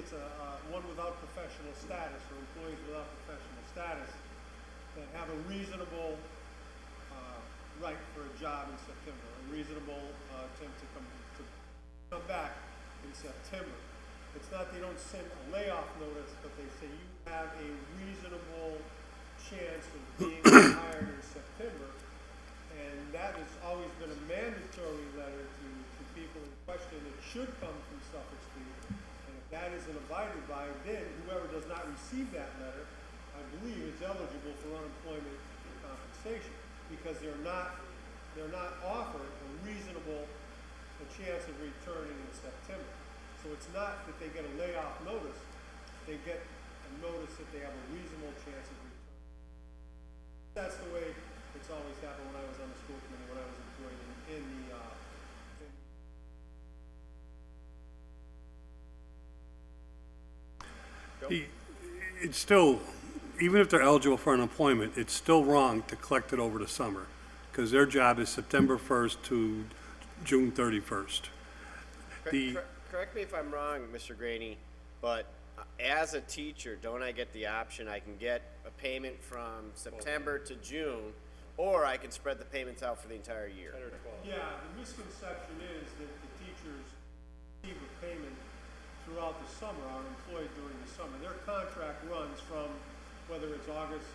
it's one without professional status or employees without professional status that have a reasonable right for a job in September, a reasonable attempt to come back in September. It's not they don't send a layoff notice, but they say you have a reasonable chance of being hired in September, and that has always been a mandatory letter to people in question that should come from Suffolk Street. And if that isn't abided by, then whoever does not receive that letter, I believe, is eligible for unemployment compensation because they're not offered a reasonable chance of returning in September. So it's not that they get a layoff notice; they get a notice that they have a reasonable chance of returning. That's the way it's always happened when I was on the school committee, when I was employed in It's still, even if they're eligible for unemployment, it's still wrong to collect it over the summer because their job is September 1st to June 31st. Correct me if I'm wrong, Mr. Graney, but as a teacher, don't I get the option, I can get a payment from September to June, or I can spread the payments out for the entire year? Yeah, the misconception is that the teachers receive a payment throughout the summer, are employed during the summer. Their contract runs from whether it's August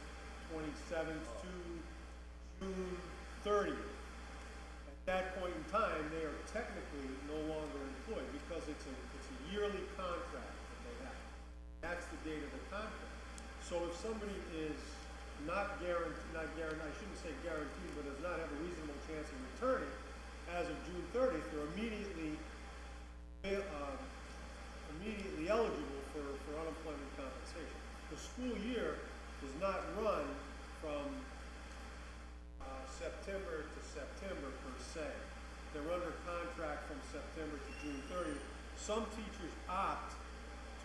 27th to June 30th. At that point in time, they are technically no longer employed because it's a yearly contract that they have. That's the date of the contract. So if somebody is not guaranteed, I shouldn't say guaranteed, but does not have a reasonable chance of returning as of June 30th, they're immediately eligible for unemployment compensation. The school year does not run from September to September per se. They're under contract from September to June 30th. Some teachers opt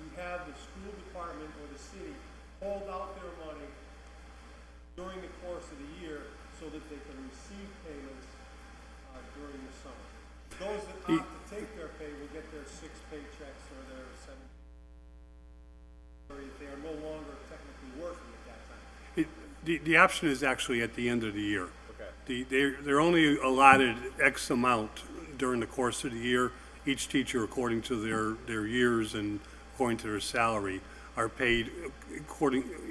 to have the school department or the city hold out their money during the course of the year so that they can receive payments during the summer. Those that opt to take their pay will get their 6 paychecks or their 7. They are no longer technically working at that time. The option is actually at the end of the year. Okay. They're only allotted X amount during the course of the year. Each teacher, according to their years and according to their salary, are paid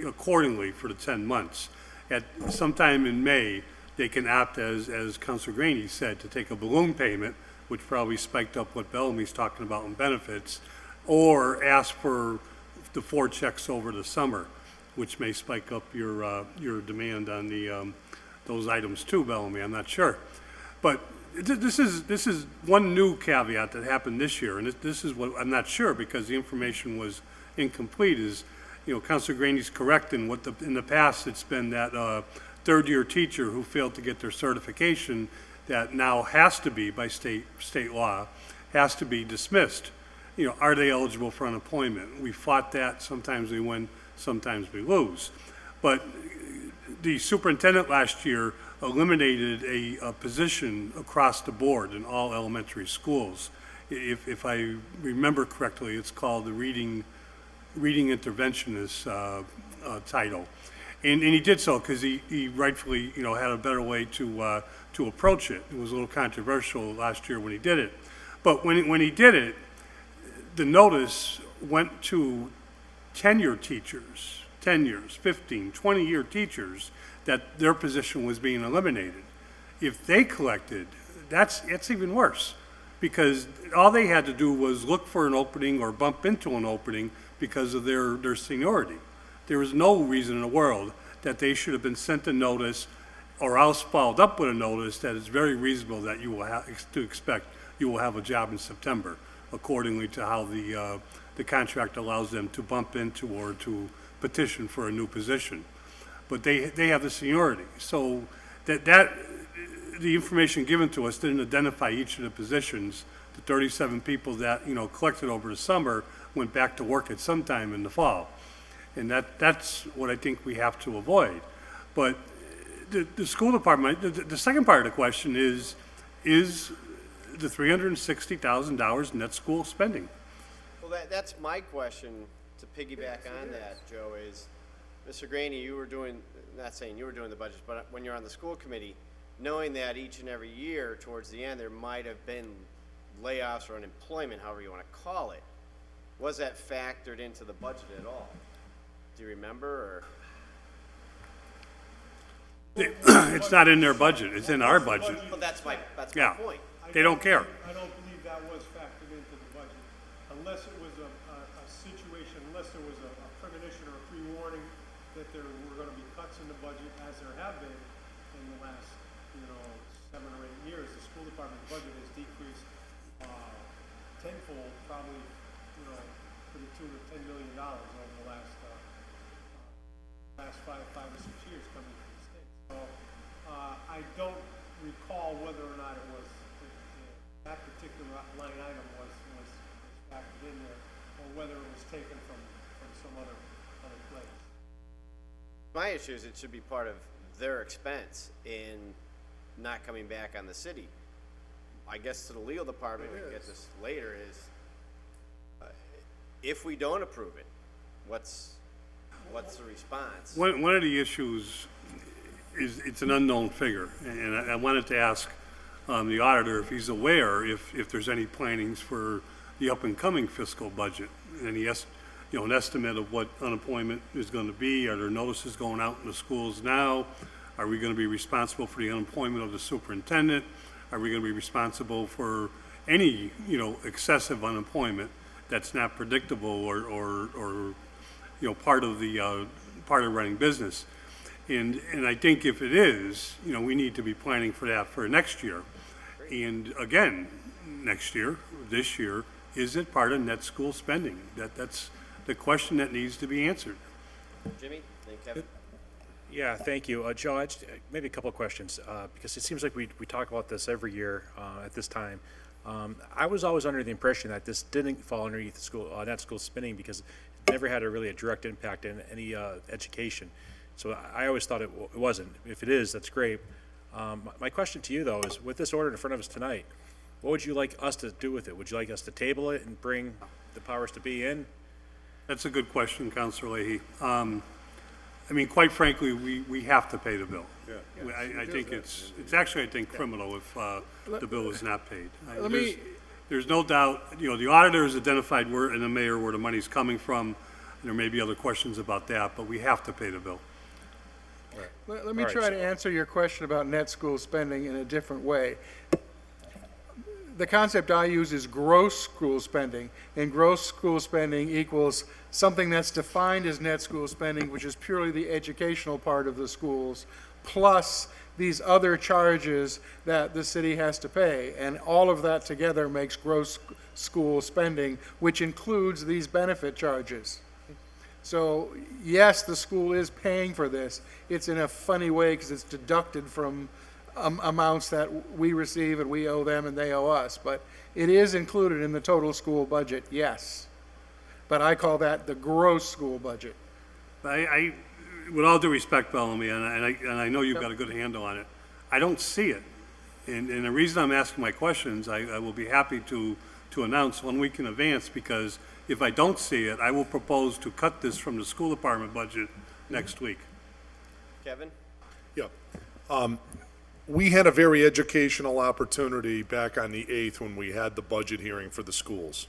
accordingly for the 10 months. At sometime in May, they can opt, as Councilor Graney said, to take a balloon payment, which probably spiked up what Bellamy's talking about in benefits, or ask for the 4 checks over the summer, which may spike up your demand on the those items too, Bellamy. I'm not sure, but this is one new caveat that happened this year, and this is what I'm not sure because the information was incomplete. Is Councilor Graney's correct in in the past it's been that third-year teacher who failed to get their certification that now has to be by state law has to be dismissed. Are they eligible for unemployment? We fought that. Sometimes we win, sometimes we lose. But the superintendent last year eliminated a position across the board in all elementary schools. If I remember correctly, it's called the reading interventionist title. And he did so because he rightfully had a better way to approach it. It was a little controversial last year when he did it. But when he did it, the notice went to tenured teachers, 10 years, 15, 20-year teachers, that their position was being eliminated. If they collected, it's even worse because all they had to do was look for an opening or bump into an opening because of their seniority. There was no reason in the world that they should have been sent a notice or else followed up with a notice that it's very reasonable that you will have to expect you will have a job in September, accordingly to how the contract allows them to bump into or to petition for a new position. But they have the seniority. So that the information given to us didn't identify each of the positions. The 37 people that collected over the summer went back to work at some time in the fall. And that's what I think we have to avoid. But the school department, the second part of the question is the $360,000 net school spending? Well, that's my question to piggyback on that, Joe, is, Mr. Graney, you were doing, not saying you were doing the budgets, but when you're on the school committee, knowing that each and every year towards the end, there might have been layoffs or unemployment, however you want to call it, was that factored into the budget at all? Do you remember, or? It's not in their budget, it's in our budget. Well, that's my Yeah. point. They don't care. I don't believe that was factored into the budget, unless it was a situation, unless there was a premonition or a pre-warning that there were gonna be cuts in the budget, as there have been in the last, 7 or 8 years. The school department budget has decreased, tenfold, probably, to the tune of $10 million over the last five or 6 years coming from the state. So, I don't recall whether or not it was, that particular line item was factored in there, or whether it was taken from some other place. My issue is it should be part of their expense in not coming back on the city. I guess to the legal department, we can get this later, is if we don't approve it, what's the response? One of the issues is, it's an unknown figure, and I wanted to ask the auditor if he's aware if there's any plannings for the up-and-coming fiscal budget, and an estimate of what unemployment is going to be. Are there notices going out in the schools now? Are we going to be responsible for the unemployment of the superintendent? Are we going to be responsible for any, excessive unemployment that's not predictable or part of running business? And I think if it is, we need to be planning for that for next year. And again, this year, is it part of net school spending? That's the question that needs to be answered. Jimmy, then Kevin? Yeah, thank you. Joe, maybe a couple of questions, because it seems like we talk about this every year at this time. I was always under the impression that this didn't fall underneath the school, net school spending, because it never had a direct impact in any education. So I always thought it wasn't. If it is, that's great. My question to you, though, is with this order in front of us tonight, what would you like us to do with it? Would you like us to table it and bring the powers to be in? That's a good question, Councilor Leahy. Quite frankly, we have to pay the bill. Yeah. I think it's actually, I think, criminal if the bill is not paid. There's no doubt, the auditor has identified and the mayor where the money's coming from. There may be other questions about that, but we have to pay the bill. Let me try to answer your question about net school spending in a different way. The concept I use is gross school spending, and gross school spending equals something that's defined as net school spending, which is purely the educational part of the schools, plus these other charges that the city has to pay. And all of that together makes gross school spending, which includes these benefit charges. So yes, the school is paying for this. It's in a funny way because it's deducted from amounts that we receive and we owe them and they owe us. But it is included in the total school budget, yes. But I call that the gross school budget. With all due respect, Bellamy, and I know you've got a good handle on it, I don't see it. And the reason I'm asking my questions, I will be happy to announce 1 week in advance, because if I don't see it, I will propose to cut this from the school department budget next week. Kevin? Yeah. We had a very educational opportunity back on the 8th when we had the budget hearing for the schools.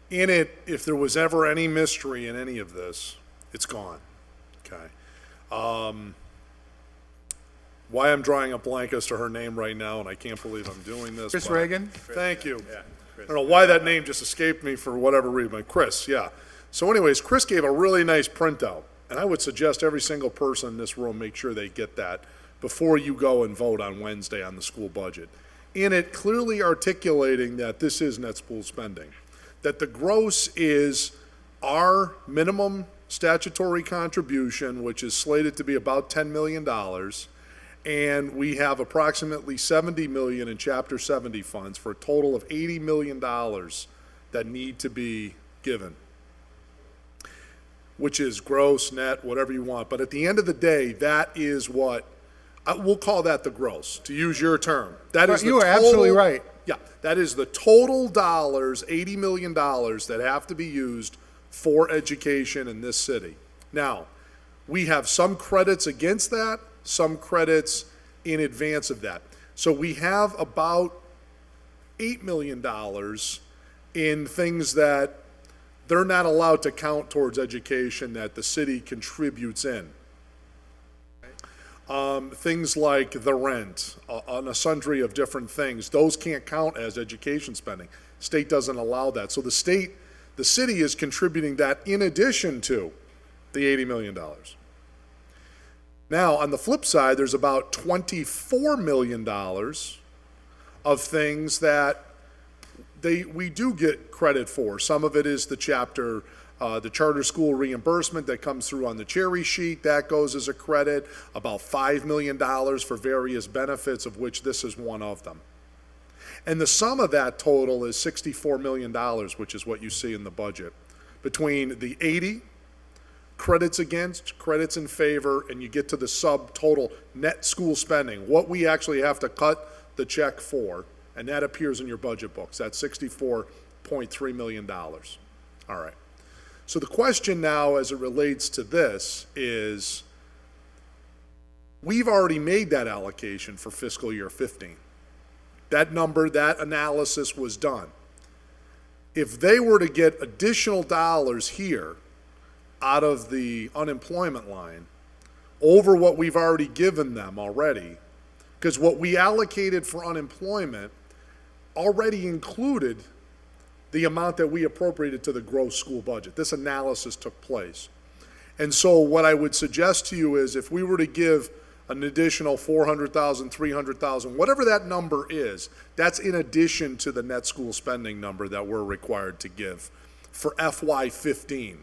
In it, if there was ever any mystery in any of this, it's gone. Okay. Why I'm drawing a blank as to her name right now, and I can't believe I'm doing this. Chris but- Reagan? Thank you. I don't know why that name just escaped me for whatever reason, but Chris, yeah. So anyways, Chris gave a really nice printout, and I would suggest every single person in this room make sure they get that before you go and vote on Wednesday on the school budget. In it, clearly articulating that this is net school spending, that the gross is our minimum statutory contribution, which is slated to be about $10 million, and we have approximately $70 million in Chapter 70 funds for a total of $80 million that need to be given, which is gross, net, whatever you want. But at the end of the day, that is what, we'll call that the gross, to use your term. That is the You are total absolutely right. Yeah, that is the total dollars, $80 million that have to be used for education in this city. Now, we have some credits against that, some credits in advance of that. So we have about $8 million in things that they're not allowed to count towards education that the city contributes in. Things like the rent, on a sundry of different things, those can't count as education spending. State doesn't allow that. So the city is contributing that in addition to the $80 million. Now, on the flip side, there's about $24 million of things that we do get credit for. Some of it is the charter school reimbursement that comes through on the cherry sheet. That goes as a credit, about $5 million for various benefits, of which this is one of them. And the sum of that total is $64 million, which is what you see in the budget. Between the 80 credits against, credits in favor, and you get to the subtotal net school spending, what we actually have to cut the check for, and that appears in your budget books. That's $64.3 million. All right. So the question now, as it relates to this, is we've already made that allocation for fiscal year 15. That number, that analysis was done. If they were to get additional dollars here out of the unemployment line over what we've already given them already, because what we allocated for unemployment already included the amount that we appropriated to the gross school budget. This analysis took place. And so what I would suggest to you is if we were to give an additional 400,000, 300,000, whatever that number is, that's in addition to the net school spending number that we're required to give for FY15.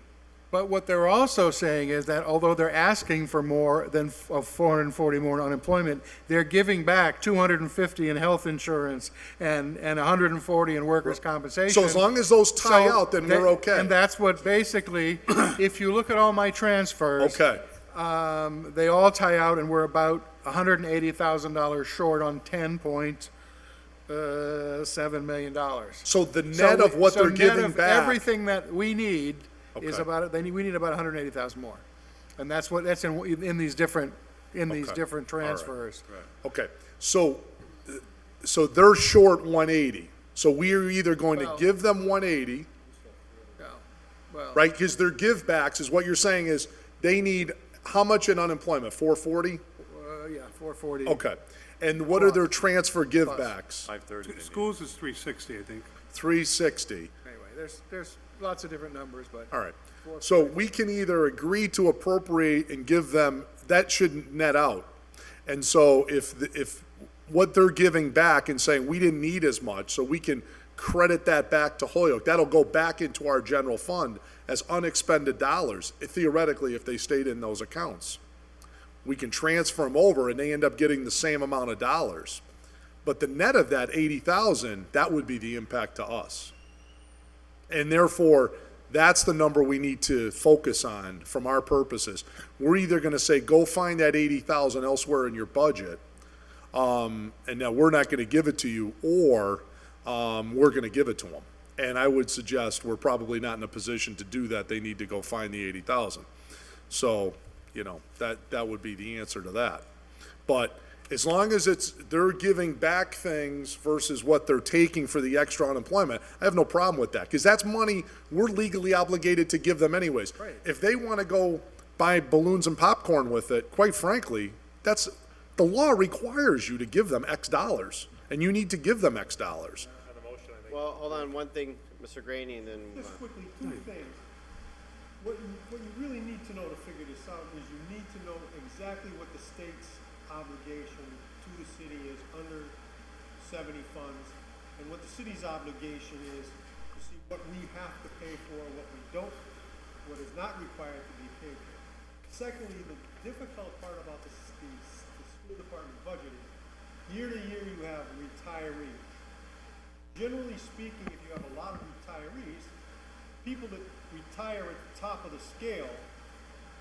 But what they're also saying is that although they're asking for more than 440 more in unemployment, they're giving back 250 in health insurance and 140 in workers' compensation. So as long as those tie So out, then they- we're okay. And that's what basically, if you look at all my transfers, Okay, they all tie out, and we're about $180,000 short on $10.7 million. so the net of what they're giving back. Everything that we need is Okay. about, we need about 180,000 more. And that's in these different, Okay. transfers. Okay, so they're short 180. So we are either going to Well- give them 180, Yeah. Well, right? Because their give backs is what you're saying is they need how much in unemployment? 440? yeah, 440. Okay. And what are their transfer give backs? Schools is 360, I think. 360. Anyway, there's lots of different numbers, but. All right. So we can either agree to appropriate and give them, that should net out. And so if what they're giving back and saying we didn't need as much, so we can credit that back to Holyoke, that'll go back into our general fund as unexpended dollars, theoretically, if they stayed in those accounts. We can transfer them over and they end up getting the same amount of dollars. But the net of that 80,000, that would be the impact to us. And therefore, that's the number we need to focus on from our purposes. We're either going to say, go find that 80,000 elsewhere in your budget, and now we're not going to give it to you, or we're going to give it to them. And I would suggest we're probably not in a position to do that. They need to go find the 80,000. So, that would be the answer to that. But as long as they're giving back things versus what they're taking for the extra unemployment, I have no problem with that, because that's money we're legally obligated to give them anyways. Right. If they want to go buy balloons and popcorn with it, quite frankly, the law requires you to give them X dollars, and you need to give them X dollars. Well, hold on, one thing, Mr. Graney, and then, Just quickly, two things. What you really need to know to figure this out is you need to know exactly what the state's obligation to the city is under 70 funds, and what the city's obligation is to see what we have to pay for, what is not required to be paid for. Secondly, the difficult part about the school department budget is year to year you have retirees. Generally speaking, if you have a lot of retirees, people that retire at the top of the scale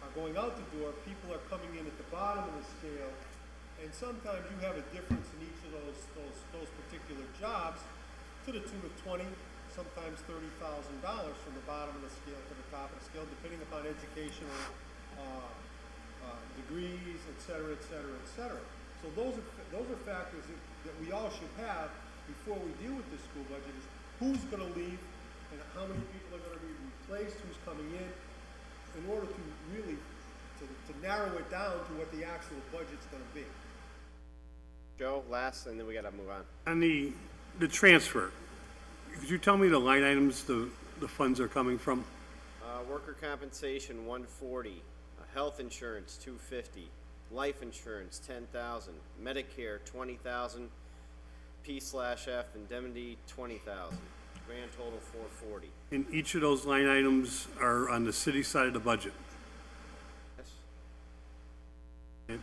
are going out the door, people are coming in at the bottom of the scale, and sometimes you have a difference in each of those particular jobs, to the tune of $20,000, sometimes $30,000 from the bottom of the scale to the top of the scale, depending upon educational degrees, et cetera, et cetera, et cetera. So those are factors that we all should have before we deal with this school budget, is who's gonna leave and how many people are gonna be replaced, who's coming in order to really, to narrow it down to what the actual budget's gonna be. Joe, last, and then we gotta move on. On the transfer, could you tell me the line items the funds are coming from? Worker compensation, 140, health insurance, 250, life insurance, 10,000, Medicare, 20,000, P/F indemnity, 20,000, grand total 440. And each of those line items are on the city side of the budget. Yes.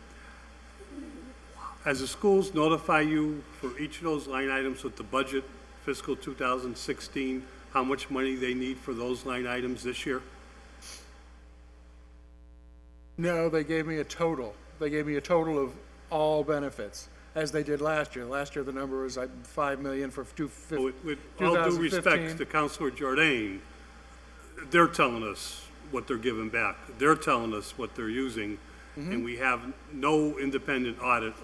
As the schools notify you for each of those line items with the budget fiscal 2016, how much money they need for those line items this year? No, they gave me a total. They gave me a total of all benefits, as they did last year. Last year, the number was like 5 million for With all due respect 2015. to Councilor Jordan, they're telling us what they're giving back. They're telling us what they're using, and we have no independent audit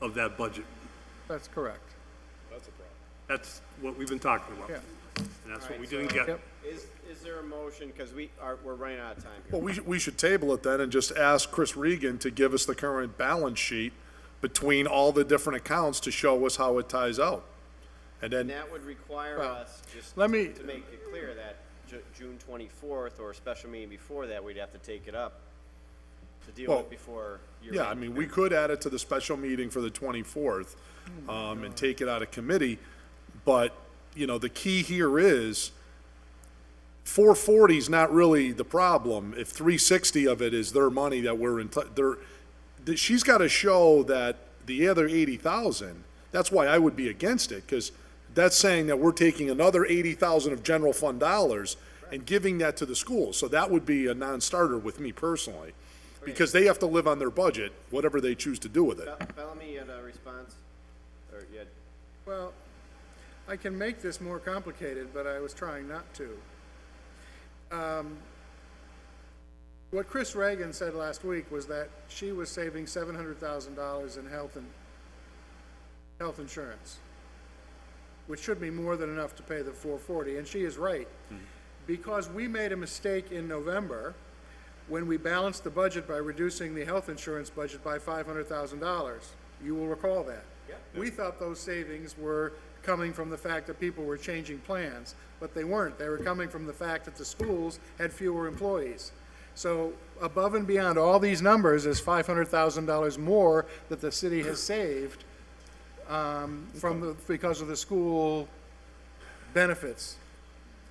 of that budget. That's correct. That's what we've been talking about. Yeah. And that's what we Alright, didn't so- get. Yep. Is there a motion, because we're running out of time here. Well, we should table it then and just ask Chris Regan to give us the current balance sheet between all the different accounts to show us how it ties out. And And then, that would require Well, us, just let me- to make it clear that June 24th or a special meeting before that, we'd have to take it up to deal Well, with before year yeah, I end. mean, we could add it to the special meeting for the 24th, and take it out of committee, but, you know, the key here is 440 is not really the problem if 360 of it is their money that we're she's got to show that the other 80,000, that's why I would be against it, because that's saying that we're taking another 80,000 of general fund dollars and giving that to the schools. So that would be a non-starter with me personally, because they have to live on their budget, whatever they choose to do with it. Bellamy, you had a response? Or you had, Well, I can make this more complicated, but I was trying not to. What Chris Reagan said last week was that she was saving $700,000 in health insurance, which should be more than enough to pay the 440, and she is right. Because we made a mistake in November when we balanced the budget by reducing the health insurance budget by $500,000. You will recall that. We thought those savings were coming from the fact that people were changing plans, but they weren't. They were coming from the fact that the schools had fewer employees. So above and beyond all these numbers is $500,000 more that the city has saved because of the school benefits.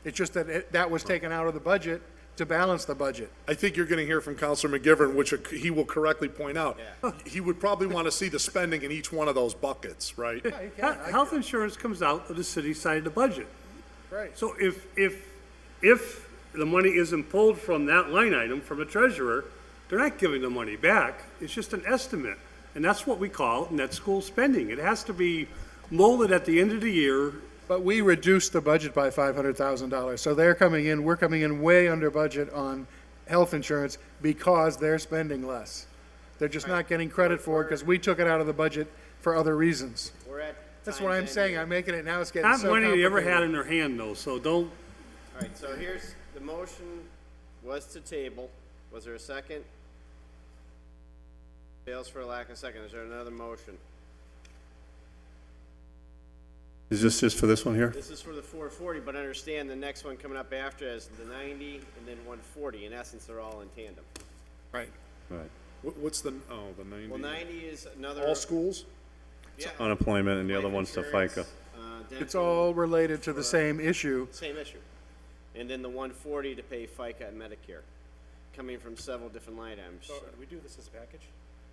It's just that that was taken out of the budget to balance the budget. I think you're gonna hear from Counselor McGivern, which he will correctly point out. He would probably want to see the spending in each one of those buckets, right? Health insurance comes out of the city side of the budget. Right. So if the money isn't pulled from that line item from the treasurer, they're not giving the money back. It's just an estimate. And that's what we call net school spending. It has to be molded at the end of the year. But we reduced the budget by $500,000, so we're coming in way under budget on health insurance because they're spending less. They're just not getting credit for it because we took it out of the budget for other reasons. we're at. That's time's what I'm end saying, here. I'm making it, now it's getting Not so money they ever complicated. had in their hand though, so don't, All right, so here's, the motion was to table. Was there a second? Fails for a lack of second. Is there another motion? Is this just for this one here? This is for the 440, but understand the next one coming up after is the 90 and then 140. In essence, they're all in tandem. Right. Right. What's the 90? Well, 90 is another. All schools? Yeah. Unemployment and the other Life one's to insurance, FICA. It's dental, all related to the same issue. Same issue. And then the 140 to pay FICA and Medicare, coming from several different line items. So, do we do this as a package?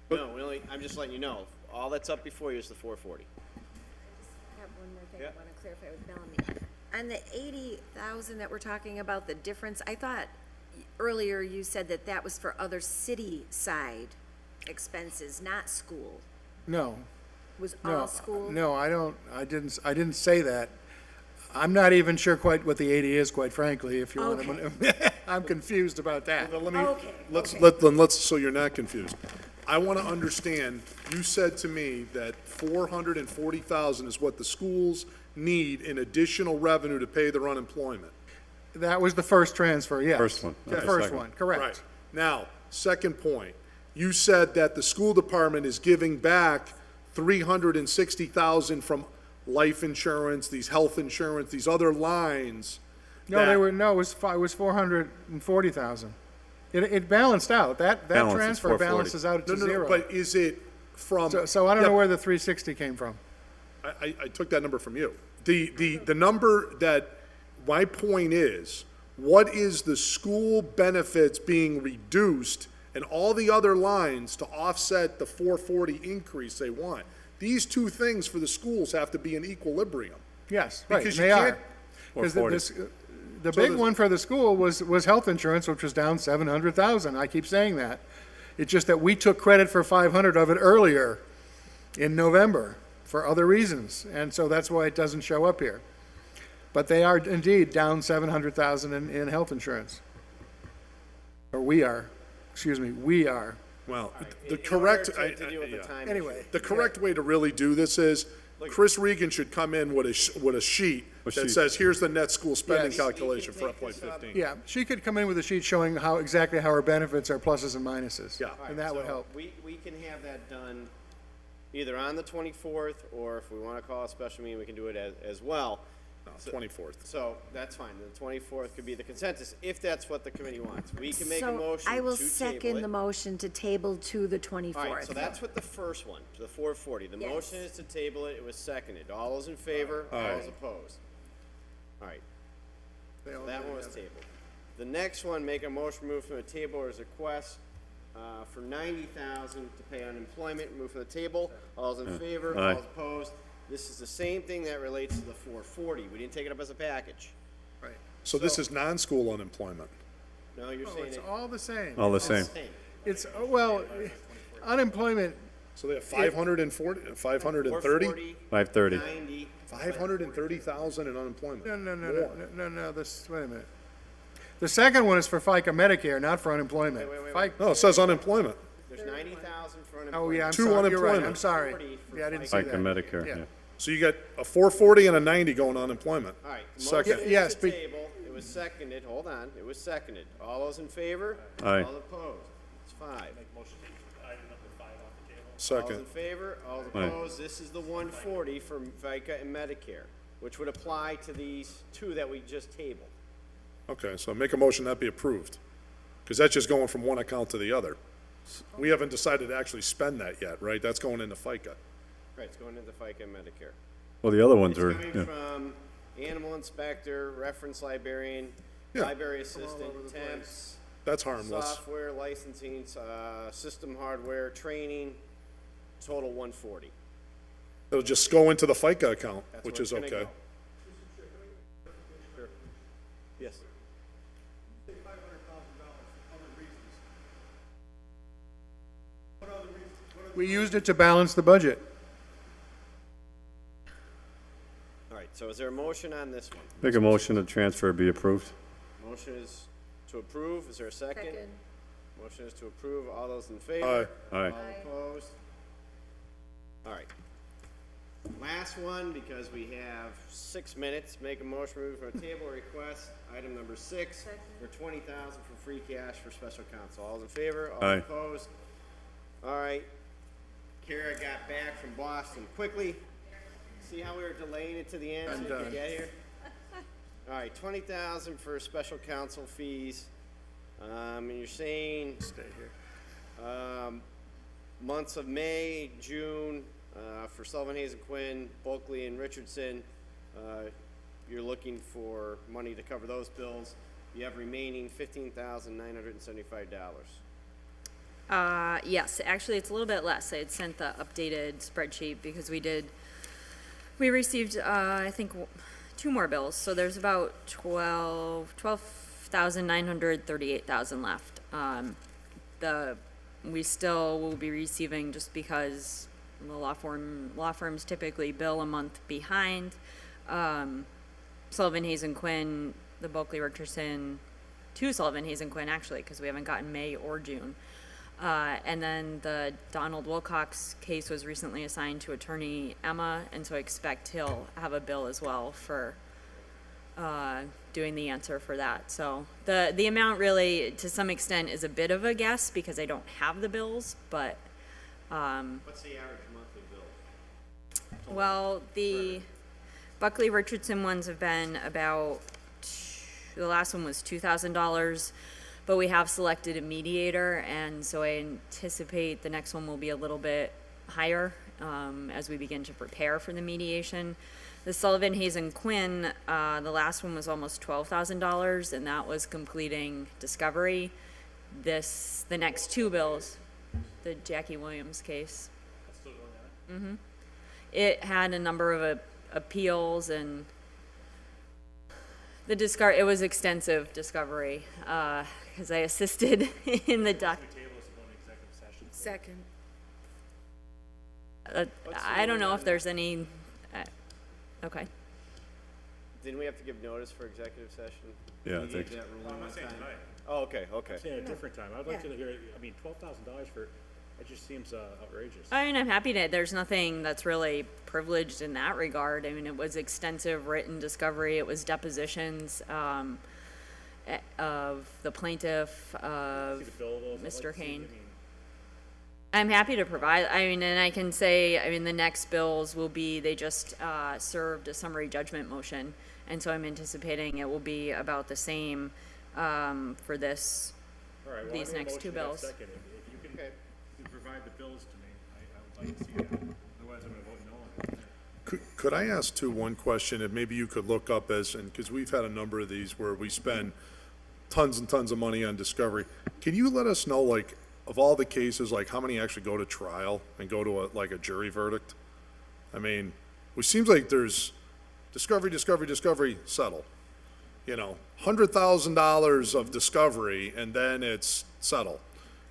No, I'm just letting you know. All that's up before you is the 440. I have one more thing Yeah. I want to clarify with Bellamy. On the 80,000 that we're talking about, the difference, I thought earlier you said that that was for other city side expenses, not school. No, was No, all schools? no, I didn't say that. I'm not even sure quite what the 80 is, quite frankly, if you want to. I'm confused about that. Now, let me, Okay, so you're not confused. I want to understand, you said to me that 440,000 is what the schools need in additional revenue to pay their unemployment. That was the first transfer, yes. First one, The okay, first second. one, correct. Right. Now, second point, you said that the school department is giving back 360,000 from life insurance, these health insurance, these other lines. No, it was 440,000. It balanced out. That Balances, transfer 440. balances out to No, zero. but is it from? So I don't know Yeah, where the 360 came from. I took that number from you. The number that, my point is, what is the school benefits being reduced and all the other lines to offset the 440 increase they want? These two things for the schools have to be in equilibrium. Yes, right, Because they you are. can't- 'Cause the So big there's- one for the school was health insurance, which was down 700,000. I keep saying that. It's just that we took credit for 500 of it earlier in November for other reasons, and so that's why it doesn't show up here. But they are indeed down 700,000 in health insurance. Or we are, we are. Well, In the order correct, to deal with the time issue. Anyway. the correct way to really do this is, Chris Regan should come in with a sheet A that sheet. says, here's the net school spending Yes. calculation He for can FY take this up. '15. Yeah, she could come in with a sheet showing exactly how her benefits are pluses and minuses. Yeah. And that would So help. We can have that done either on the 24th, or if we want to call a special meeting, we can do it as well. 24th. So that's fine. The 24th could be the consensus, if that's what the committee wants. We can make a So motion I will to table second it. the motion to table to the 24th. All right, so that's what the first one, the 440. The Yes. motion is to table it. It was seconded. All those in favor? All those opposed? All right, so that one was tabled. The next one, make a motion, move from the table as a request for 90,000 to pay unemployment, move from the table. All those in favor? Aye. All those opposed? This is the same thing that relates to the 440. We didn't take it up as a package. Right. So this is non-school unemployment. No, you're Oh, saying it's it. all the same. All the same. Same. It's, well, unemployment, So they have 540, 530? 440, 530. 90. 530,000 in unemployment. no, wait a minute. The second one is for FICA Medicare, not for unemployment. Wait. No, it says unemployment. There's 90,000 for unemployment. Oh, yeah, I'm Two sorry, you're right, I'm unemployment. sorry. 40 for Yeah, I didn't see FICA that. Medicare, Yeah. yeah. So you got a 440 and a 90 going on unemployment. All right, the Second. motion Yes, is to but- table, it was seconded, hold on, it was seconded. All those in favor? Aye. All opposed? It's 5. All Second. those in favor? All Aye. opposed? This is the 140 for FICA and Medicare, which would apply to these two that we just tabled. Okay, so make a motion that be approved. Because that's just going from one account to the other. We haven't decided to actually spend that yet, right? That's going into FICA. Right, it's going into FICA and Medicare. Well, the other ones It's are, coming yeah. from animal inspector, reference librarian, Yeah. library assistant, temps, That's harmless. software licensing, system hardware, training, total 140. It'll just go into the FICA account, That's which where is it's gonna okay. go. Sure. Yes. We used it to balance the budget. All right, so is there a motion on this one? Make a motion to transfer be approved. Motion is to approve, is there a second? Second. Motion is to approve, all those in favor? Aye. Aye. All opposed? All right. Last one, because we have 6 minutes, make a motion, move from a table request, item number 6, for 20,000 for free cash for special counsel. All those in favor? All Aye. opposed? All right. Kara got back from Boston quickly. See how we were delaying it to the end so you could get here? All right, 20,000 for special counsel fees. And you're saying Stay here. months of May, June, for Sullivan, Hayes and Quinn, Bulkley and Richardson, you're looking for money to cover those bills. You have remaining $15,975. Yes, actually, it's a little bit less. I had sent the updated spreadsheet because we received, I think, 2 more bills. So there's about 12,938,000 left. We still will be receiving, just because The law firms typically bill a month behind. Sullivan Hayes and Quinn, the Bulkley Richardson, to Sullivan Hayes and Quinn actually, because we haven't gotten May or June. And then the Donald Wilcox case was recently assigned to attorney Emma, and so I expect he'll have a bill as well for doing the answer for that. So the amount really, to some extent, is a bit of a guess because I don't have the bills, but What's the average monthly bill? well, the Buckley Richardson ones have been about, the last one was $2,000, but we have selected a mediator, and so I anticipate the next one will be a little bit higher as we begin to prepare for the mediation. The Sullivan, Hayes, and Quinn, the last one was almost $12,000, and that was completing discovery. The next two bills, the Jackie Williams case. It had a number of appeals, and it was extensive discovery, because I assisted in the Second. I don't know if there's any, okay. Didn't we have to give notice for executive session? Yeah, I think so. Oh, okay, okay. Saying a different time, I'd like to hear, I mean, $12,000 for, it just seems outrageous. I mean, I'm happy to, there's nothing that's really privileged in that regard. I mean, it was extensive written discovery, it was depositions, of the plaintiff, of See the bill, though, I'd like Mr. to see, Kane. I mean, I'm happy to provide, I mean, and I can say, I mean, the next bills will be, they just served a summary judgment motion, and so I'm anticipating it will be about the same for this, all right, well, these I need a next two motion in a bills. second. If you can provide the bills to me, I would like to see that. Otherwise, I'm gonna vote no on it. Could I ask too one question, and maybe you could look up as, and, because we've had a number of these where we spend tons and tons of money on discovery. Can you let us know, like, of all the cases, like, how many actually go to trial and go to like a jury verdict? I mean, it seems like there's discovery, settle. You know, $100,000 of discovery, and then it's settle.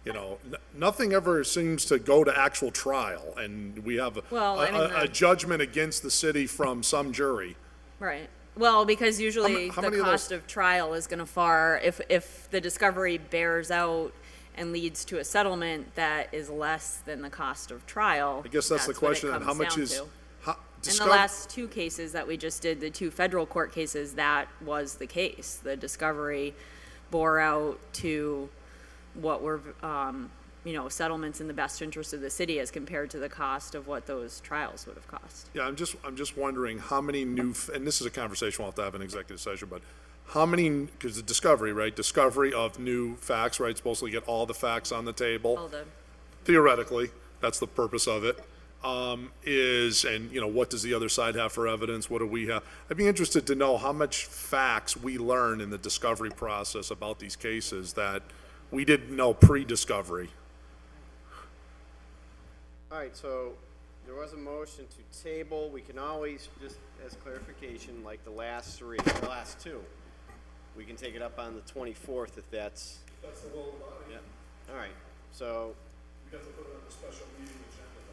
You know, nothing ever seems to go to actual trial, and we have Well, I mean, a judgment against the city from some jury. Right. Well, because usually how the many of cost those- of trial is gonna far, if the discovery bears out and leads to a settlement that is less than the cost of trial. I guess that's the what it question, and how comes much down is, to. how, In the last two cases that we just did, the two federal court cases, that was the case. The discovery bore out to what were, settlements in the best interest of the city as compared to the cost of what those trials would have cost. Yeah, I'm just wondering how many new, and this is a conversation we'll have to have in executive session, but how many, because the discovery, right? Discovery of new facts, right? Supposed to get all the facts on the table. All the, Theoretically, that's the purpose of it. And, what does the other side have for evidence? What do we have? I'd be interested to know how much facts we learn in the discovery process about these cases that we didn't know pre-discovery. All right, so there was a motion to table. We can always, just as clarification, like the last two, we can take it up on the 24th if that's. That's the will of the body. Yeah, all right, so. We have to put it on the special meeting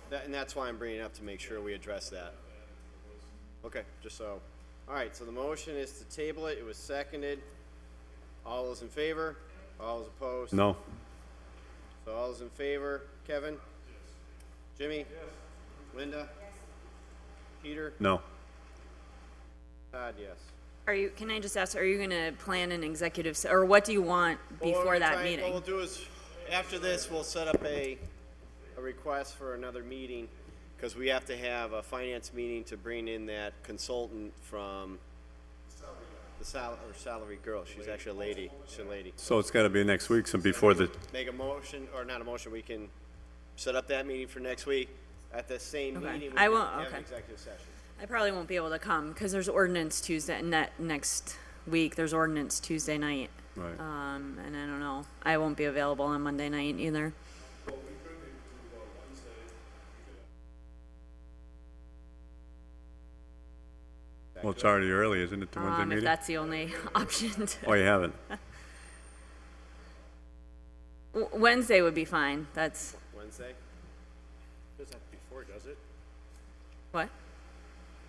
agenda. And that's why I'm bringing it up, to make sure we address that. Okay, just so. All right, so the motion is to table it. It was seconded. All those in favor? All those opposed? No. So all those in favor, Kevin? Yes. Jimmy? Yes. Linda? Yes. Peter? No. Todd, yes. can I just ask, are you gonna plan an executive, or what do you want before that What meeting? we'll do is, after this, we'll set up a request for another meeting, because we have to have a finance meeting to bring in that consultant from the salary girl. She's actually a lady. She's a lady. So it's gotta be next week, so before the, Make a motion, or not a motion, we can set up that meeting for next week. At the same Okay. meeting, we I can won't- have an okay. executive session. I probably won't be able to come, because there's ordinance Tuesday, next week, there's ordinance Tuesday night. right. And I don't know, I won't be available on Monday night either. Well, it's already early, isn't it, the Wednesday If meeting? that's the only option. Oh, you haven't? Wednesday would be fine, that's, Wednesday? before, does it? What?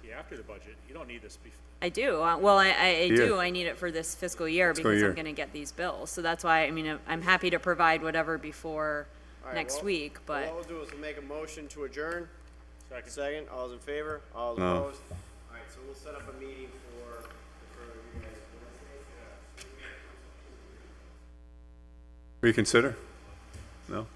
Yeah, after the budget. You don't need this I do. Well, I do. Year. I need it for this fiscal year Fiscal because year. I'm gonna get these bills. So that's why, I mean, I'm happy to provide whatever before All right, next well, week, but What we'll do is we'll make a motion to adjourn. Second. Second, all those in favor? All those No. opposed? All right, so we'll set up a meeting for you guys. Reconsider? No?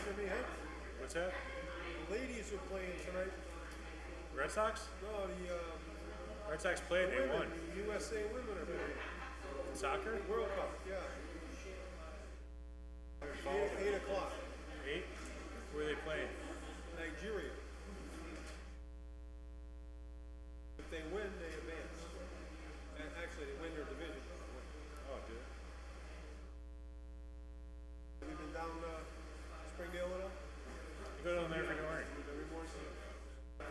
Jimmy, huh? What's that? The ladies are playing tonight. Red Sox? No, the, Red Sox played, they won. women, the USA women are playing. Soccer? World Cup, yeah. 8 o'clock, 8? Where are they playing? Nigeria. If they win, they advance. Actually, they win their division. Oh, dude. Have you been down, Springdale at all? You go down there every morning. Every morning?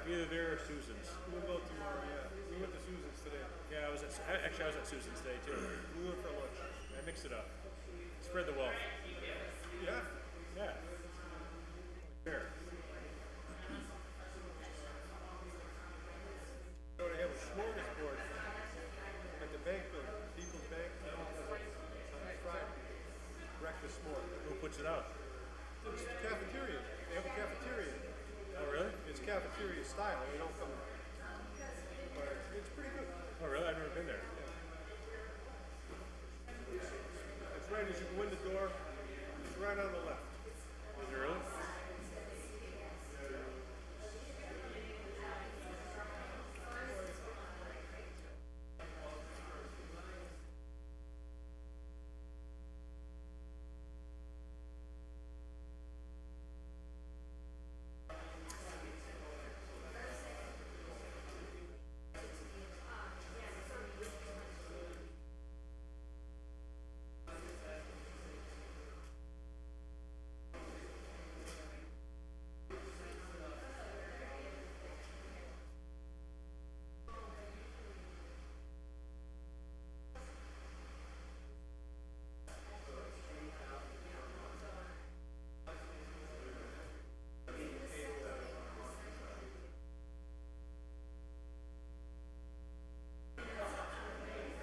Either there or Susan's. We'll go tomorrow, yeah. We went to Susan's today. Yeah, actually, I was at Susan's today, too. We went for lunch. I mix it up. Spread the wealth. Yeah. Yeah. Fair. So they have a smorgasbord at the bank building, People's Bank, on Friday. Breakfast smorgasbord. Who puts it out? It's the cafeteria. They have a cafeteria. Oh, really? It's cafeteria style. They don't come. But it's pretty good. Oh, really? I've never been there. It's right as you go in the door. It's right on the left. Is it really?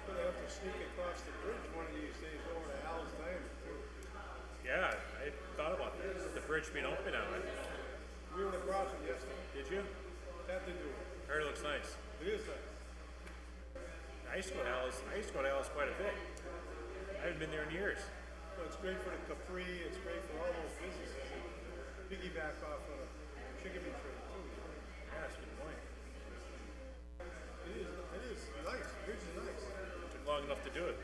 Gonna have to sneak across the bridge one of these days over to Al's Diner. Yeah, I thought about that. The bridge being open now. We went across it yesterday. Did you? Had to do it. Heard it looks nice. It is nice. I used to go to Alice quite a bit. I haven't been there in years. Well, it's great for the Capri. It's great for all those businesses. Piggyback off of the chicken meat trade too. Yeah, that's a good point. It is nice. The bridge is nice. Took long enough to do it.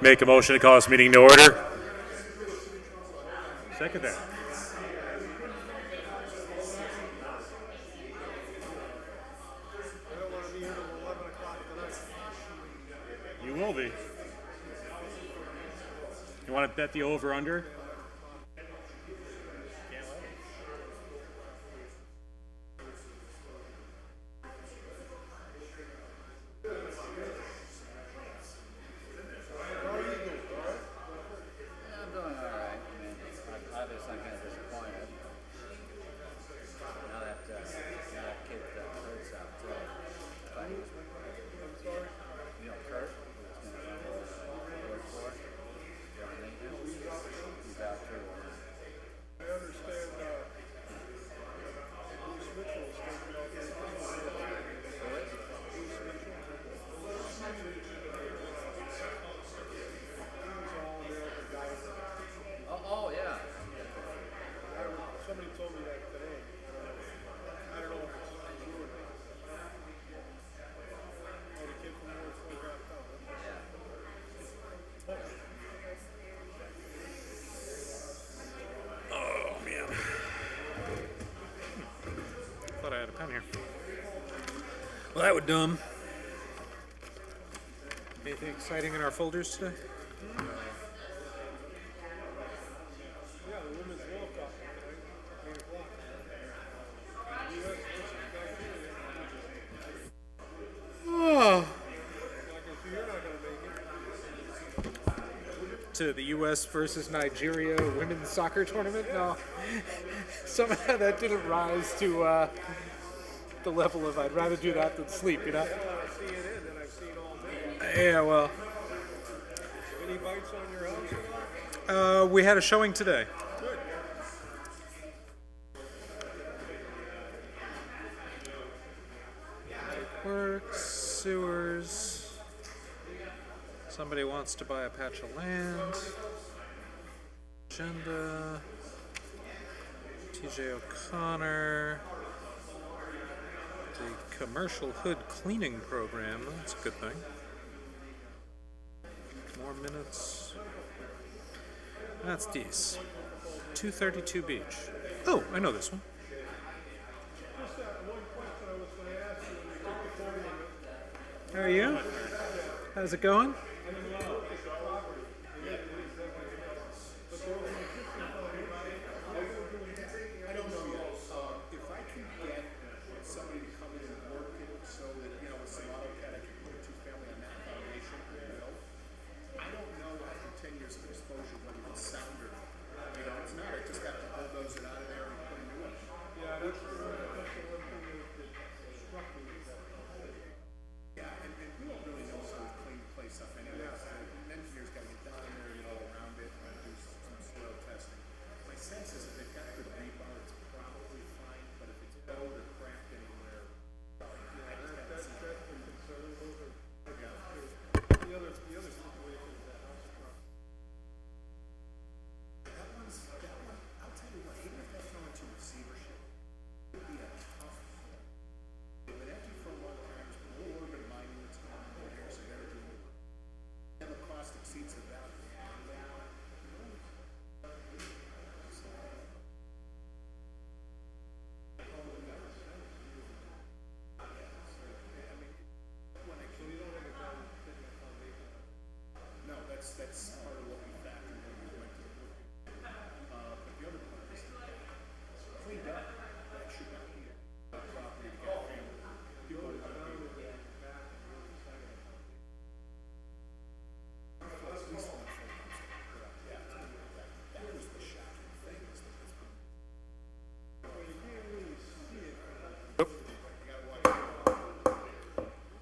Make a motion to call this meeting to order. Second that. I don't want to be here till 11 o'clock tonight. You will be. You want to bet the over-under? I'm doing all right. I mean, obviously I'm kind of disappointed. Now that kid Kurt's out too. But he was, you know, Kurt, who's going to run work for, John Lincoln. He's that was dumb. Anything exciting in our folders today? Yeah, the Women's World Cup, tonight, 8 o'clock. US versus Nigeria. I can see you're not gonna make it. To the U.S. versus Nigeria women's soccer tournament? No. Somehow that didn't rise to the level of I'd rather do that than sleep, you know? CNN that I've seen all day. Yeah, well, Any bites on your house at all? we had a showing today. Good. Works, sewers. Somebody wants to buy a patch of land. Agenda. TJ O'Connor. The commercial hood cleaning program. That's a good thing. More minutes. That's these. 232 Beach. Oh, I know this one. Just that one question I was gonna ask you when you took the podium. How are you? How's it going? I don't know yet. If I can get somebody to come in and work it so that, you know, with some AutoCAD, I can put a two-family on that foundation, you know. I don't know after 10 years of exposure whether it's sound or, you know, it's not. I just have to bulldoze it out of there and put a new one. Yeah, that's the one thing that struck me. Yeah, and we don't really know how to clean the place up anyway. An engineer's got to get down there, you know, around it and do some soil testing. My sense is if they've got good rebar, it's probably fine, but if it's bowed or cracked anywhere, I just haven't That's seen it. the concern, those are, Yeah. the other situation is that house truck. That one, I'll tell you what, even if that's going to receivership, it would be a tough. They've been empty for a long time, there's been a little urban mining that's going on there, so they're doing it. And the cost exceeds the value. No, that's part of what we factored when we went to look at. But the other part is cleaned up. That should not be a property to get family. People are gonna be. At least on the front. Yeah, that was the shocking thing is that it's been.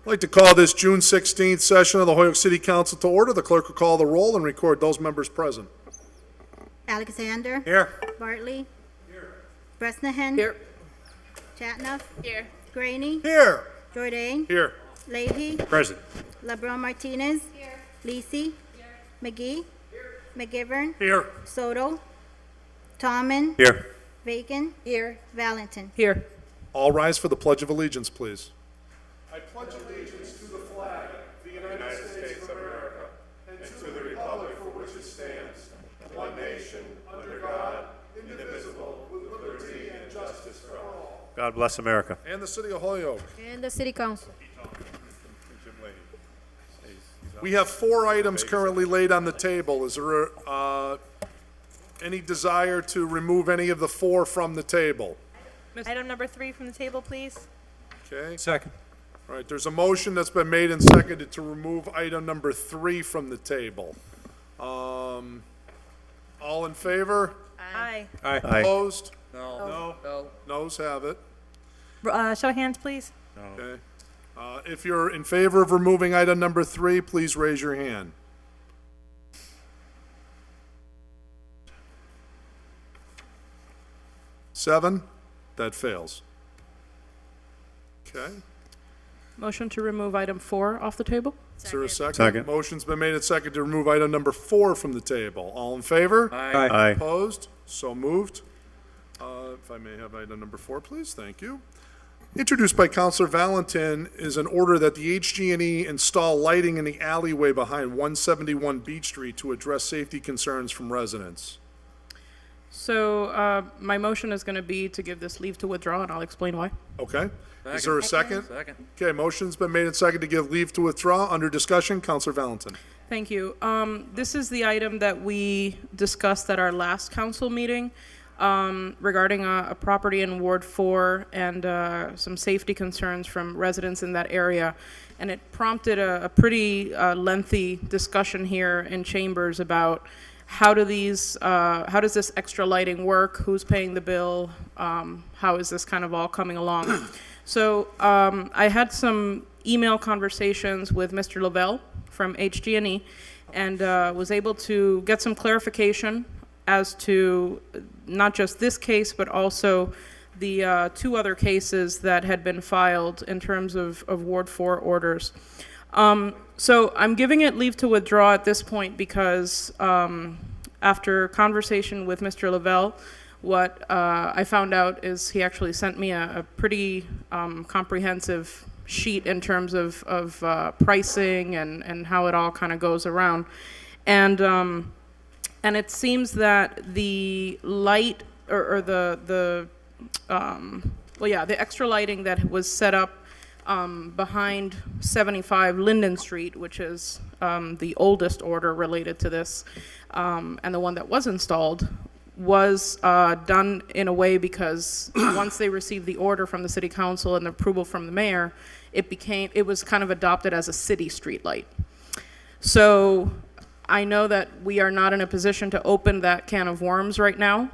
I'd like to call this June 16th session of the Hoyoke City Council to order. The clerk will call the roll and record those members present. Alexander. Here. Bartley. Here. Bresnahan. Here. Chatnough. Here. Graney. Here. Jordan. Here. Leahy. Present. LeBron Martinez. Here. Lisi. Here. McGee. Here. McGivern. Here. Soto. Tommen. Here. Bacon. Here. Valentin. Here. All rise for the Pledge of Allegiance, please. I pledge allegiance to the flag of the United States of America and to the republic for which it stands, one nation, under God, indivisible, with liberty and justice for all. God bless America. And the city of Holyoke. And the city council. We have 4 items currently laid on the table. Is there any desire to remove any of the 4 from the table? Item number 3 from the table, please. Okay, Second. all right, there's a motion that's been made and seconded to remove item number 3 from the table. All in favor? Aye. Aye. Opposed? No. Noes have it. Show of hands, please. Okay. If you're in favor of removing item number 3, please raise your hand. Seven? That fails. Okay. Motion to remove item 4 off the table? Is there a second? Second. Motion's been made and seconded to remove item number 4 from the table. All in favor? Aye. Opposed? So moved. If I may have item number 4, please. Thank you. Introduced by Counselor Valentin is an order that the HG&E install lighting in the alleyway behind 171 Beach Street to address safety concerns from residents. So, my motion is gonna be to give this leave to withdraw, and I'll explain why. Okay. Is there a second? Second. Okay, motion's been made and seconded to give leave to withdraw. Under discussion, Counselor Valentin. Thank you. This is the item that we discussed at our last council meeting, regarding a property in Ward 4 and, some safety concerns from residents in that area. And it prompted a pretty, lengthy discussion here in chambers about how does this extra lighting work? Who's paying the bill? How is this kind of all coming along? So, I had some email conversations with Mr. Lavelle from HG&E and was able to get some clarification as to not just this case, but also the 2 other cases that had been filed in terms of Ward 4 orders. So I'm giving it leave to withdraw at this point because after conversation with Mr. Lavelle, what I found out is he actually sent me a pretty comprehensive sheet in terms of pricing and how it all kind of goes around. And it seems that the light or the extra lighting that was set up behind 75 Linden Street, which is the oldest order related to this, and the one that was installed, was done in a way because once they received the order from the city council and the approval from the mayor, it was kind of adopted as a city street light. So I know that we are not in a position to open that can of worms right now,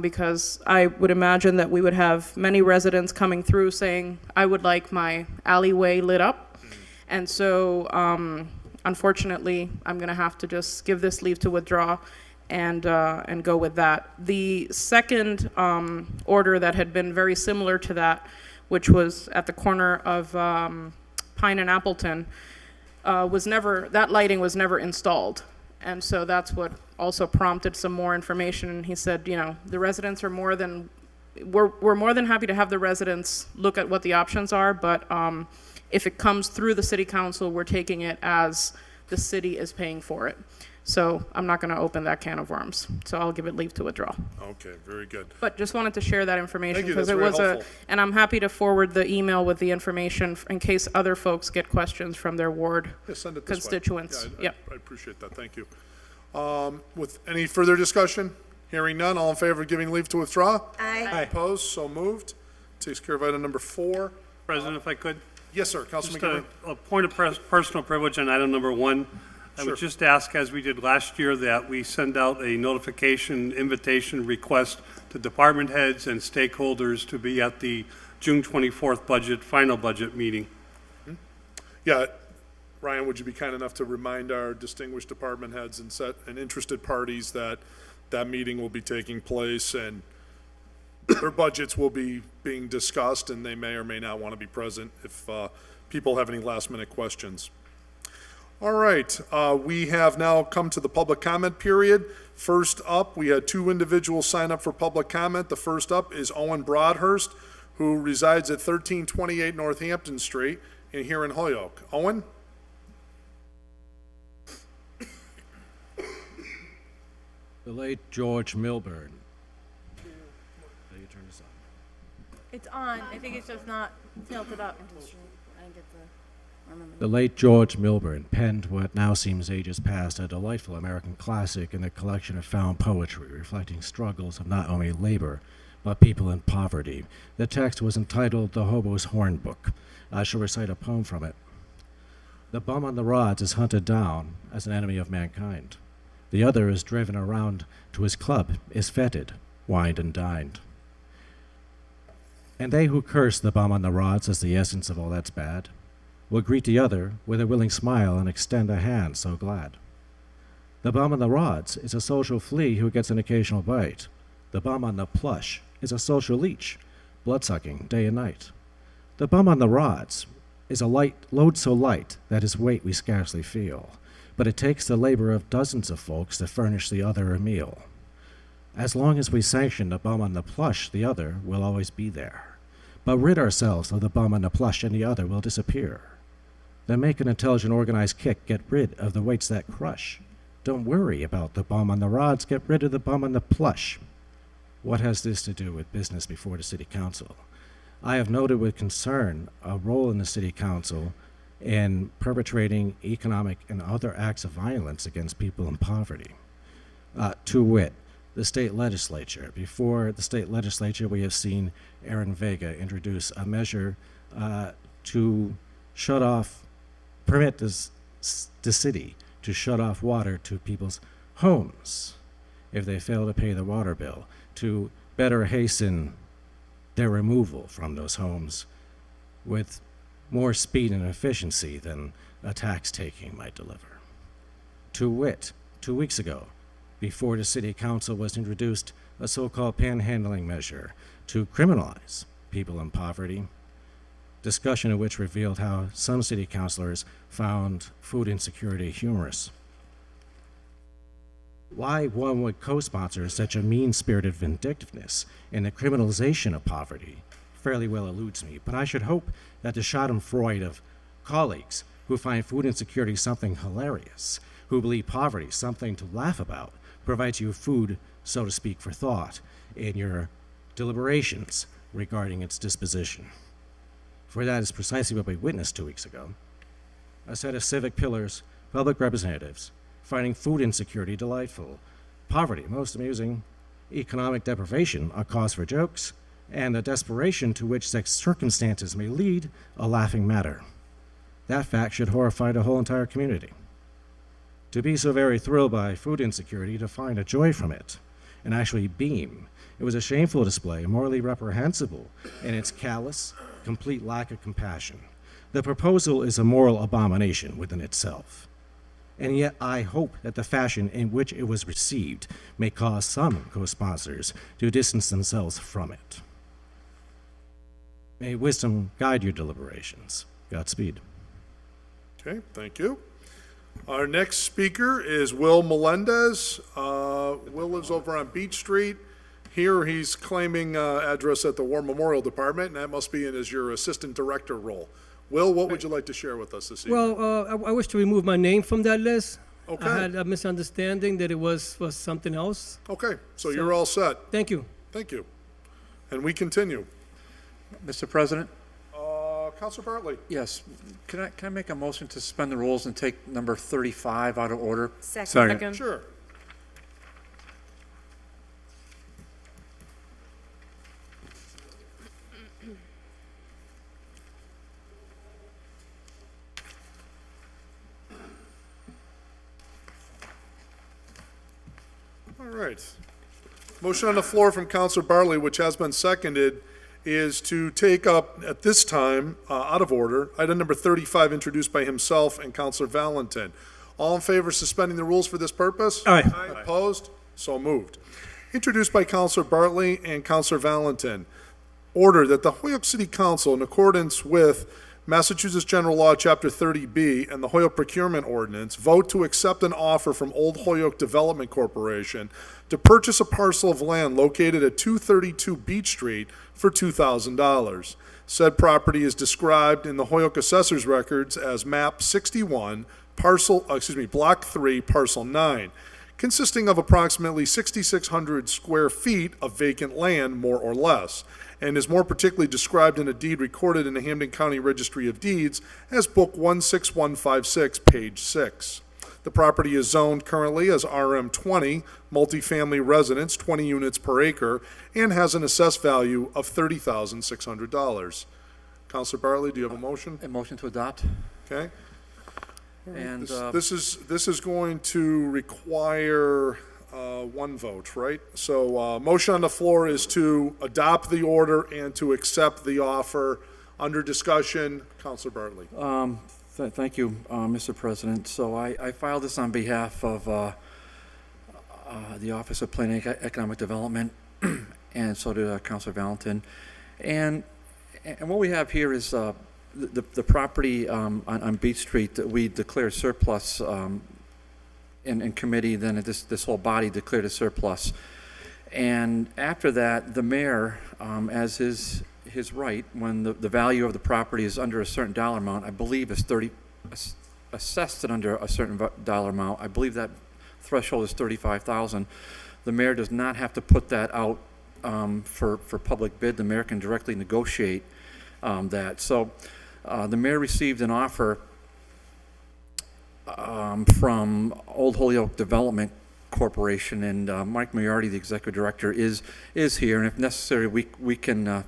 because I would imagine that we would have many residents coming through saying, I would like my alleyway lit up. And so, unfortunately, I'm going to have to just give this leave to withdraw and go with that. The second order that had been very similar to that, which was at the corner of Pine and Appleton, that lighting was never installed. And so that's what also prompted some more information. And he said, the residents are we're more than happy to have the residents look at what the options are, but if it comes through the city council, we're taking it as the city is paying for it. So I'm not going to open that can of worms. So I'll give it leave to withdraw. Okay, very good. But just wanted to share that information Thank you, because that's it was very helpful. and I'm happy to forward the email with the information in case other folks get questions from their ward Yeah, send it this way. constituents. Yeah, Yep. I appreciate that, thank you. With any further discussion? Hearing none, all in favor of giving leave to withdraw? Aye. Opposed, so moved. Takes care of item number 4. President, if I could, Yes, sir, Councilman just McGivern. a point of personal privilege on item number 1. I Sure. would just ask, as we did last year, that we send out a notification, invitation request to department heads and stakeholders to be at the June 24th final budget meeting. Yeah, Ryan, would you be kind enough to remind our distinguished department heads and interested parties that that meeting will be taking place and their budgets will be being discussed and they may or may not want to be present if people have any last-minute questions. All right, we have now come to the public comment period. First up, we had 2 individuals sign up for public comment. The first up is Owen Broadhurst, who resides at 1328 Northampton Street here in Holyoke. Owen? The late George Milburn. Now you turn this on. It's on. I think it's just not tilted up. The late George Milburn penned what now seems ages past a delightful American classic in the collection of found poetry reflecting struggles of not only labor, but people in poverty. The text was entitled The Hobo's Horn Book. I shall recite a poem from it. The bum on the rods is hunted down as an enemy of mankind. The other is driven around to his club, is feted, wined, and dined. And they who curse the bum on the rods as the essence of all that's bad will greet the other with a willing smile and extend a hand so glad. The bum on the rods is a social flea who gets an occasional bite. The bum on the plush is a social leech, blood-sucking day and night. The bum on the rods is a load so light that his weight we scarcely feel, but it takes the labor of dozens of folks to furnish the other a meal. As long as we sanction the bum on the plush, the other will always be there. But rid ourselves of the bum on the plush and the other will disappear. Then make an intelligent organized kick, get rid of the weights that crush. Don't worry about the bum on the rods, get rid of the bum on the plush. What has this to do with business before the city council? I have noted with concern a role in the city council in perpetrating economic and other acts of violence against people in poverty. To wit, the state legislature. Before the state legislature, we have seen Aaron Vega introduce a measure to shut off, permit the city to shut off water to people's homes if they fail to pay the water bill, to better hasten their removal from those homes with more speed and efficiency than a tax taking might deliver. To wit, 2 weeks ago, before the city council was introduced a so-called panhandling measure to criminalize people in poverty, discussion of which revealed how some city councilors found food insecurity humorous. Why one would co-sponsor such a mean-spirited vindictiveness in the criminalization of poverty fairly well eludes me, but I should hope that the schadenfreude of colleagues who find food insecurity something hilarious, who believe poverty something to laugh about, provides you food, so to speak, for thought in your deliberations regarding its disposition. For that is precisely what we witnessed 2 weeks ago. A set of civic pillars, public representatives, finding food insecurity delightful, poverty most amusing, economic deprivation a cause for jokes, and the desperation to which such circumstances may lead a laughing matter. That fact should horrify the whole entire community. To be so very thrilled by food insecurity, to find a joy from it, and actually beam, it was a shameful display, morally reprehensible in its callous, complete lack of compassion. The proposal is a moral abomination within itself. And yet I hope that the fashion in which it was received may cause some co-sponsors to distance themselves from it. May wisdom guide your deliberations. Godspeed. Okay, thank you. Our next speaker is Will Melendez. Will lives over on Beach Street. Here he's claiming address at the War Memorial Department, and that must be in as your assistant director role. Will, what would you like to share with us this evening? Well, I wish to remove my name from that list. Okay. I had a misunderstanding that it was something else. Okay, so you're all set. Thank you. Thank you. And we continue. Mr. President? Councilor Bartley. Yes. Can I make a motion to suspend the rules and take number 35 out of order? Second. Sure. All right. Motion on the floor from Councilor Bartley, which has been seconded, is to take up at this time, out of order, item number 35 introduced by himself and Councilor Valentin. All in favor of suspending the rules for this purpose? Aye. Opposed? So moved. Introduced by Councilor Bartley and Councilor Valentin. Order that the Holyoke City Council, in accordance with Massachusetts General Law, Chapter 30B, and the Holyoke Procurement Ordinance, vote to accept an offer from Old Holyoke Development Corporation to purchase a parcel of land located at 232 Beach Street for $2,000. Said property is described in the Holyoke Assessor's Records as Map 61, Block 3, Parcel 9, consisting of approximately 6,600 square feet of vacant land, more or less, and is more particularly described in a deed recorded in the Hampden County Registry of Deeds as Book 16156, page 6. The property is zoned currently as RM20, multifamily residence, 20 units per acre, and has an assessed value of $30,600. Councilor Bartley, do you have a motion? A motion to adopt? Okay. And This is going to require one vote, right? So motion on the floor is to adopt the order and to accept the offer. Under discussion, Councilor Bartley. thank you, Mr. President. So I filed this on behalf of the Office of Planning and Economic Development, and so did Councilor Valentin. And what we have here is the property on Beach Street that we declared surplus in committee, then this whole body declared a surplus. And after that, the mayor, as his right, when the value of the property is under a certain dollar amount, I believe is assessed at under a certain dollar amount, I believe that threshold is $35,000. The mayor does not have to put that out for public bid. The mayor can directly negotiate that. So the mayor received an offer from Old Holyoke Development Corporation, and Mike Moriarty, the executive director, is here, and if necessary, we can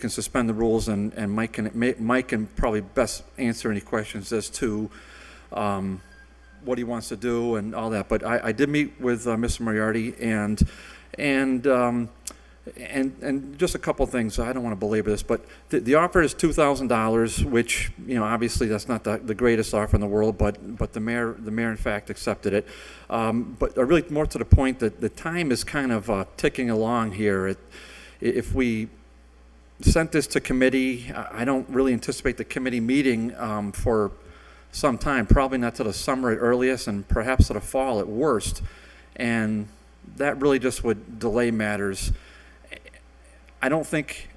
suspend the rules, and Mike can probably best answer any questions as to what he wants to do and all that. But I did meet with Mr. Moriarty, and just a couple of things. I don't want to belabor this, but the offer is $2,000, which, obviously that's not the greatest offer in the world, but the mayor in fact accepted it. But really more to the point that the time is kind of ticking along here. If we sent this to committee, I don't really anticipate the committee meeting for some time, probably not till the summer at earliest, and perhaps to the fall at worst, and that really just would delay matters. I don't think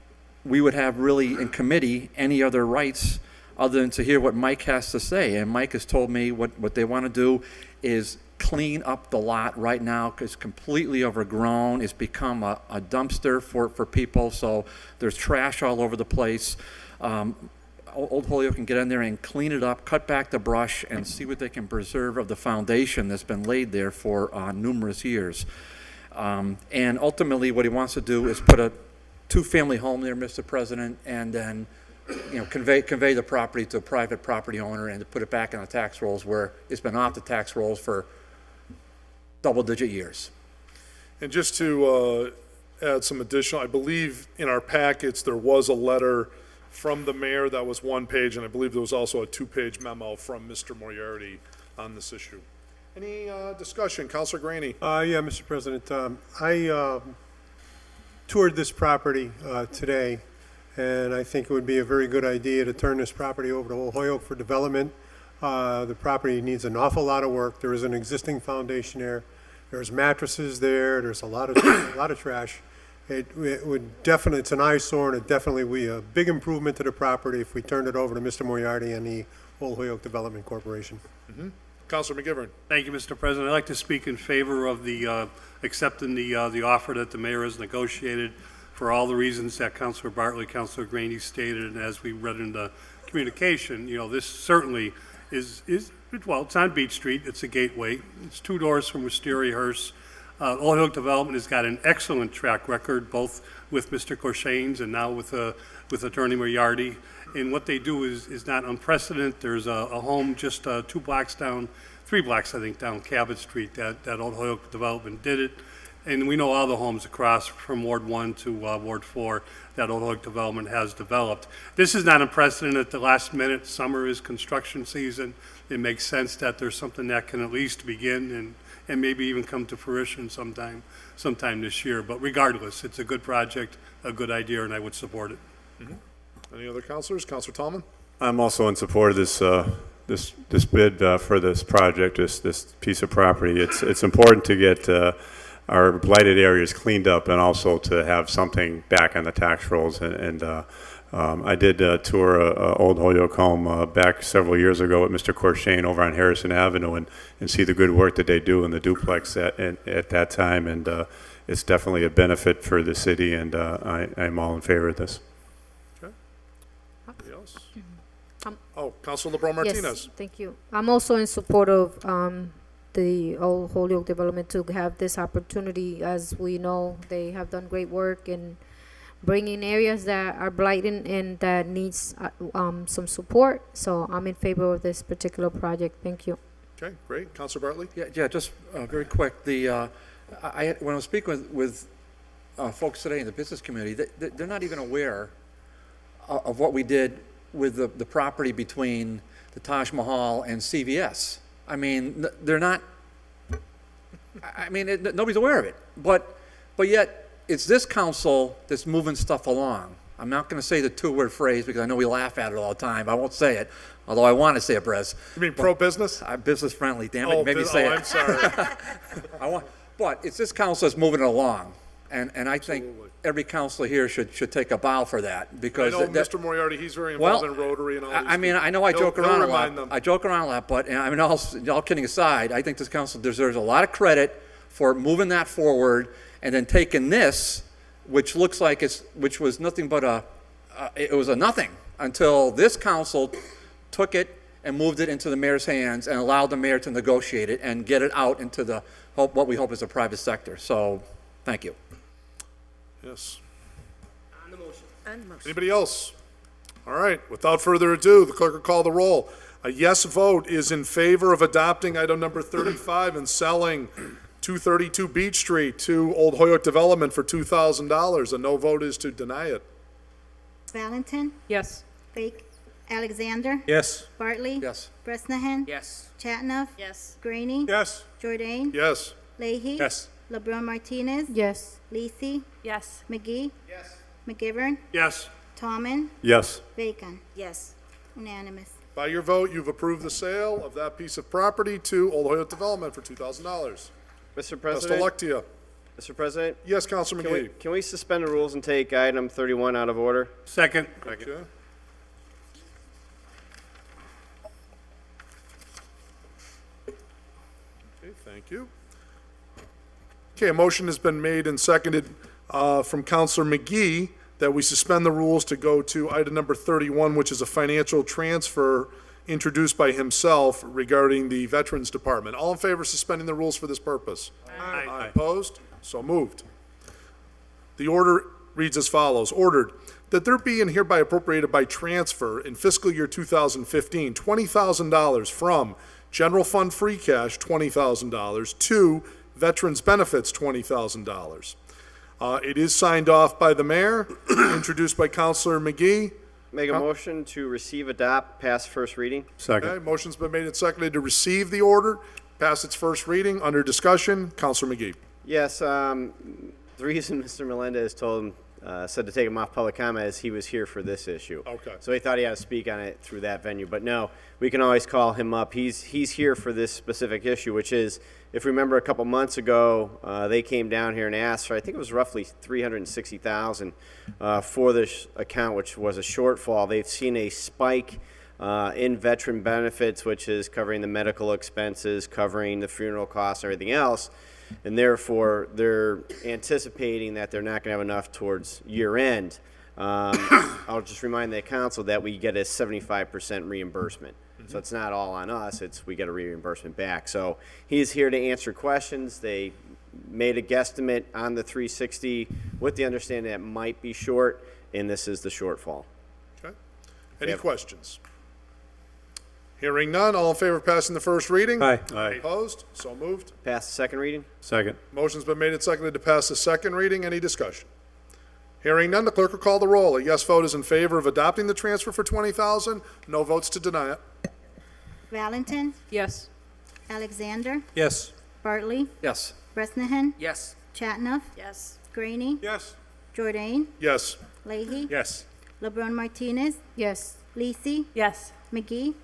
we would have really in committee any other rights other than to hear what Mike has to say. And Mike has told me what they want to do is clean up the lot right now because it's completely overgrown. It's become a dumpster for people, so there's trash all over the place. Old Holyoke can get in there and clean it up, cut back the brush, and see what they can preserve of the foundation that's been laid there for numerous years. And ultimately what he wants to do is put a two-family home there, Mr. President, and then convey the property to a private property owner and to put it back in the tax rolls where it's been off the tax rolls for double-digit years. And just to add some additional, I believe in our packets, there was a letter from the mayor that was one page, and I believe there was also a two-page memo from Mr. Moriarty on this issue. Any discussion? Councilor Graney? Yeah, Mr. President, I toured this property today, and I think it would be a very good idea to turn this property over to Old Holyoke for development. The property needs an awful lot of work. There is an existing foundation there. There's mattresses there. There's a lot of trash. It would definitely, it's an eyesore, and it definitely would be a big improvement to the property if we turned it over to Mr. Moriarty and the Old Holyoke Development Corporation. Mm-hmm. Councilor McGivern. Thank you, Mr. President. I'd like to speak in favor of the accepting the offer that the mayor has negotiated for all the reasons that Councilor Bartley, Councilor Graney stated, and as we read in the communication, this certainly is well, it's on Beach Street. It's a gateway. It's 2 doors from Wisteria Hearst. Old Holyoke Development has got an excellent track record, both with Mr. Corshanes and now with Attorney Moriarty. And what they do is not unprecedented. There's a home just 2 blocks down, 3 blocks, I think, down Cabot Street that Old Holyoke Development did it. And we know all the homes across from Ward 1 to Ward 4 that Old Holyoke Development has developed. This is not unprecedented at the last minute. Summer is construction season. It makes sense that there's something that can at least begin and maybe even come to fruition sometime this year. But regardless, it's a good project, a good idea, and I would support it. Mm-hmm. Any other councilors? Councilor Tallman? I'm also in support of this bid for this project, this piece of property. It's important to get our blighted areas cleaned up and also to have something back on the tax rolls. I did tour a Old Holyoke home back several years ago with Mr. Corshane over on Harrison Avenue and see the good work that they do in the duplex at that time. And it's definitely a benefit for the city, and I'm all in favor of this. Councilor LeBron Martinez. Yes, thank you. I'm also in support of the Old Holyoke Development to have this opportunity. As we know, they have done great work in bringing areas that are blighted and that needs some support. So I'm in favor of this particular project. Thank you. Okay, great. Councilor Bartley? Yeah, just very quick. When I was speaking with folks today in the business community, they're not even aware of what we did with the property between the Taj Mahal and CVS. I mean, they're not, nobody's aware of it. But yet, it's this council that's moving stuff along. I'm not going to say the 2-word phrase because I know we laugh at it all the time. I won't say it, although I want to say it, Brez. You mean pro-business? Business friendly, damn it. Maybe say it. I'm sorry. But it's this council that's moving it along. And I think every councilor here should take a bow for that, because I know Mr. Moriarty, he's very involved in Rotary and all these I know I joke around a lot. I joke around a lot, but all kidding aside, I think this council deserves a lot of credit for moving that forward and then taking this which looks like which was nothing but it was a nothing until this council took it and moved it into the mayor's hands and allowed the mayor to negotiate it and get it out into what we hope is the private sector. So, thank you. Yes. On the motion. Anybody else? All right, without further ado, the clerk will call the roll. A yes vote is in favor of adopting item number 35 and selling 232 Beach Street to Old Hoyok Development for $2,000. A no vote is to deny it. Valentin, Yes. Alexander, Yes. Bartley. Yes. Bresnahan. Yes. Chatnoff. Yes. Graney. Yes. Jordan. Yes. Leahy. Yes. LeBron Martinez. Yes. Lisi. Yes. McGee. Yes. McGivern. Yes. Tallman. Yes. Bacon. Yes. Unanimous. By your vote, you've approved the sale of that piece of property to Old Hoyok Development for $2,000. Mr. Best of President, luck to you. Mr. President, Yes, Councilor McGee. can we suspend the rules and take item 31 out of order? Second. Okay. Okay, thank you. Okay, a motion has been made and seconded from Councilor McGee that we suspend the rules to go to item number 31, which is a financial transfer introduced by himself regarding the Veterans Department. All in favor of suspending the rules for this purpose? Aye. Opposed? So moved. The order reads as follows. Ordered, that there be and hereby appropriated by transfer in fiscal year 2015, $20,000 from General Fund Free Cash, $20,000, to Veterans Benefits, $20,000. It is signed off by the mayor, introduced by Councilor McGee. Make a motion to receive, adopt, pass first reading? Second. Okay, motion's been made and seconded to receive the order, pass its first reading. Under discussion, Councilor McGee. Yes, the reason Mr. Melendez said to take him off public comment is he was here for this issue. Okay. So he thought he had to speak on it through that venue, but no, we can always call him up. He's here for this specific issue, which is, if you remember a couple months ago, they came down here and asked for, I think it was roughly $360,000 for this account, which was a shortfall. They've seen a spike in veteran benefits, which is covering the medical expenses, covering the funeral costs, and everything else. And therefore, they're anticipating that they're not going to have enough towards year end. I'll just remind the council that we get a 75% reimbursement. So it's not all on us, we get a reimbursement back. So he's here to answer questions. They made a guesstimate on the 360 with the understanding that it might be short, and this is the shortfall. Okay. Any questions? Hearing none, all in favor of passing the first reading? Aye. Opposed? So moved. Pass the second reading? Second. Motion's been made and seconded to pass the second reading. Any discussion? Hearing none, the clerk will call the roll. A yes vote is in favor of adopting the transfer for $20,000. No votes to deny it. Valentin, Yes. Alexander, Yes. Bartley, Yes. Bresnahan, Yes. Chatnoff, Yes. Graney, Yes. Jordan, Yes. Leahy, Yes. LeBron Martinez, Yes. Lisi, Yes. McGee,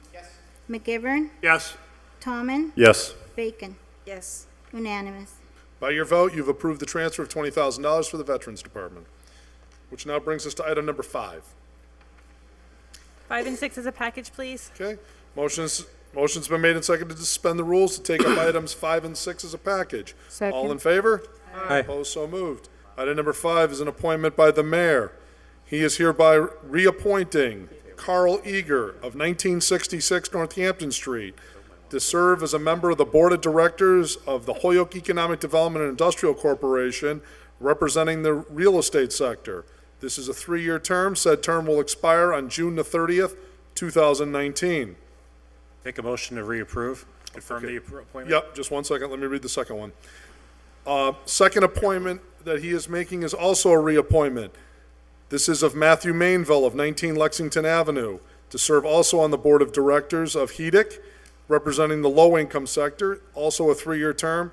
McGivern, Yes. Tallman, Yes. Bacon. Yes. Unanimous. By your vote, you've approved the transfer of $20,000 for the Veterans Department, which now brings us to item number 5. 5 and 6 as a package, please. Okay? Motion's been made and seconded to suspend the rules to take up items 5 and 6 as a package. Second. All in favor? Aye. Opposed, so moved. Item number 5 is an appointment by the mayor. He is hereby reappointing Carl Eager of 1966 Northampton Street to serve as a member of the Board of Directors of the Holyoke Economic Development and Industrial Corporation, representing the real estate sector. This is a 3-year term. Said term will expire on June the 30th, 2019. Make a motion to reapprove, confirm the appointment? Yep, just one second, let me read the second one. Second appointment that he is making is also a reappointment. This is of Matthew Mainville of 19 Lexington Avenue, to serve also on the Board of Directors of HEDIC, representing the low-income sector, also a 3-year term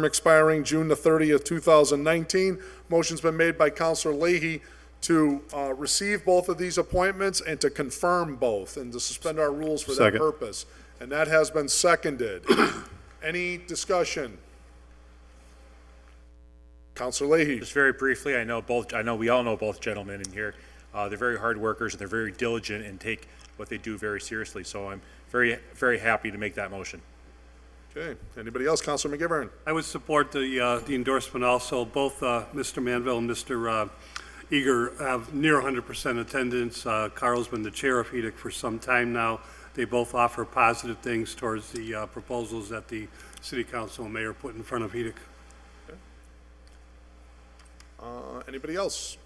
expiring June the 30th, 2019. Motion's been made by Councilor Leahy to receive both of these appointments and to confirm both, and to suspend our rules for that Second. purpose. And that has been seconded. Any discussion? Councilor Leahy. Just very briefly, I know we all know both gentlemen in here. They're very hard workers and they're very diligent and take what they do very seriously. So I'm very, very happy to make that motion. Okay, anybody else? Counselor McGivern? I would support the endorsement also. Both Mr. Manville and Mr. Eager have near 100% attendance. Carl's been the chair of HEDIC for some time now. They both offer positive things towards the proposals that the city council and mayor put in front of HEDIC. Anybody else?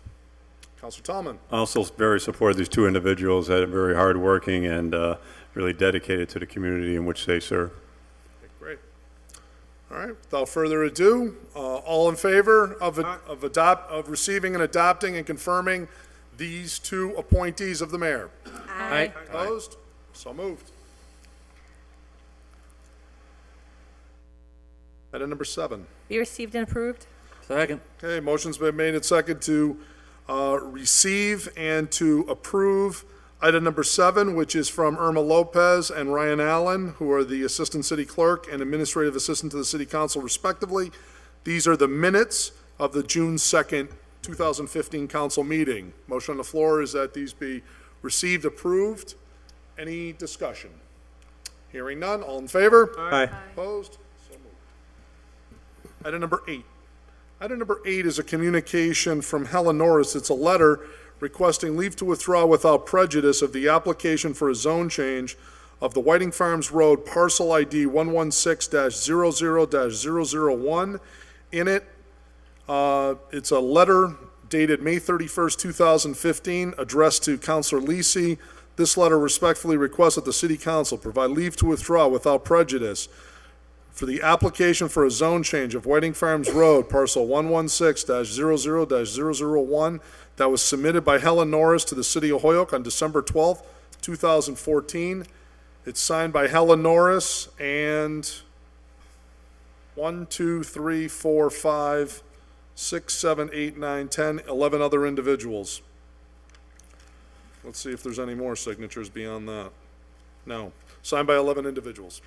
Counselor Tallman? Also very support these two individuals that are very hardworking and really dedicated to the community in which they serve. Okay, great. All right, without further ado, all in favor of receiving and adopting and confirming these two appointees of the mayor? Aye. Opposed? So moved. Item number 7. Be received and approved. Second. Okay, motion's been made and second to receive and to approve item number 7, which is from Irma Lopez and Ryan Allen, who are the Assistant City Clerk and Administrative Assistant to the City Council respectively. These are the minutes of the June 2nd, 2015 council meeting. Motion on the floor is that these be received, approved. Any discussion? Hearing none, all in favor? Aye. Opposed? So moved. Item number 8. Item number 8 is a communication from Helen Norris. It's a letter requesting leave to withdraw without prejudice of the application for a zone change of the Whiting Farms Road parcel ID 116-00-001. In it, it's a letter dated May 31st, 2015, addressed to Councilor Lisi. This letter respectfully requests that the City Council provide leave to withdraw without prejudice for the application for a zone change of Whiting Farms Road, parcel 116-00-001, that was submitted by Helen Norris to the City of Holyoke on December 12th, 2014. It's signed by Helen Norris and 11 other individuals. Let's see if there's any more signatures beyond that. No. Signed by 11 individuals.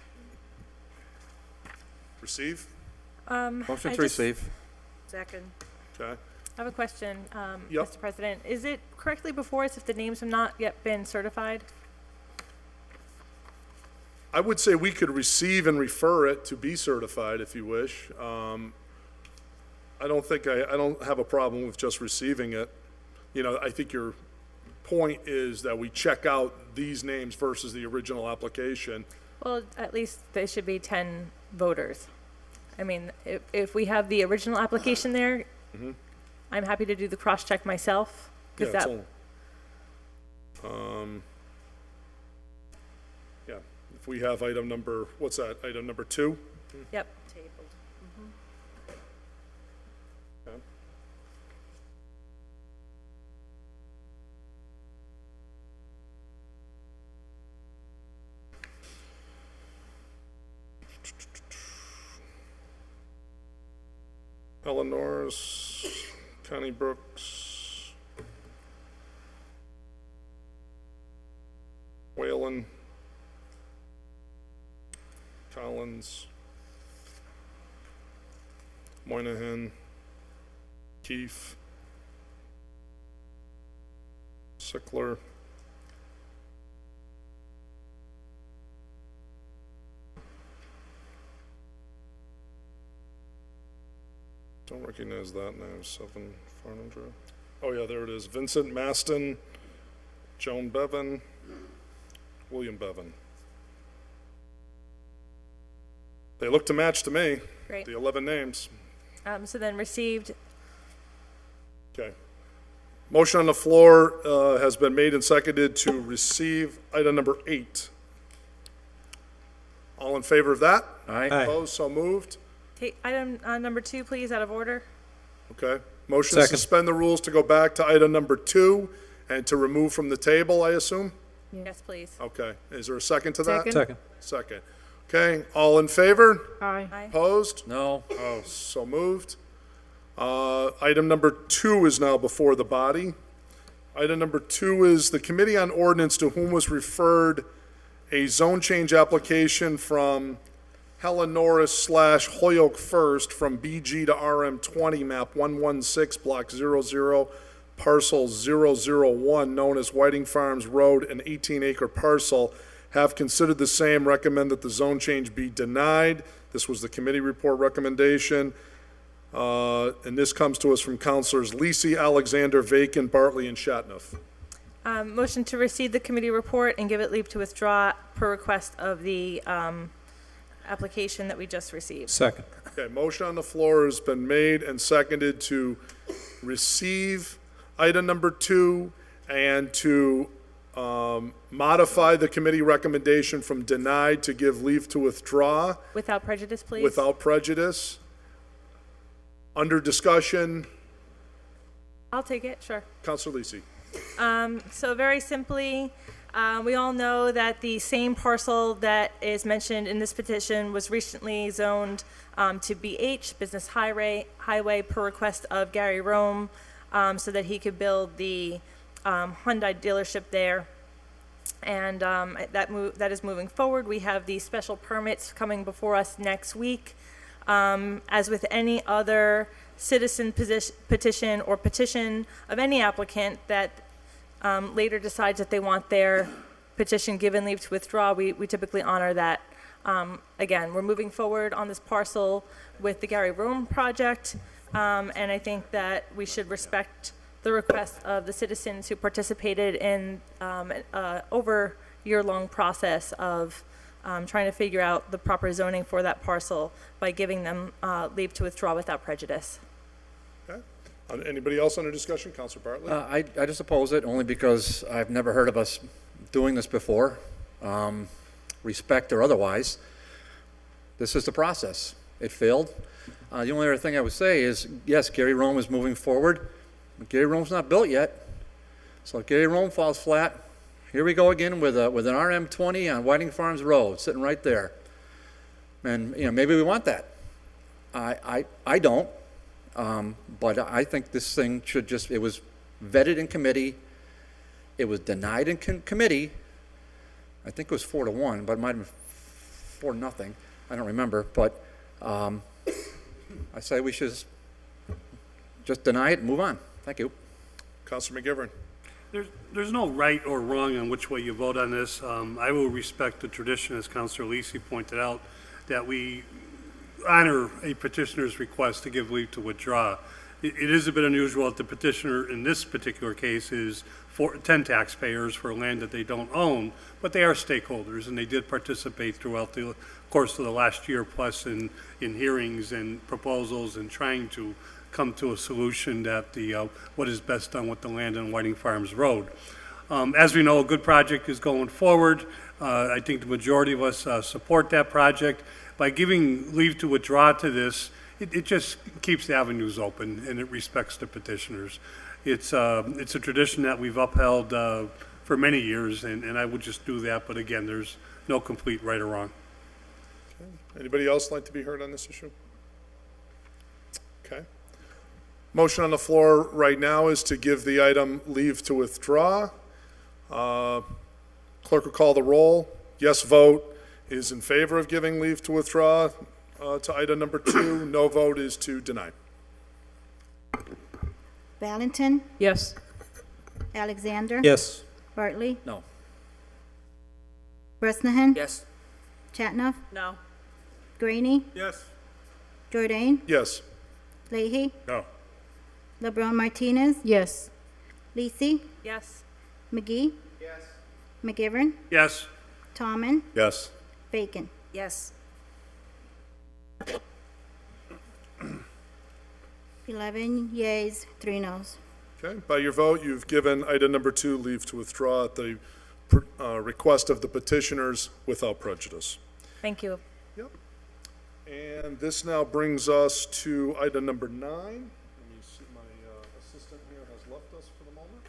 Receive? Motion to receive. Second. Okay. I have a question, Yep. Mr. President. Is it correctly before us if the names have not yet been certified? I would say we could receive and refer it to be certified if you wish. I don't have a problem with just receiving it. You know, I think your point is that we check out these names versus the original application. Well, at least there should be 10 voters. I mean, if we have the original application there, I'm happy to do the cross-check myself. 'Cause Yeah, that, yeah, if we have item number, what's that, item number 2? yep. Okay. Helen Norris, Connie Brooks, Whalen, Collins, Moynihan, Keefe, Sickler, don't recognize that name, 7 Farninger. Oh yeah, there it is, Vincent Maston, Joan Bevan, William Bevan. They look to match to me. Great. The 11 names. So then received, Okay. Motion on the floor has been made and seconded to receive item number 8. All in favor of that? Aye. Opposed, so moved. okay, item number 2, please, out of order. Okay. Motion to suspend the rules to go back to item number 2 and to remove from the table, I assume? Yes, please. Okay. Is there a second to that? Second. Second. Okay. All in favor? Aye. Opposed? No. Oh, so moved. Item number 2 is now before the body. Item number 2 is the Committee on Ordinance, to whom was referred a zone change application from Helen Norris / Holyoke First from BG to RM20, map 116, block 00, parcel 001, known as Whiting Farms Road, an 18-acre parcel have considered the same, recommend that the zone change be denied. This was the committee report recommendation. And this comes to us from Councilors Lisi, Alexander, Vacan, Bartley, and Shatnoff. Motion to receive the committee report and give it leave to withdraw per request of the application that we just received. Second. Okay, motion on the floor has been made and seconded to receive item number 2 and to modify the committee recommendation from denied to give leave to withdraw Without prejudice, please. without prejudice. Under discussion, I'll take it, sure. Councilor Lisi. So very simply, we all know that the same parcel that is mentioned in this petition was recently zoned to BH, Business Highway, per request of Gary Rome, so that he could build the Hyundai dealership there. And that is moving forward. We have the special permits coming before us next week. As with any other citizen petition or petition of any applicant that later decides that they want their petition given leave to withdraw, we typically honor that. Again, we're moving forward on this parcel with the Gary Rome project, and I think that we should respect the request of the citizens who participated in an over year-long process of trying to figure out the proper zoning for that parcel by giving them leave to withdraw without prejudice. Okay. Anybody else under discussion? Councilor Bartley? I just oppose it only because I've never heard of us doing this before, respect or otherwise. This is the process. It failed. The only other thing I would say is, yes, Gary Rome is moving forward. But Gary Rome's not built yet. So if Gary Rome falls flat, here we go again with an RM20 on Whiting Farms Road, sitting right there. And, maybe we want that. I don't. But I think this thing should it was vetted in committee. It was denied in committee. I think it was 4-1, but it might have been 4-0. I don't remember. But I say we should just deny it and move on. Thank you. Councilor McGivern. There's no right or wrong on which way you vote on this. I will respect the tradition, as Councilor Lisi pointed out, that we honor a petitioner's request to give leave to withdraw. It is a bit unusual that the petitioner in this particular case is 10 taxpayers for land that they don't own, but they are stakeholders, and they did participate throughout the course of the last year plus in hearings and proposals and trying to come to a solution that what is best done with the land on Whiting Farms Road. As we know, a good project is going forward. I think the majority of us support that project. By giving leave to withdraw to this, it just keeps the avenues open and it respects the petitioners. It's a tradition that we've upheld for many years, and I would just do that. But again, there's no complete right or wrong. Okay. Anybody else like to be heard on this issue? Okay. Motion on the floor right now is to give the item leave to withdraw. Clerk will call the roll. Yes vote is in favor of giving leave to withdraw to item number 2. No vote is to deny. Valentin, Yes. Alexander. Yes. Bartley, No. Bresnahan. Yes. Chatnoff, No. Graney, Yes. Jordan, Yes. Leahy, No. LeBron Martinez, Yes. Lisi, Yes. McGee. Yes. McGivern, Yes. Tommen, Yes. Bacon. Yes. 11 yeas, 3 noes. Okay. By your vote, you've given item number 2 leave to withdraw at the request of the petitioners without prejudice. Thank you. Yep. And this now brings us to item number 9. Let me see, my assistant here has left us for the moment,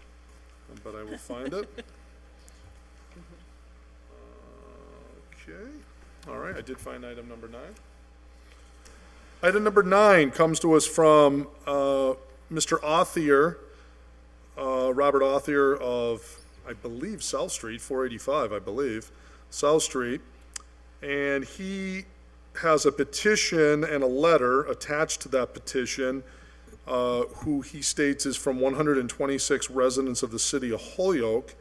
but I will find it. Okay. All right, I did find item number 9. Item number 9 comes to us from Mr. Authier, Robert Authier of, I believe, South Street, 485, I believe, South Street. And he has a petition and a letter attached to that petition, who he states is from 126 residents of the city of Holyoke.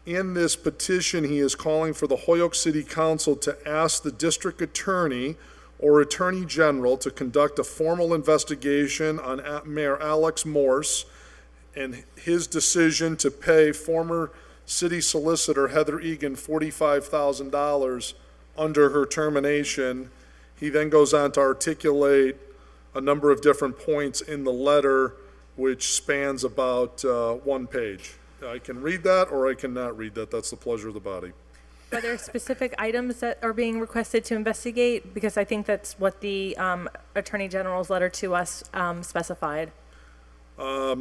In this petition, he is calling for the Holyoke City Council to ask the district attorney or attorney general to conduct a formal investigation on Mayor Alex Morse and his decision to pay former city solicitor Heather Egan $45,000 under her termination. He then goes on to articulate a number of different points in the letter, which spans about 1 page. I can read that or I cannot read that. That's the pleasure of the body. Are there specific items that are being requested to investigate? Because I think that's what the Attorney General's letter to us specified. Let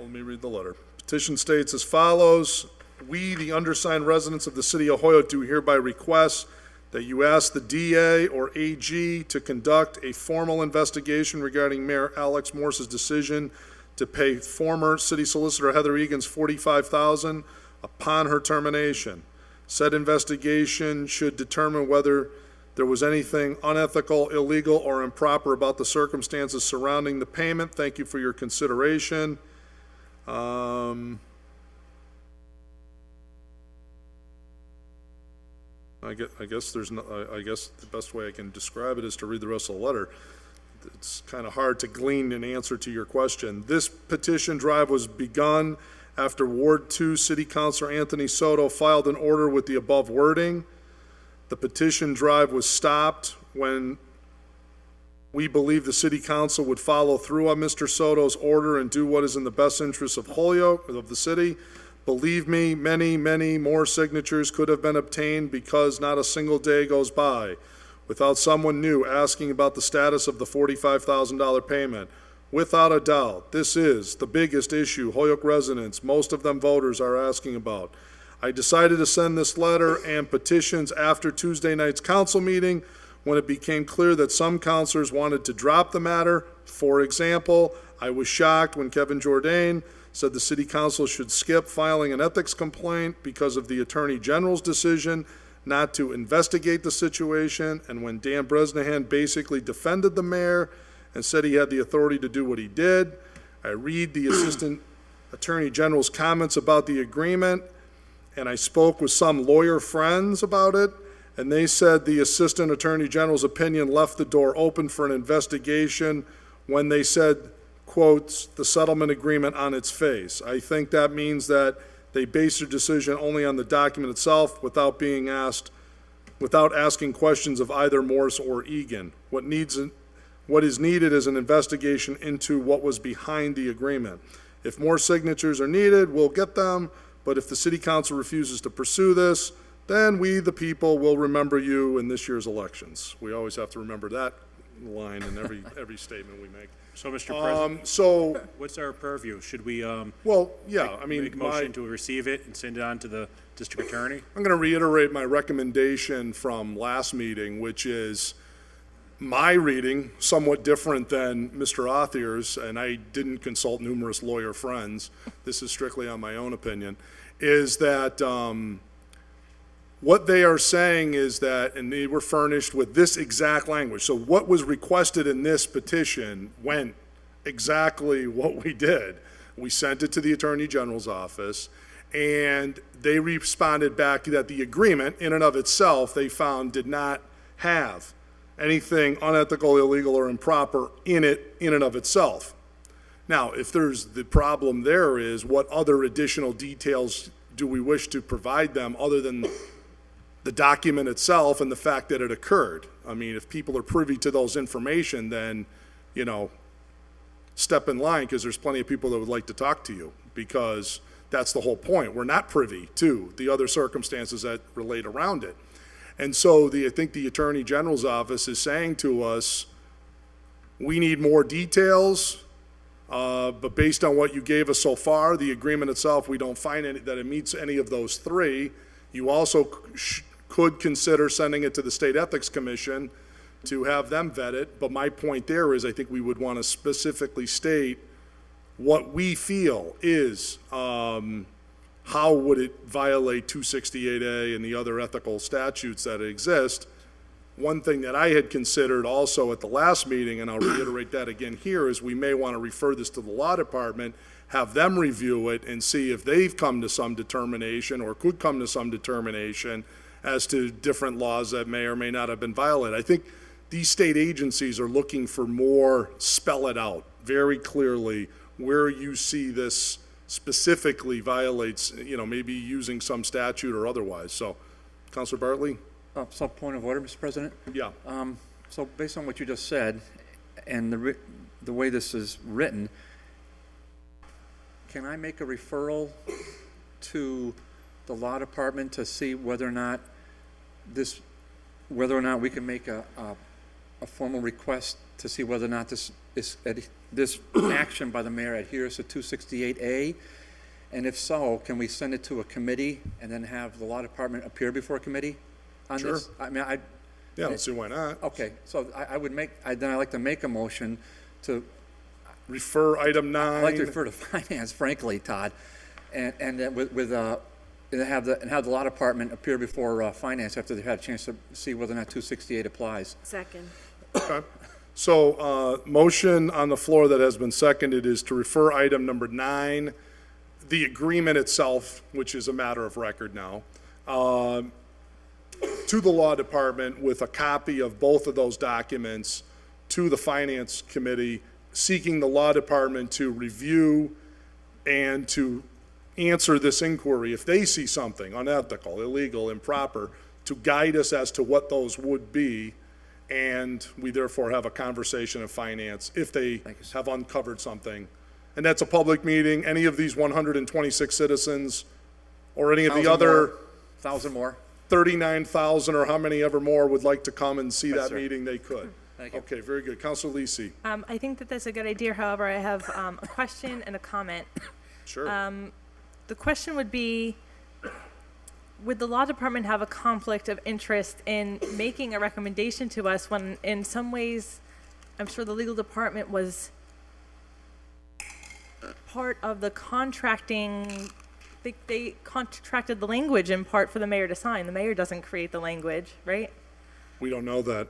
me read the letter. Petition states as follows: we, the undersigned residents of the city of Holyoke, do hereby request that you ask the DA or AG to conduct a formal investigation regarding Mayor Alex Morse's decision to pay former city solicitor Heather Egan's $45,000 upon her termination. Said investigation should determine whether there was anything unethical, illegal, or improper about the circumstances surrounding the payment. Thank you for your consideration. I guess I guess the best way I can describe it is to read the rest of the letter. It's kind of hard to glean an answer to your question. This petition drive was begun after Ward 2 City Councilor Anthony Soto filed an order with the above wording. The petition drive was stopped when we believe the City Council would follow through on Mr. Soto's order and do what is in the best interest of Holyoke, of the city. Believe me, many, many more signatures could have been obtained because not a single day goes by without someone new asking about the status of the $45,000 payment. Without a doubt, this is the biggest issue Holyoke residents, most of them voters, are asking about. I decided to send this letter and petitions after Tuesday night's council meeting when it became clear that some councilors wanted to drop the matter. For example, I was shocked when Kevin Jordan said the city council should skip filing an ethics complaint because of the attorney general's decision not to investigate the situation, and when Dan Bresnahan basically defended the mayor and said he had the authority to do what he did. I read the assistant attorney general's comments about the agreement, and I spoke with some lawyer friends about it, and they said the assistant attorney general's opinion left the door open for an investigation when they said, quotes, the settlement agreement on its face. I think that means that they base their decision only on the document itself without asking questions of either Morse or Egan. What is needed is an investigation into what was behind the agreement. If more signatures are needed, we'll get them, but if the city council refuses to pursue this, then we, the people, will remember you in this year's elections. We always have to remember that line in every statement we make. So, Mr. President, so what's our purview? Should we well, yeah, I mean, make a motion to receive it and send it on to the district attorney? I'm going to reiterate my recommendation from last meeting, which is my reading, somewhat different than Mr. Authier's, and I didn't consult numerous lawyer friends. This is strictly on my own opinion, is that what they are saying is that, and they were furnished with this exact language. So what was requested in this petition went exactly what we did. We sent it to the Attorney General's office, and they responded back that the agreement in and of itself they found did not have anything unethical, illegal, or improper in it in and of itself. Now, if there's the problem there is what other additional details do we wish to provide them other than the document itself and the fact that it occurred? I mean, if people are privy to those information, then, you know, step in line, because there's plenty of people that would like to talk to you, because that's the whole point. We're not privy to the other circumstances that relate around it. And so I think the Attorney General's office is saying to us, we need more details, but based on what you gave us so far, the agreement itself, we don't find that it meets any of those three. You also could consider sending it to the State Ethics Commission to have them vet it. But my point there is I think we would want to specifically state what we feel is how would it violate 268A and the other ethical statutes that exist one thing that I had considered also at the last meeting, and I'll reiterate that again here, is we may want to refer this to the law department, have them review it and see if they've come to some determination or could come to some determination as to different laws that may or may not have been violated. I think these state agencies are looking for more, spell it out very clearly where you see this specifically violates, maybe using some statute or otherwise. So, Counselor Bartley? So point of order, Mr. President? Yeah. So based on what you just said, and the way this is written, can I make a referral to the law department to see whether or not we can make a formal request to see whether or not this action by the mayor adheres to 268A? And if so, can we send it to a committee and then have the law department appear before a committee on Sure. this? I mean, Yeah, I don't see why not. okay, so I'd like to make a motion to, Refer item 9. I'd like to refer to finance, frankly, Todd, and then and have the law department appear before finance after they've had a chance to see whether or not 268 applies. Second. Okay. So, motion on the floor that has been seconded is to refer item number 9, the agreement itself, which is a matter of record now, to the law department with a copy of both of those documents to the finance committee, seeking the law department to review and to answer this inquiry if they see something unethical, illegal, improper, to guide us as to what those would be. And we therefore have a conversation of finance if they have uncovered something. And that's a public meeting. Any of these 126 citizens or any of the other 1,000 more. 39,000 or how many ever more would like to come and see Yes, that sir. meeting, they could. Thank you. Okay, very good. Counselor Lisi. I think that that's a good idea. However, I have a question and a comment. Sure. The question would be, would the law department have a conflict of interest in making a recommendation to us when in some ways, I'm sure the legal department was part of the contracting, they contracted the language in part for the mayor to sign. The mayor doesn't create the language, right? We don't know that.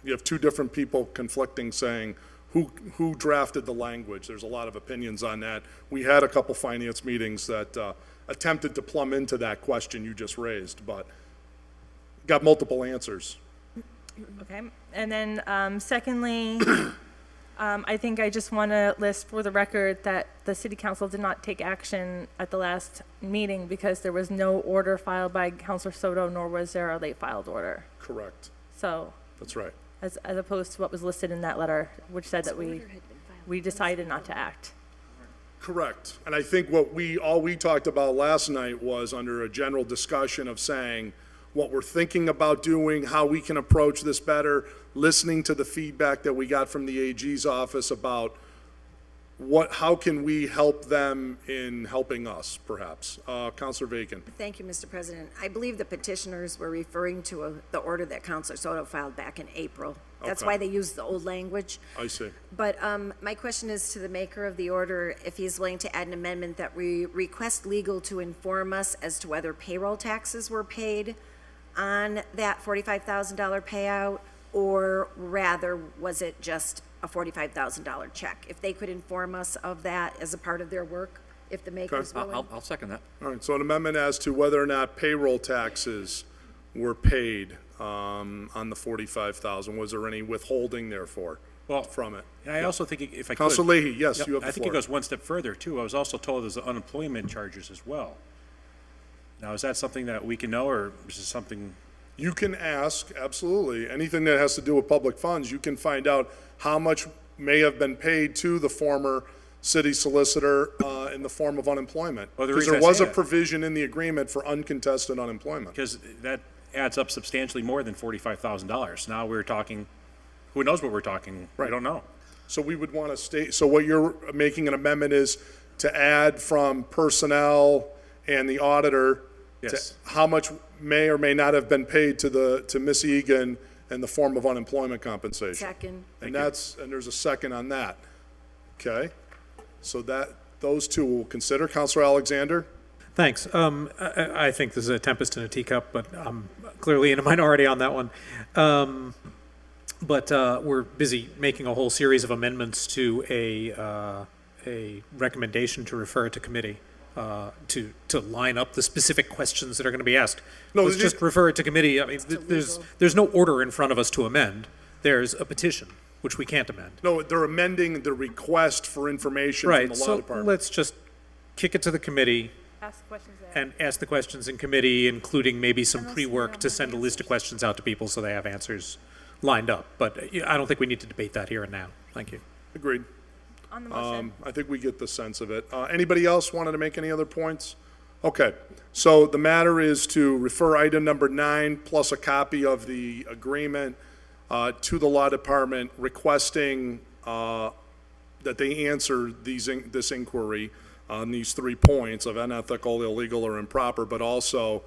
You have two different people conflicting, saying who drafted the language. There's a lot of opinions on that. We had a couple finance meetings that attempted to plumb into that question you just raised, but got multiple answers. Okay, and then secondly, I think I just want to list for the record that the city council did not take action at the last meeting because there was no order filed by Councilor Soto, nor was there a late filed order. Correct. So, That's right. as opposed to what was listed in that letter, which said that we decided not to act. Correct. And I think all we talked about last night was under a general discussion of saying what we're thinking about doing, how we can approach this better, listening to the feedback that we got from the AG's office about how can we help them in helping us, perhaps. Counselor Bacon. Thank you, Mr. President. I believe the petitioners were referring to the order that Councilor Soto filed back in April. That's Okay. why they used the old language. I see. But my question is to the maker of the order, if he's willing to add an amendment that we request legal to inform us as to whether payroll taxes were paid on that $45,000 payout, or rather, was it just a $45,000 check? If they could inform us of that as a part of their work, if the maker's willing. I'll second that. All right, so an amendment as to whether or not payroll taxes were paid on the 45,000. Was there any withholding therefore from it? And I also think, if I could. Counselor Leahy, yes, Yep, you have the I think it floor. goes one step further, too. I was also told there's unemployment charges as well. Now, is that something that we can know, or is it something? You can ask, absolutely. Anything that has to do with public funds, you can find out how much may have been paid to the former city solicitor in the form of unemployment. Well, the Because reason there I was say a that- provision in the agreement for uncontested unemployment. Because that adds up substantially more than $45,000. Now we're talking, who knows what we're talking? I don't know. So we would want to state, so what you're making an amendment is to add from personnel and the auditor to Yes. how much may or may not have been paid to Miss Egan in the form of unemployment compensation. Second. And there's a second on that. Okay? So those two we'll consider. Counselor Alexander? Thanks. I think this is a tempest in a teacup, but I'm clearly in a minority on that one. But we're busy making a whole series of amendments to a recommendation to refer it to committee to line up the specific questions that are going to be asked. No, Let's just refer it to committee. I mean, there's no order in front of us to amend. There's a petition, which we can't amend. No, they're amending the request for information from Right, the law so department. let's just kick it to the committee Ask questions there. and ask the questions in committee, including maybe some pre-work to send a list of questions out to people so they have answers lined up. But I don't think we need to debate that here and now. Thank you. Agreed. On the motion. I think we get the sense of it. Anybody else wanted to make any other points? Okay, so the matter is to refer item number 9 plus a copy of the agreement to the law department requesting that they answer this inquiry on these 3 points of unethical, illegal, or improper, but also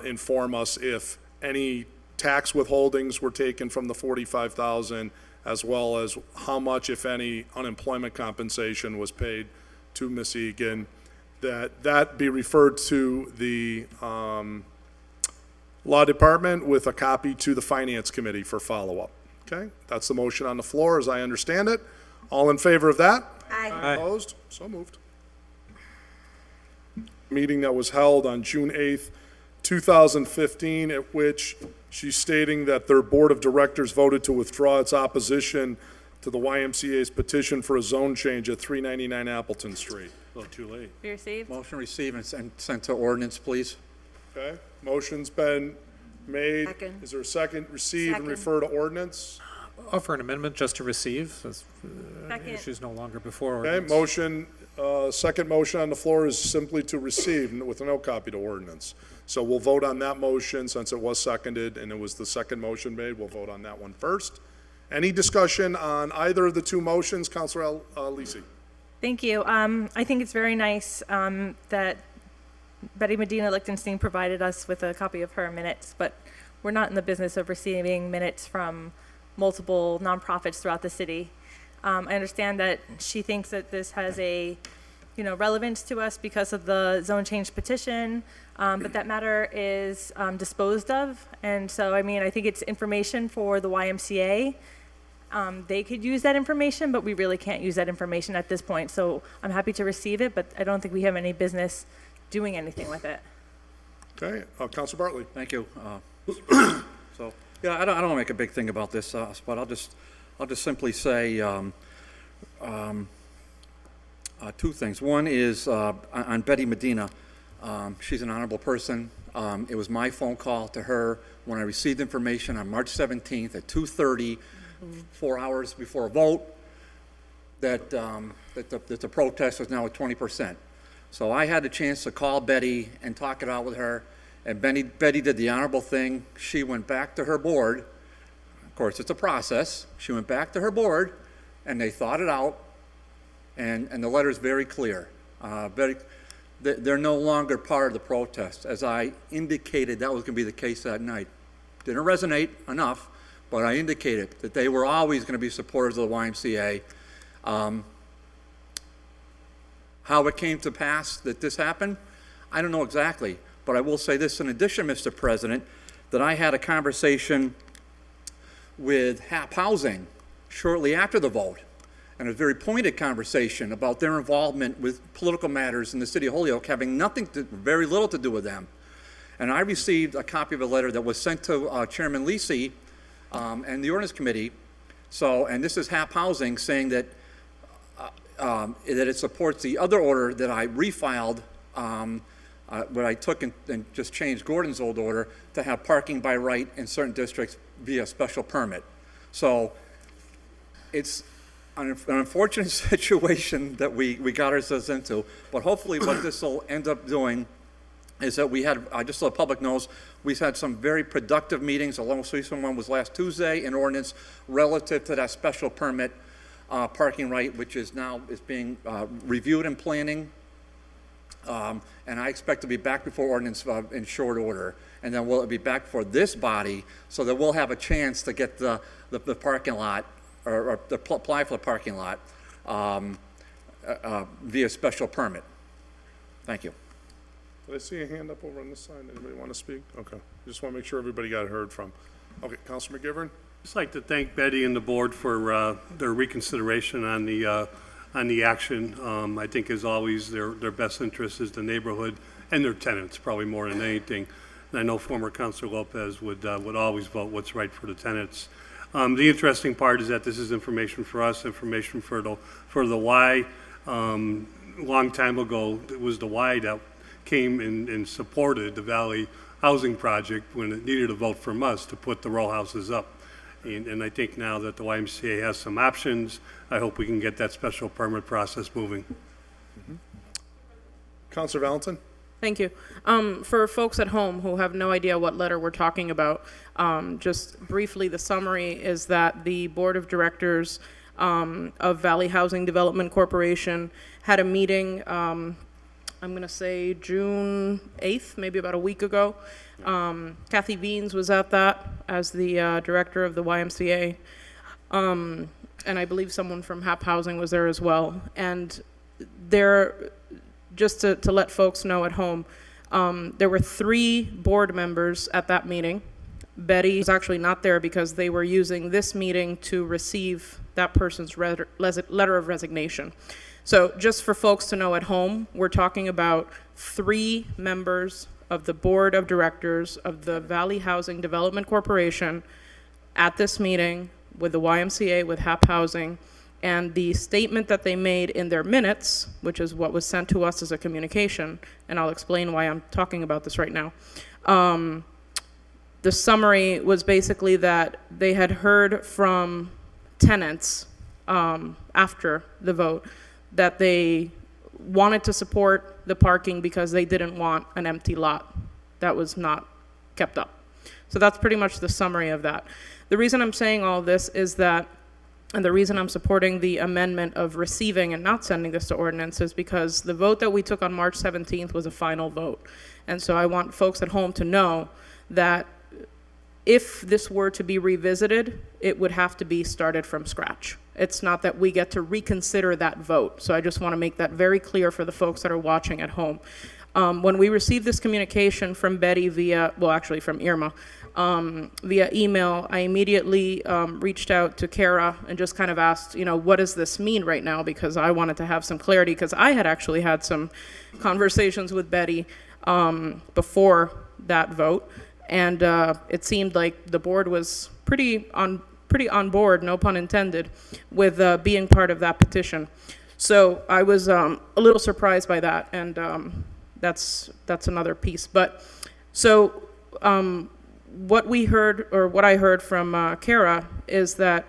inform us if any tax withholdings were taken from the 45,000, as well as how much, if any, unemployment compensation was paid to Ms. Egan, that be referred to the law department with a copy to the finance committee for follow-up. Okay, that's the motion on the floor, as I understand it. All in favor of that? Aye. Opposed? So moved. Meeting that was held on June 8th, 2015, at which she's stating that their board of directors voted to withdraw its opposition to the YMCA's petition for a zone change at 399 Appleton Street. A little too late. Be received. Motion received and sent to ordinance, please. Okay, motion's been made. Second. Is there a second? Receive and Second. refer to ordinance? Offer an amendment just to receive. Since, Second. issue's no longer before Okay, ordinance. motion, second motion on the floor is simply to receive with no copy to ordinance. So we'll vote on that motion since it was seconded and it was the second motion made. We'll vote on that one first. Any discussion on either of the 2 motions, Councilor Lisi? Thank you. I think it's very nice that Betty Medina Lichtenstein provided us with a copy of her minutes, but we're not in the business of receiving minutes from multiple nonprofits throughout the city. I understand that she thinks that this has a, relevance to us because of the zone change petition, but that matter is disposed of. And so, I think it's information for the YMCA. They could use that information, but we really can't use that information at this point. So I'm happy to receive it, but I don't think we have any business doing anything with it. Okay, Councilor Bartley. Thank you. So, yeah, I don't want to make a big thing about this, but I'll just simply say 2 things. One is on Betty Medina. She's an honorable person. It was my phone call to her when I received information on March 17th at 2:30, 4 hours before a vote, that the protest was now at 20%. So I had a chance to call Betty and talk it out with her, and Betty did the honorable thing. She went back to her board. Of course, it's a process. She went back to her board, and they thought it out, and the letter's very clear. They're no longer part of the protest. As I indicated, that was going to be the case that night. Didn't resonate enough, but I indicated that they were always going to be supporters of the YMCA. How it came to pass that this happened, I don't know exactly, but I will say this in addition, Mr. President, that I had a conversation with HAP Housing shortly after the vote, and a very pointed conversation about their involvement with political matters in the city of Holyoke having very little to do with them. And I received a copy of a letter that was sent to Chairman Lisi and the Ordinance Committee. And this is HAP Housing saying that it supports the other order that I refiled, what I took and just changed Gordon's old order to have parking by right in certain districts via special permit. So it's an unfortunate situation that we got ourselves into, but hopefully what this will end up doing is that we had, just so the public knows, we've had some very productive meetings. The most recent one was last Tuesday in ordinance relative to that special permit parking right, which is being reviewed in planning. And I expect to be back before ordinance in short order. And then we'll be back for this body so that we'll have a chance to get the parking lot or to apply for the parking lot via special permit. Thank you. Did I see a hand up over on this side? Anybody want to speak? Okay, just want to make sure everybody got heard from. Okay, Counselor McGivern? Just like to thank Betty and the board for their reconsideration on the action. I think, as always, their best interest is the neighborhood and their tenants, probably more than anything. And I know former Councilor Lopez would always vote what's right for the tenants. The interesting part is that this is information for us, information for the Y. Long time ago, it was the Y that came and supported the Valley Housing Project when it needed a vote from us to put the row houses up. And I think now that the YMCA has some options, I hope we can get that special permit process moving. Counselor Valentin? Thank you. For folks at home who have no idea what letter we're talking about, just briefly, the summary is that the Board of Directors of Valley Housing Development Corporation had a meeting, I'm going to say June 8th, maybe about a week ago. Kathy Beans was at that as the director of the YMCA. And I believe someone from HAP Housing was there as well. And there, just to let folks know at home, there were 3 board members at that meeting. Betty was actually not there because they were using this meeting to receive that person's letter of resignation. So just for folks to know at home, we're talking about 3 members of the board of directors of the Valley Housing Development Corporation at this meeting with the YMCA, with HAP Housing, and the statement that they made in their minutes, which is what was sent to us as a communication, and I'll explain why I'm talking about this right now. The summary was basically that they had heard from tenants after the vote that they wanted to support the parking because they didn't want an empty lot that was not kept up. So that's pretty much the summary of that. The reason I'm saying all this is that, and the reason I'm supporting the amendment of receiving and not sending this to ordinance, is because the vote that we took on March 17th was a final vote. And so I want folks at home to know that if this were to be revisited, it would have to be started from scratch. It's not that we get to reconsider that vote. So I just want to make that very clear for the folks that are watching at home. When we received this communication from Betty from Irma, via email, I immediately reached out to Kara and just kind of asked, what does this mean right now? Because I wanted to have some clarity, because I had actually had some conversations with Betty before that vote. And it seemed like the board was pretty on board, no pun intended, with being part of that petition. So I was a little surprised by that, and that's another piece. But so what we heard, or what I heard from Kara, is that,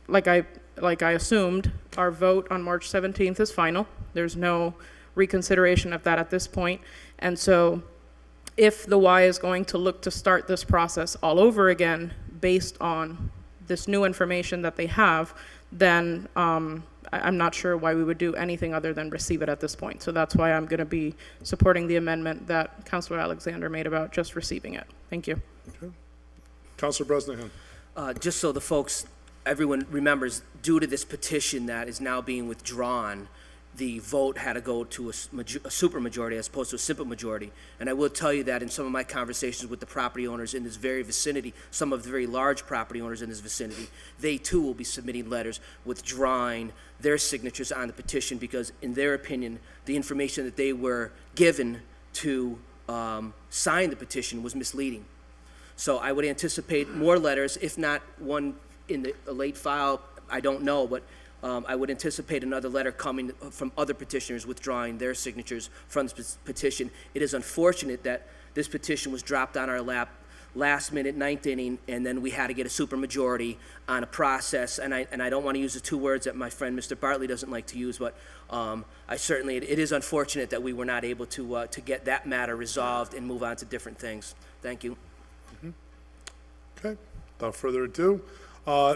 like I assumed, our vote on March 17th is final. There's no reconsideration of that at this point, and so if the Y is going to look to start this process all over again based on this new information that they have, then I'm not sure why we would do anything other than receive it at this point. So that's why I'm going to be supporting the amendment that Councilor Alexander made about just receiving it. Thank you. Okay. Councilor Bresnahan. Just so everyone remembers, due to this petition that is now being withdrawn, the vote had to go to a supermajority as opposed to a simple majority. And I will tell you that in some of my conversations with the property owners in this very vicinity, some of the very large property owners in this vicinity, they too will be submitting letters withdrawing their signatures on the petition because, in their opinion, the information that they were given to sign the petition was misleading. So I would anticipate more letters, if not one in the late file, I don't know, but I would anticipate another letter coming from other petitioners withdrawing their signatures from this petition. It is unfortunate that this petition was dropped on our lap last minute, ninth inning, and then we had to get a supermajority on a process. And I don't want to use the 2 words that my friend Mr. Bartley doesn't like to use, but it is unfortunate that we were not able to get that matter resolved and move on to different things. Thank you. Okay, without further ado,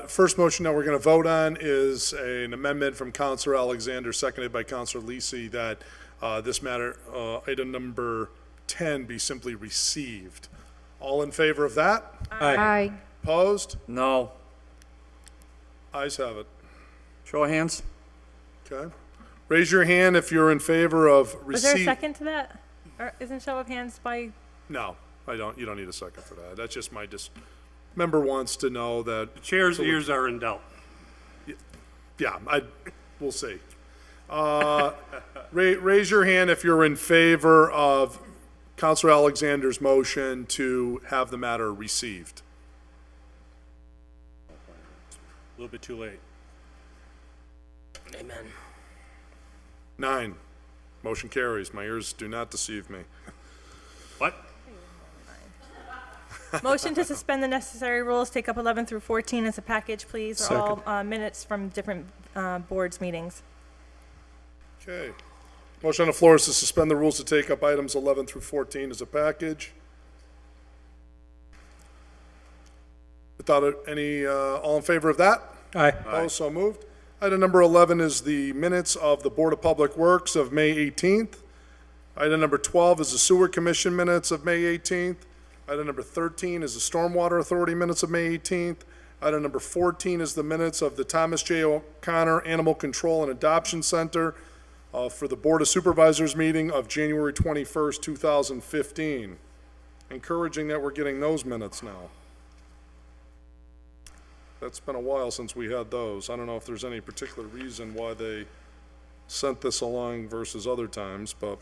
first motion that we're going to vote on is an amendment from Councilor Alexander, seconded by Councilor Lisi, that this matter, item number 10, be simply received. All in favor of that? Aye. Opposed? No. Ayes have it. Show of hands. Okay. Raise your hand if you're in favor of receipt. Was there a second to that? Or isn't show of hands by, No, I don't, you don't need a second for that. That's just my member wants to know that, The chair's ears are in doubt. yeah, we'll see. Raise your hand if you're in favor of Counselor Alexander's motion to have the matter received. A little bit too late. Amen. 9, motion carries. My ears do not deceive me. What? motion to suspend the necessary rules, take up 11 through 14 as a package, please, or all minutes from different boards meetings. Okay. Motion on the floor is to suspend the rules to take up items 11 through 14 as a package. Without any, all in favor of that? Aye. Opposed, so moved. Item number 11 is the minutes of the Board of Public Works of May 18th. Item number 12 is the Sewer Commission minutes of May 18th. Item number 13 is the Stormwater Authority minutes of May 18th. Item number 14 is the minutes of the Thomas J. O'Connor Animal Control and Adoption Center for the Board of Supervisors meeting of January 21st, 2015. Encouraging that we're getting those minutes now. That's been a while since we had those. I don't know if there's any particular reason why they sent this along versus other times, but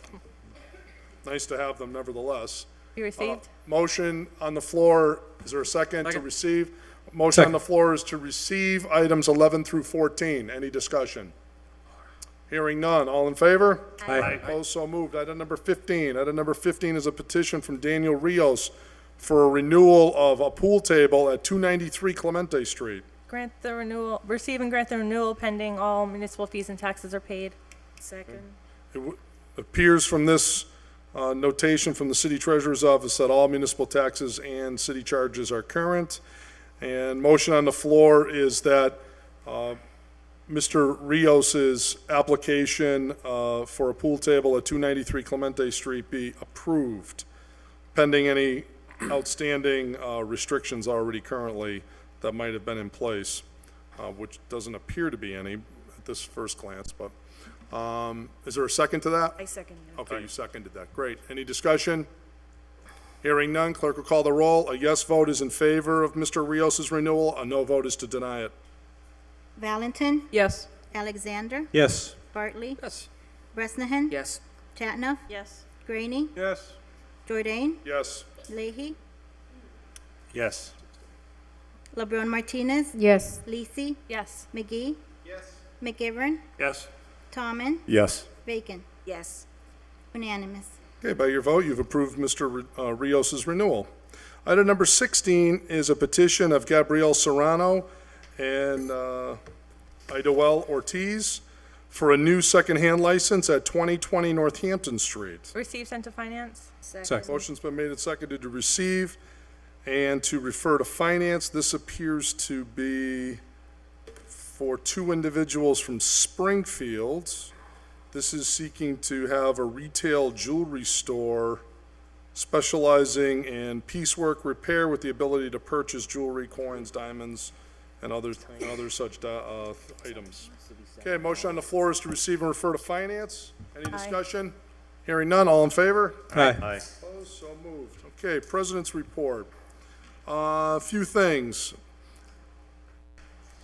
nice to have them nevertheless. You received? Motion on the floor, is there a second to receive? Motion on the floor is to receive items 11 through 14. Any discussion? Hearing none. All in favor? Aye. Opposed, so moved. Item number 15. Item number 15 is a petition from Daniel Rios for a renewal of a pool table at 293 Clemente Street. Grant the renewal, receive and grant the renewal pending all municipal fees and taxes are paid. Second. It appears from this notation from the city treasurer's office that all municipal taxes and city charges are current. And motion on the floor is that Mr. Rios's application for a pool table at 293 Clemente Street be approved, pending any outstanding restrictions already currently that might have been in place, which doesn't appear to be any at this first glance, but is there a second to that? I second it. Okay, you seconded that. Great. Any discussion? Hearing none, clerk will call the roll. A yes vote is in favor of Mr. Rios's renewal. A no vote is to deny it. Valentin, Yes. Alexander, Yes. Bartley, Yes. Bresnahan, Yes. Chatnough, Yes. Graney, Yes. Jordan, Yes. Leahy, Yes. LeBron Martinez, Yes. Lisi, Yes. McGee, Yes. McGivern, Yes. Tommen, Yes. Bacon. Yes. Unanimous. Okay, by your vote, you've approved Mr. Rios's renewal. Item number 16 is a petition of Gabrielle Serrano and Idowell Ortiz for a new secondhand license at 2020 Northampton Street. Receive, send to finance. Second. Motion's been made and seconded to receive and to refer to finance. This appears to be for two individuals from Springfield. This is seeking to have a retail jewelry store specializing in piecework repair with the ability to purchase jewelry, coins, diamonds, and other such items. Okay, motion on the floor is to receive and refer to finance. Any discussion? Hearing none, all in favor? Aye. Opposed, so moved. Okay, President's report. A few things.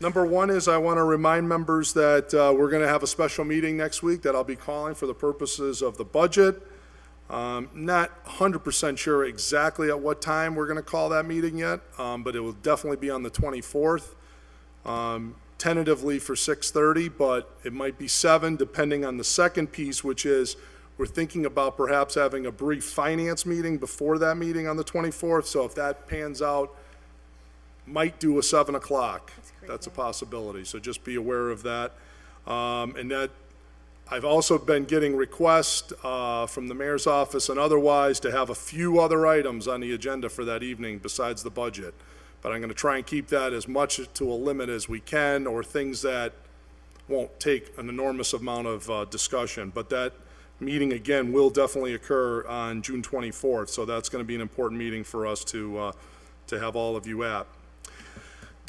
Number one is I want to remind members that we're going to have a special meeting next week that I'll be calling for the purposes of the budget. Not 100% sure exactly at what time we're going to call that meeting yet, but it will definitely be on the 24th. Tentatively for 6:30, but it might be 7, depending on the second piece, which is we're thinking about perhaps having a brief finance meeting before that meeting on the 24th. So if that pans out, might do a 7 o'clock. That's a possibility. So just be aware of that. And that I've also been getting requests from the mayor's office and otherwise to have a few other items on the agenda for that evening besides the budget. But I'm going to try and keep that as much to a limit as we can, or things that won't take an enormous amount of discussion. But that meeting, again, will definitely occur on June 24th. So that's going to be an important meeting for us to have all of you at.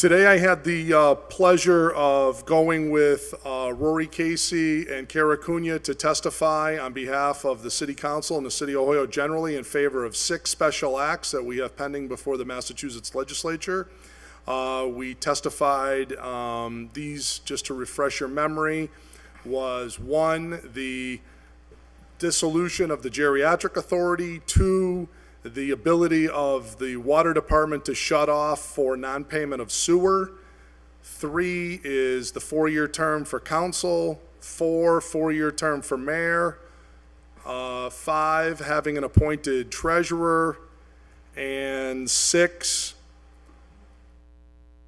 Today I had the pleasure of going with Rory Casey and Kara Cunha to testify on behalf of the City Council and the City of Hoyoke generally in favor of 6 special acts that we have pending before the Massachusetts Legislature. We testified, these, just to refresh your memory, was 1, the dissolution of the Geriatric Authority, 2, the ability of the Water Department to shut off for non-payment of sewer, 3 is the 4-year term for council, 4, 4-year term for mayor, 5, having an appointed treasurer, and 6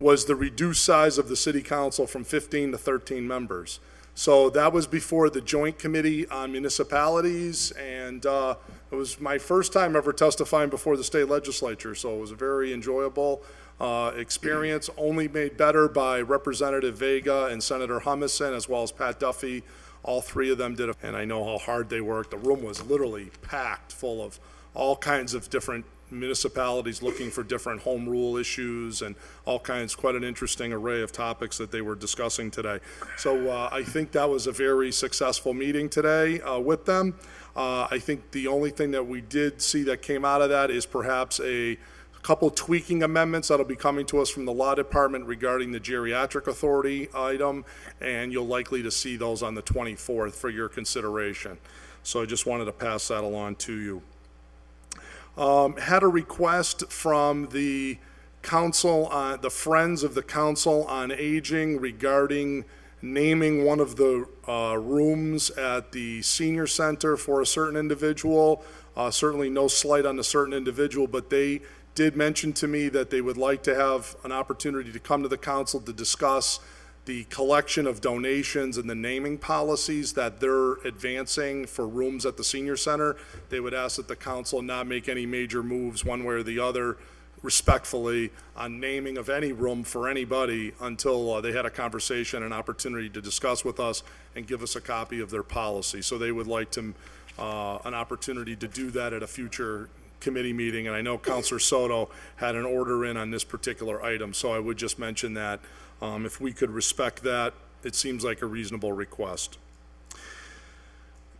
was the reduced size of the city council from 15 to 13 members. So that was before the Joint Committee on Municipalities, and it was my first time ever testifying before the state legislature, so it was a very enjoyable experience, only made better by Representative Vega and Senator Humison, as well as Pat Duffy. All 3 of them did it, and I know how hard they worked. The room was literally packed full of all kinds of different municipalities looking for different home rule issues and all kinds, quite an interesting array of topics that they were discussing today. So I think that was a very successful meeting today with them. I think the only thing that we did see that came out of that is perhaps a couple tweaking amendments that'll be coming to us from the Law Department regarding the Geriatric Authority item, and you'll likely to see those on the 24th for your consideration. So I just wanted to pass that along to you. Had a request from the council, the Friends of the Council on Aging regarding naming one of the rooms at the senior center for a certain individual. Certainly no slight on a certain individual, but they did mention to me that they would like to have an opportunity to come to the council to discuss the collection of donations and the naming policies that they're advancing for rooms at the senior center. They would ask that the council not make any major moves one way or the other, respectfully, on naming of any room for anybody until they had a conversation, an opportunity to discuss with us and give us a copy of their policy. So they would like to, an opportunity to do that at a future committee meeting, and I know Councilor Soto had an order in on this particular item, so I would just mention that. If we could respect that, it seems like a reasonable request.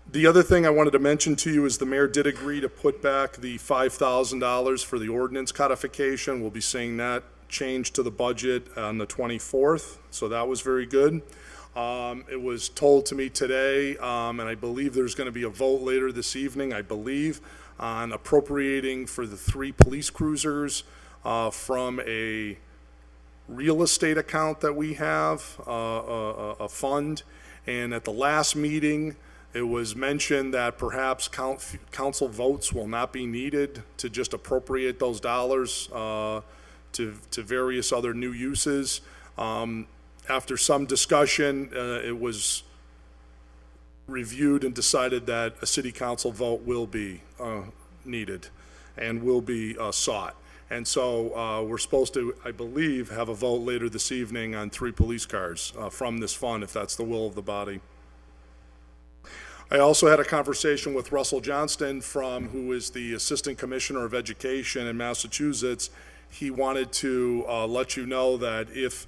The other thing I wanted to mention to you is the mayor did agree to put back the $5,000 for the ordinance codification. We'll be seeing that change to the budget on the 24th, so that was very good. It was told to me today, and I believe there's going to be a vote later this evening, I believe, on appropriating for the 3 police cruisers from a real estate account that we have, a fund. And at the last meeting, it was mentioned that perhaps council votes will not be needed to just appropriate those dollars to various other new uses. After some discussion, it was reviewed and decided that a city council vote will be needed and will be sought. And so we're supposed to, I believe, have a vote later this evening on 3 police cars from this fund, if that's the will of the body. I also had a conversation with Russell Johnston, who is the Assistant Commissioner of Education in Massachusetts. He wanted to let you know that if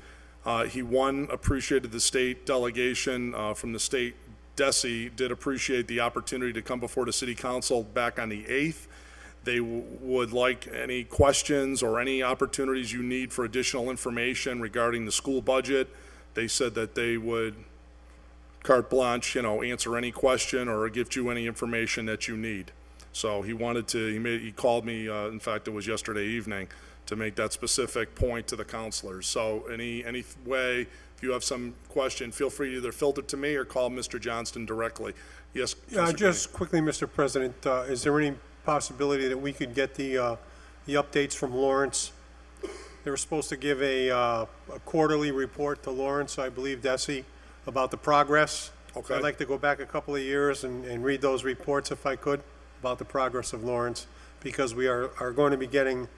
he, appreciated the state delegation from the state, DESE, did appreciate the opportunity to come before the city council back on the 8th. They would like any questions or any opportunities you need for additional information regarding the school budget. They said that they would carte blanche, answer any question or give you any information that you need. So he wanted to, he called me, in fact, it was yesterday evening, to make that specific point to the counselors. So any way, if you have some question, feel free to either filter to me or call Mr. Johnston directly. Yes? Just quickly, Mr. President, is there any possibility that we could get the updates from Lawrence? They were supposed to give a quarterly report to Lawrence, I believe, DESE, about the progress. Okay. I'd like to go back a couple of years and read those reports, if I could, about the progress of Lawrence, because we are going to be getting,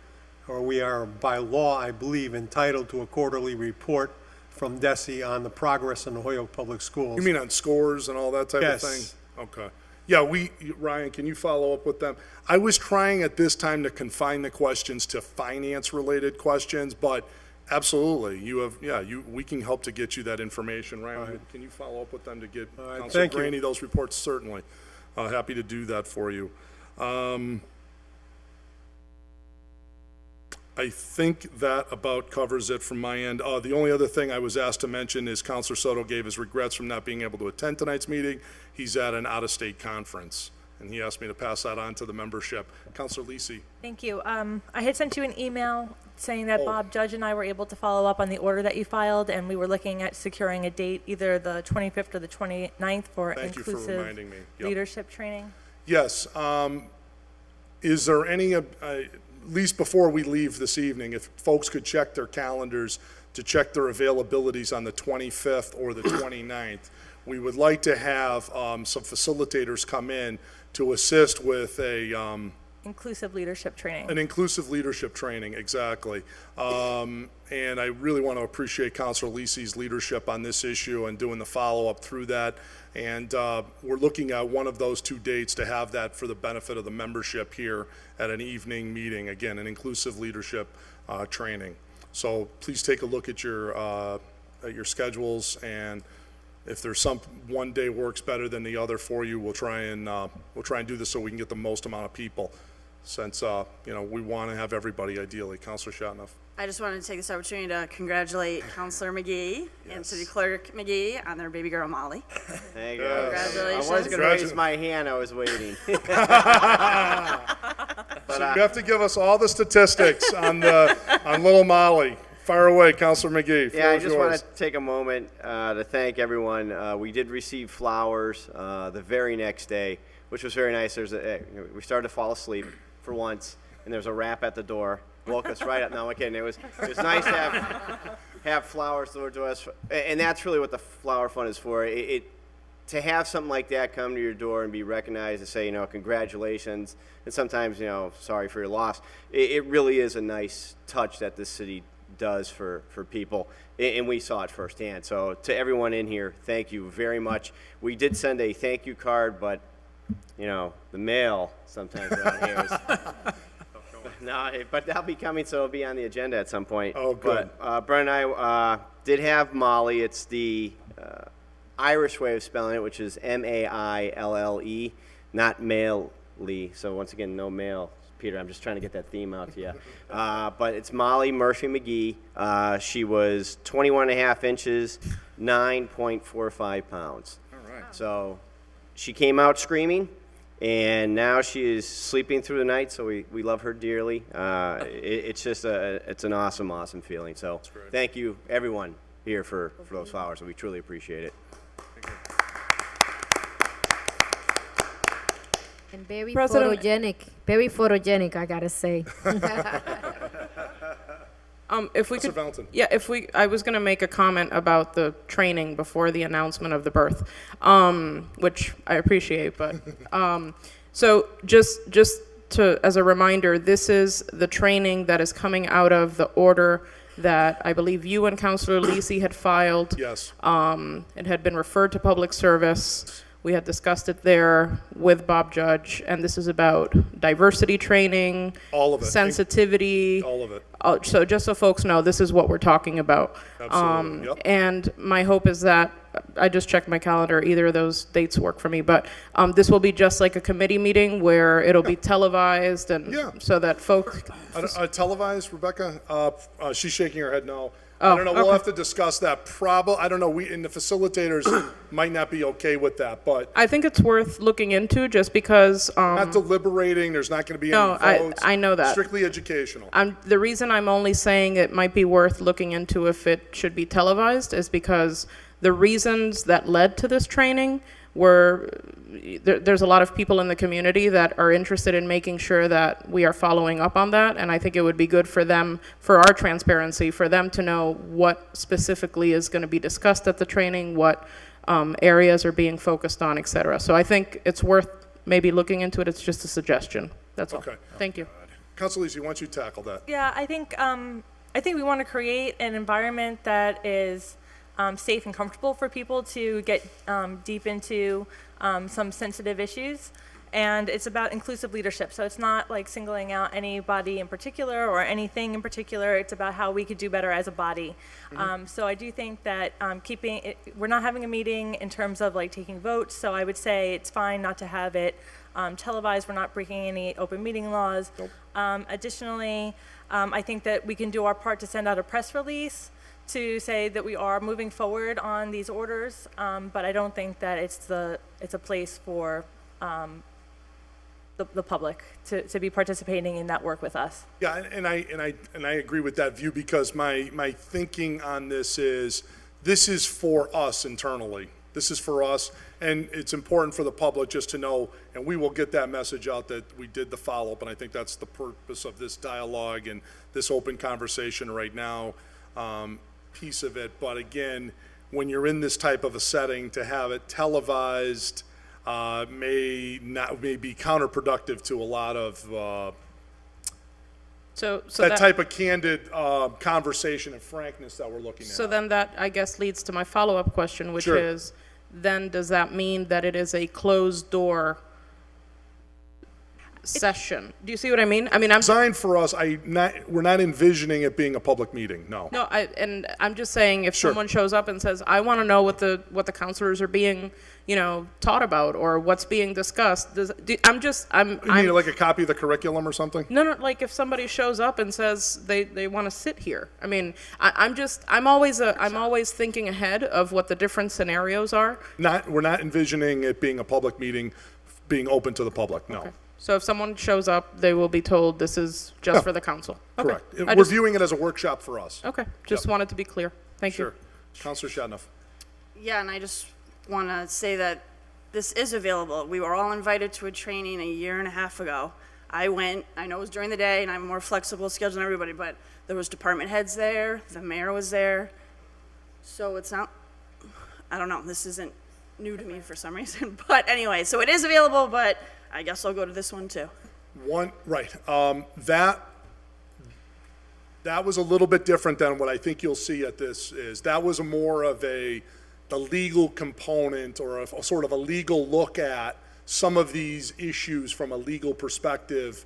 or we are by law, I believe, entitled to a quarterly report from DESE on the progress in the Hoyoke Public Schools. You mean on scores and all that type of thing? Okay. Yeah, Ryan, can you follow up with them? I was trying at this time to confine the questions to finance-related questions, but Absolutely. You have, yeah, we can help to get you that information. Ryan, All right. can you follow up with them to get All right, Counselor thank you. Graney those reports? Certainly. Happy to do that for you. I think that about covers it from my end. The only other thing I was asked to mention is Counselor Soto gave his regrets from not being able to attend tonight's meeting. He's at an out-of-state conference, and he asked me to pass that on to the membership. Counselor Lisi. Thank you. I had sent you an email saying that Oh. Bob Judge and I were able to follow up on the order that you filed, and we were looking at securing a date, either the 25th or the 29th, for Thank you for inclusive reminding me. Yep. leadership training. Yes. Is there any, at least before we leave this evening, if folks could check their calendars to check their availabilities on the 25th or the 29th, we would like to have some facilitators come in to assist with Inclusive leadership training. an inclusive leadership training, exactly. And I really want to appreciate Councilor Lisi's leadership on this issue and doing the follow-up through that. And we're looking at one of those two dates to have that for the benefit of the membership here at an evening meeting. Again, an inclusive leadership training. So please take a look at your schedules, and if there's one day works better than the other for you, we'll try and do this so we can get the most amount of people. Since we want to have everybody ideally. Councilor Shatnoff. I just wanted to take this opportunity to congratulate Counselor McGee and City Clerk McGee on their baby girl Molly. Thank you. Congratulations. I was going to raise my hand. I was waiting. So you have to give us all the statistics on little Molly. Fire away, Councilor McGee. Yeah, I just want to take a moment to thank everyone. We did receive flowers the very next day, which was very nice. We started to fall asleep for once, and there was a rap at the door. Woke us right up. No, I'm kidding. It was nice to have flowers delivered to us, and that's really what the Flower Fund is for. To have something like that come to your door and be recognized and say, congratulations, and sometimes, sorry for your loss. It really is a nice touch that this city does for people, and we saw it firsthand. So to everyone in here, thank you very much. We did send a thank you card, but the mail sometimes around here is no, but that'll be coming, so it'll be on the agenda at some point. Oh, good. But Brent and I did have Molly. It's the Irish way of spelling it, which is M-A-I-L-L-E, not Mail-ly. So once again, no mail. Peter, I'm just trying to get that theme out to you. But it's Molly Murphy McGee. She was 21 and a half inches, 9.45 pounds. All right. So she came out screaming, and now she is sleeping through the night, so we love her dearly. It's just it's an awesome, awesome feeling. So thank you, everyone here, for those flowers. We truly appreciate it. And very President- photogenic, I gotta say. If we Councilor could, Valentin. yeah, I was going to make a comment about the training before the announcement of the birth, which I appreciate, but, so just as a reminder, this is the training that is coming out of the order that I believe you and Councilor Lisi had filed. Yes. It had been referred to public service. We had discussed it there with Bob Judge, and this is about diversity training, All of it. sensitivity. All of it. So just so folks know, this is what we're talking about. Absolutely, yep. And my hope is that, I just checked my calendar, either of those dates work for me, but this will be just like a committee meeting where it'll be televised and Yeah. so that folks. Televised, Rebecca? She's shaking her head no. Oh, I don't know. We'll okay. have to discuss that. I don't know. We and the facilitators might not be okay with that, but I think it's worth looking into just because. not deliberating. There's not going to be No, any votes. I know that. Strictly educational. The reason I'm only saying it might be worth looking into if it should be televised is because the reasons that led to this training were, there's a lot of people in the community that are interested in making sure that we are following up on that, and I think it would be good for them, for our transparency, for them to know what specifically is going to be discussed at the training, what areas are being focused on, et cetera. So I think it's worth maybe looking into it. It's just a suggestion. That's all. Okay. Thank you. Councilor Lisi, why don't you tackle that? Yeah, I think we want to create an environment that is safe and comfortable for people to get deep into some sensitive issues. And it's about inclusive leadership. So it's not like singling out anybody in particular or anything in particular. It's about how we could do better as a body. So I do think that we're not having a meeting in terms of like taking votes. So I would say it's fine not to have it televised. We're not breaking any open meeting laws. Additionally, I think that we can do our part to send out a press release to say that we are moving forward on these orders. But I don't think that it's a place for the public to be participating in that work with us. Yeah, and I agree with that view, because my thinking on this is for us internally. This is for us, and it's important for the public just to know, and we will get that message out that we did the follow-up, and I think that's the purpose of this dialogue and this open conversation right now, piece of it. But again, when you're in this type of a setting, to have it televised may be counterproductive to a lot of So that type of candid conversation and frankness that we're looking at. So then that, I guess, leads to my follow-up question, which Sure. is, then does that mean that it is a closed-door session? Do you see what I mean? I mean, I'm designed for us. We're not envisioning it being a public meeting. No. no, and I'm just saying, if Sure. someone shows up and says, "I want to know what the counselors are being, taught about, or what's being discussed," You mean like a copy of the curriculum or something? No, like if somebody shows up and says they want to sit here. I mean, I'm always thinking ahead of what the different scenarios are. We're not envisioning it being a public meeting, being open to the public. No. So if someone shows up, they will be told this is just for the council. Okay. Correct. I We're viewing it as a workshop for us. Okay, just wanted to be clear. Thank Sure. you. Councilor Shatnoff. Yeah, and I just want to say that this is available. We were all invited to a training a year and a half ago. I went, I know it was during the day, and I'm more flexible schedule than everybody, but there was department heads there, the mayor was there. So it's not, I don't know, this isn't new to me for some reason. But anyway, so it is available, but I guess I'll go to this one too. Right. That was a little bit different than what I think you'll see at this is. That was more of the legal component, or a sort of a legal look at some of these issues from a legal perspective.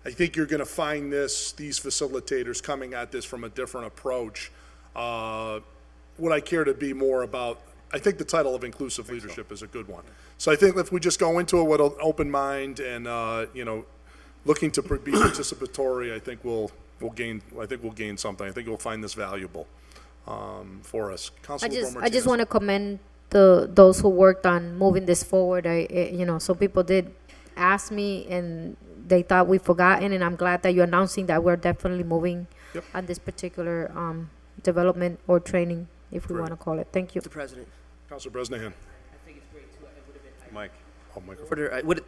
I think you're going to find these facilitators coming at this from a different approach. What I care to be more about, I think the title of inclusive leadership is a good one. So I think if we just go into it with an open mind and, looking to be participatory, I think we'll gain something. I think we'll find this valuable for us. Councilwoman I just want to commend those who worked on moving this forward. Some people did ask me and they thought we'd forgotten, and I'm glad that you're announcing that we're definitely moving on this particular development or training, if we want to call it. Thank you. Mr. President. Councilor Bresnahan. I think it's great too. Mike. Oh, microphone.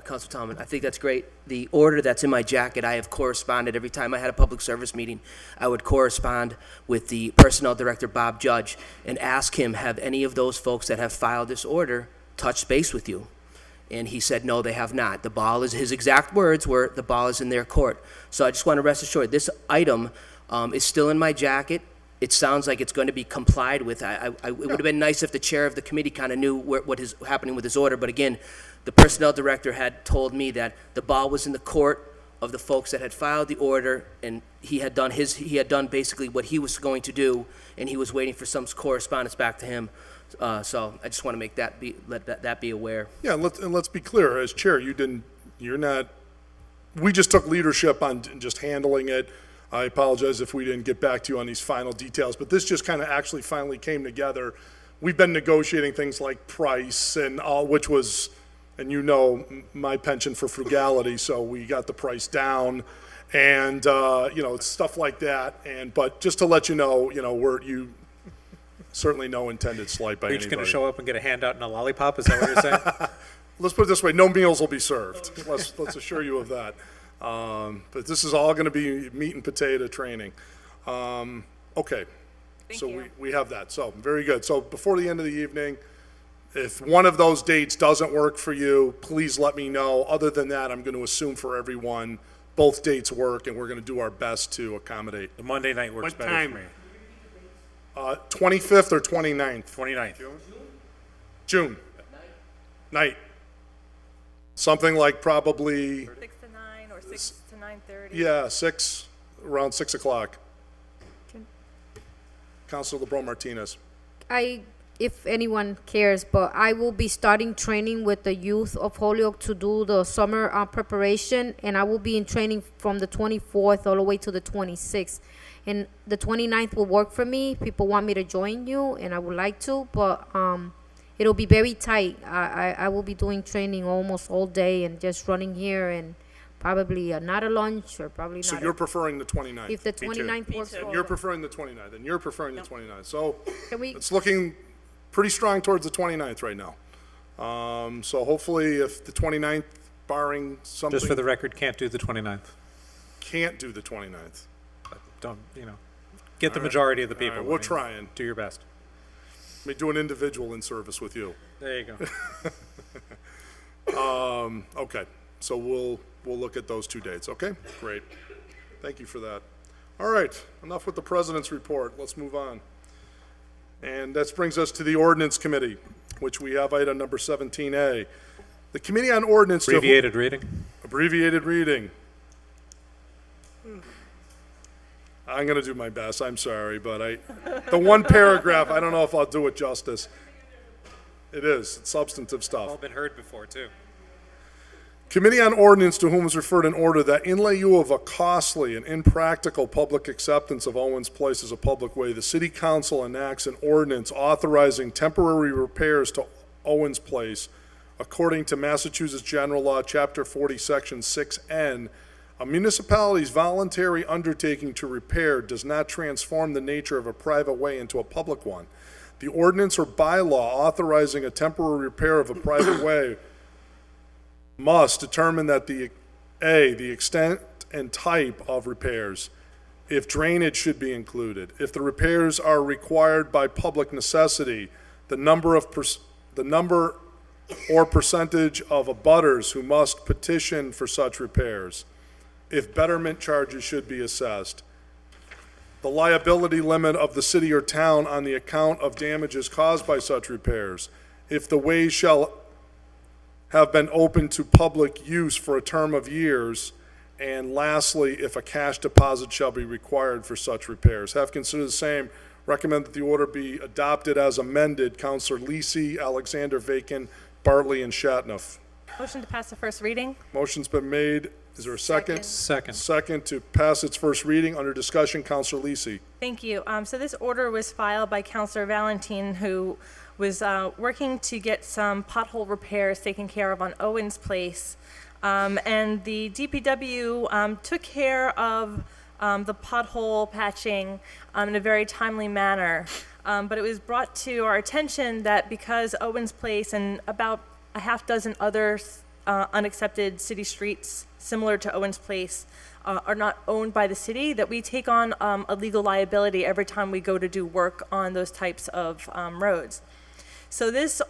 Councilor Tomlin, I think that's great. The order that's in my jacket, I have corresponded every time I had a public service meeting. I would correspond with the Personnel Director, Bob Judge, and ask him, have any of those folks that have filed this order touched base with you? And he said, no, they have not. The ball is, his exact words were, the ball is in their court. So I just want to rest assured, this item is still in my jacket. It sounds like it's going to be complied with. It would have been nice if the chair of the committee kind of knew what is happening with his order. But again, the personnel director had told me that the ball was in the court of the folks that had filed the order, and he had done basically what he was going to do, and he was waiting for some correspondence back to him. So I just want to make let that be aware. Yeah, let's be clear. As chair, we just took leadership on just handling it. I apologize if we didn't get back to you on these final details, but this just kind of actually finally came together. We've been negotiating things like price and all, which was, and my penchant for frugality, so we got the price down, and stuff like that. But just to let you know, you certainly no intended slight by Are you anybody. just going to show up and get a handout and a lollipop? Is that what you're saying? Let's put it this way: no meals will be served. Let's assure you of that. But this is all going to be meat and potato training. Okay. So we have that. So very good. So before the end of the evening, if one of those dates doesn't work for you, please let me know. Other than that, I'm going to assume for everyone, both dates work, and we're going to do our best to accommodate. The Monday night works better time? for me. 25th or 29th? 29th. June. Night. Something like probably, 6 to 9 or 6 to 9:30? yeah, around 6 o'clock. Councilor LeBron Martinez. If anyone cares, but I will be starting training with the youth of Holyoke to do the summer preparation, and I will be in training from the 24th all the way to the 26th. And the 29th will work for me. People want me to join you, and I would like to, but it'll be very tight. I will be doing training almost all day and just running here, and probably not a lunch, or probably So not. you're preferring the 29th? If the 29th works for all You're of us. preferring the 29th, and you're preferring the 29th. So Can we- it's looking pretty strong towards the 29th right now. So hopefully if the 29th, barring something. Just for the record, can't do the 29th. Can't do the 29th. Don't, get the majority of the people. All right, we're I mean, trying. Do your best. Let me do an individual in service with you. There you go. Okay, so we'll look at those 2 dates, okay? Great. Thank you for that. All right, enough with the president's report. Let's move on. And that brings us to the ordinance committee, which we have item number 17A. The Committee on Ordinance. Abbreviated reading. Abbreviated reading. I'm going to do my best. I'm sorry, but the one paragraph, I don't know if I'll do it justice. It is. It's substantive stuff. All been heard before, too. Committee on Ordinance, to whom is referred an order that in lieu of a costly and impractical public acceptance of Owens Place as a public way, the City Council enacts an ordinance authorizing temporary repairs to Owens Place according to Massachusetts General Law, Chapter 40, Section 6N. A municipality's voluntary undertaking to repair does not transform the nature of a private way into a public one. The ordinance or bylaw authorizing a temporary repair of a private way must determine that the extent and type of repairs, if drainage should be included, if the repairs are required by public necessity, the number or percentage of abutters who must petition for such repairs, if betterment charges should be assessed, the liability limit of the city or town on the account of damages caused by such repairs, if the way shall have been open to public use for a term of years, and lastly, if a cash deposit shall be required for such repairs. Have considered the same, recommend that the order be adopted as amended. Councilor Lisi, Alexander Vacan, Bartley, and Shatnoff. Motion to pass the first reading? Motion's been made. Is there a second? Second. Second to pass its first reading. Under discussion, Councilor Lisi. Thank you. So this order was filed by Councilor Valentine, who was working to get some pothole repairs taken care of on Owens Place. And the DPW took care of the pothole patching in a very timely manner. But it was brought to our attention that because Owens Place and about a half dozen other unaccepted city streets similar to Owens Place are not owned by the city, that we take on a legal liability every time we go to do work on those types of roads. So this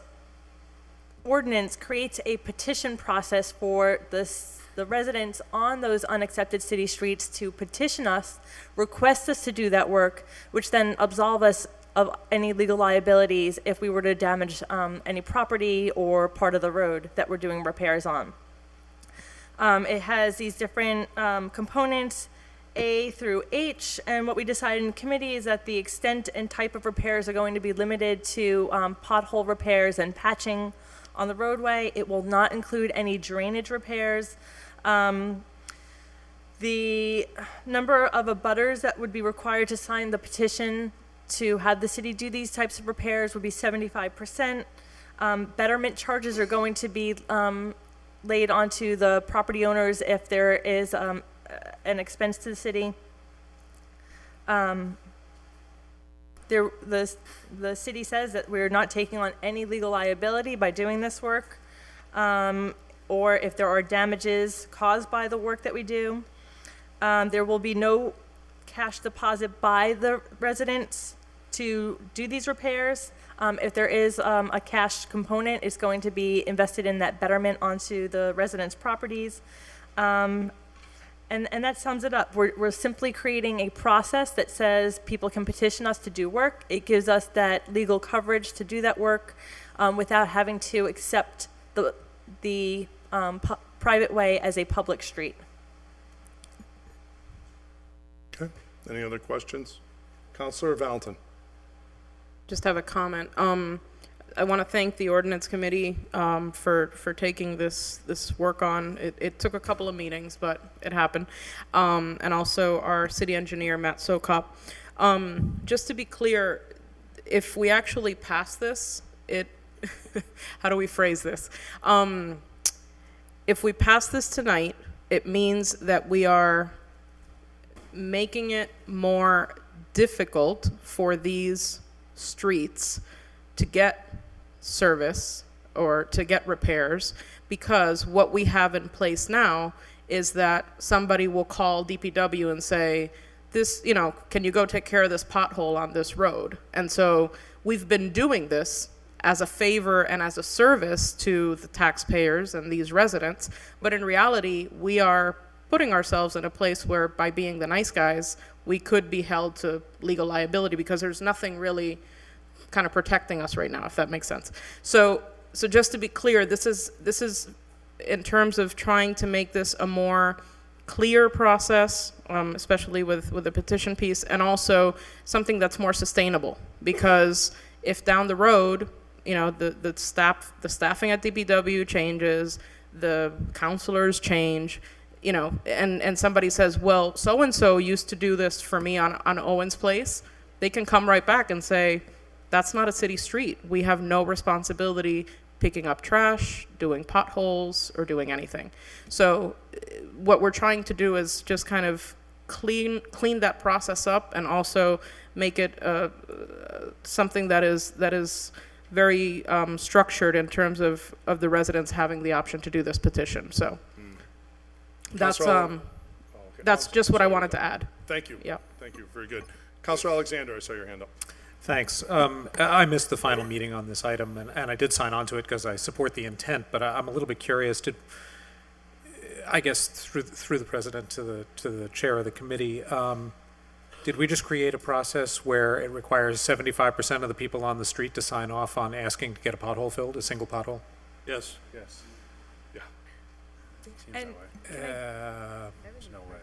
ordinance creates a petition process for the residents on those unaccepted city streets to petition us, request us to do that work, which then absolve us of any legal liabilities if we were to damage any property or part of the road that we're doing repairs on. It has these different components, A through H, and what we decided in committee is that the extent and type of repairs are going to be limited to pothole repairs and patching on the roadway. It will not include any drainage repairs. The number of abutters that would be required to sign the petition to have the city do these types of repairs would be 75%. Betterment charges are going to be laid onto the property owners if there is an expense to the city. The city says that we're not taking on any legal liability by doing this work, or if there are damages caused by the work that we do. There will be no cash deposit by the residents to do these repairs. If there is a cash component, it's going to be invested in that betterment onto the residents' properties. And that sums it up. We're simply creating a process that says people can petition us to do work. It gives us that legal coverage to do that work without having to accept the private way as a public street. Okay, any other questions? Counselor Valentin? Just have a comment. I want to thank the ordinance committee for taking this work on. It took a couple of meetings, but it happened. And also our city engineer, Matt Sokop. Just to be clear, if we actually pass this, how do we phrase this? If we pass this tonight, it means that we are making it more difficult for these streets to get service or to get repairs, because what we have in place now is that somebody will call DPW and say, this, can you go take care of this pothole on this road? And so we've been doing this as a favor and as a service to the taxpayers and these residents, but in reality, we are putting ourselves in a place where, by being the nice guys, we could be held to legal liability, because there's nothing really kind of protecting us right now, if that makes sense. So just to be clear, this is in terms of trying to make this a more clear process, especially with the petition piece, and also something that's more sustainable. Because if down the road, the staffing at DPW changes, the counselors change, and somebody says, well, so and so used to do this for me on Owens Place, they can come right back and say, that's not a city street. We have no responsibility picking up trash, doing potholes, or doing anything. So what we're trying to do is just kind of clean that process up, and also make it something that is very structured in terms of the residents having the option to do this petition. So that's just what I wanted to add. Thank you. Yeah. Thank you, very good. Counselor Alexander, I saw your hand up. Thanks. I missed the final meeting on this item, and I did sign on to it because I support the intent, but I'm a little bit curious. I guess through the president to the chair of the committee, did we just create a process where it requires 75% of the people on the street to sign off on asking to get a pothole filled, a single pothole? Yes. Yes. Yeah. And There's no way.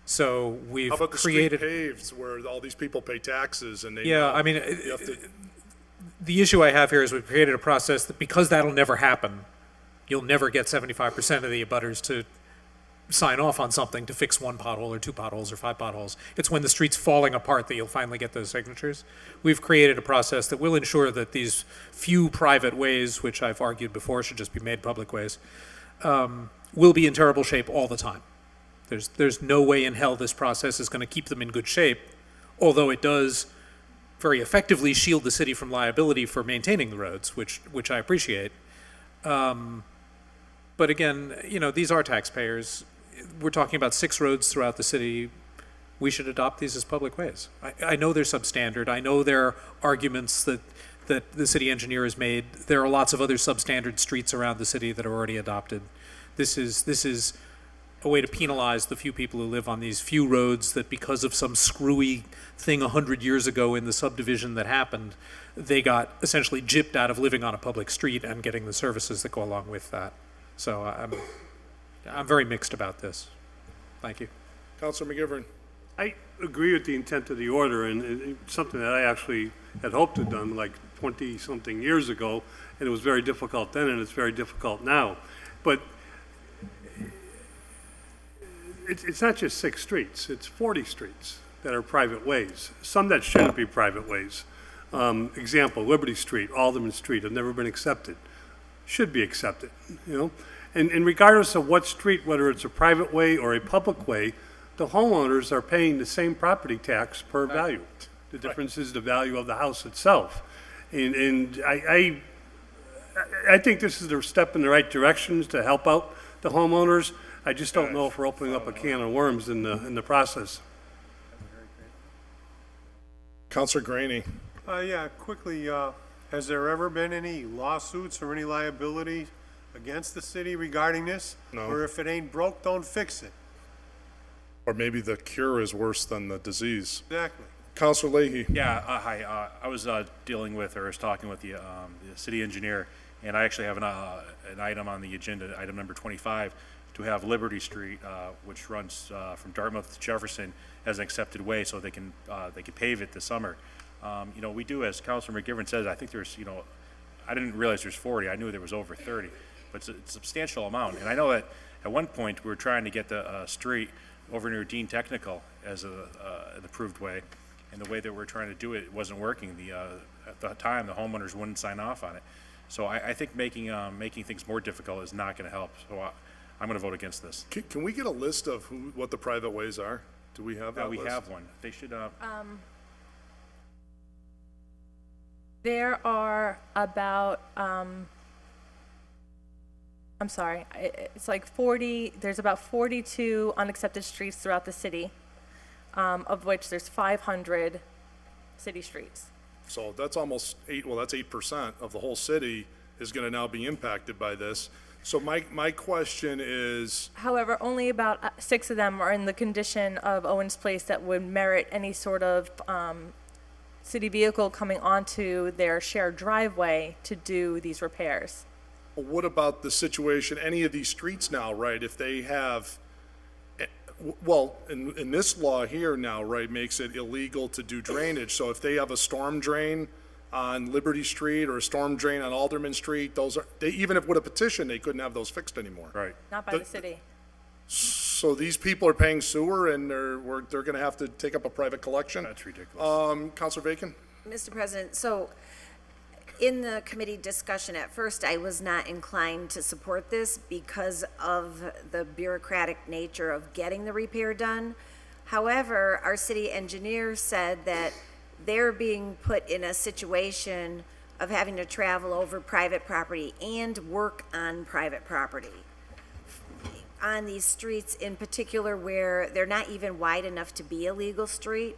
So we've How about the created. street paves where all these people pay taxes and they? Yeah, I mean, you have to, the issue I have here is we've created a process that, because that'll never happen, you'll never get 75% of the abutters to sign off on something to fix one pothole or two potholes or five potholes. It's when the street's falling apart that you'll finally get those signatures. We've created a process that will ensure that these few private ways, which I've argued before should just be made public ways, will be in terrible shape all the time. There's no way in hell this process is going to keep them in good shape, although it does very effectively shield the city from liability for maintaining the roads, which I appreciate. But again, these are taxpayers. We're talking about 6 roads throughout the city. We should adopt these as public ways. I know they're substandard. I know there are arguments that the city engineer has made. There are lots of other substandard streets around the city that are already adopted. This is a way to penalize the few people who live on these few roads that, because of some screwy thing 100 years ago in the subdivision that happened, they got essentially gypped out of living on a public street and getting the services that go along with that. So I'm very mixed about this. Thank you. Councilor McGivern. I agree with the intent of the order, and it's something that I actually had hoped to have done like 20-something years ago, and it was very difficult then, and it's very difficult now. But it's not just 6 streets, it's 40 streets that are private ways, some that shouldn't be private ways. Example, Liberty Street, Alderman Street have never been accepted, should be accepted, And regardless of what street, whether it's a private way or a public way, the homeowners are paying the same property tax per value. The difference is the value of the house itself. And I think this is a step in the right direction to help out the homeowners. I just don't know if we're opening up a can of worms in the process. Councilor Graney. Yeah, quickly, has there ever been any lawsuits or any liability against the city regarding this? No. Or if it ain't broke, don't fix it. Or maybe the cure is worse than the disease. Exactly. Councilor Leahy. Yeah, hi. I was dealing with, or was talking with the city engineer, And I actually have an item on the agenda, item number 25, to have Liberty Street, which runs from Dartmouth to Jefferson, as an accepted way, so they can pave it this summer. You know, we do, as Councilor McGivern says, I think there's, you know, I didn't realize there's 40. I knew there was over 30, but it's a substantial amount. And I know that at one point we were trying to get the street over near Dean Technical as an approved way, and the way that we're trying to do it wasn't working. At the time, the homeowners wouldn't sign off on it. So I think making things more difficult is not going to help. So I'm going to vote against this. Can we get a list of what the private ways are? Do we have that We list? have one. They should. There are about, I'm sorry, it's like 40, there's about 42 unaccepted streets throughout the city, of which there's 500 city streets. So that's almost that's 8% of the whole city is going to now be impacted by this. So my question is, However, only about 6 of them are in the condition of Owens Place that would merit any sort of city vehicle coming onto their shared driveway to do these repairs. what about the situation, any of these streets now, right, if they have, well, in this law here now, right, makes it illegal to do drainage. So if they have a storm drain on Liberty Street or a storm drain on Alderman Street, even if with a petition, they couldn't have those fixed anymore. Right. Not by the city. So these people are paying sewer and they're gonna have to take up a private collection? That's ridiculous. Counselor Bacon? Mr. President, so in the committee discussion, at first, I was not inclined to support this because of the bureaucratic nature of getting the repair done. However, our city engineer said that they're being put in a situation of having to travel over private property and work on private property on these streets in particular where they're not even wide enough to be a legal street,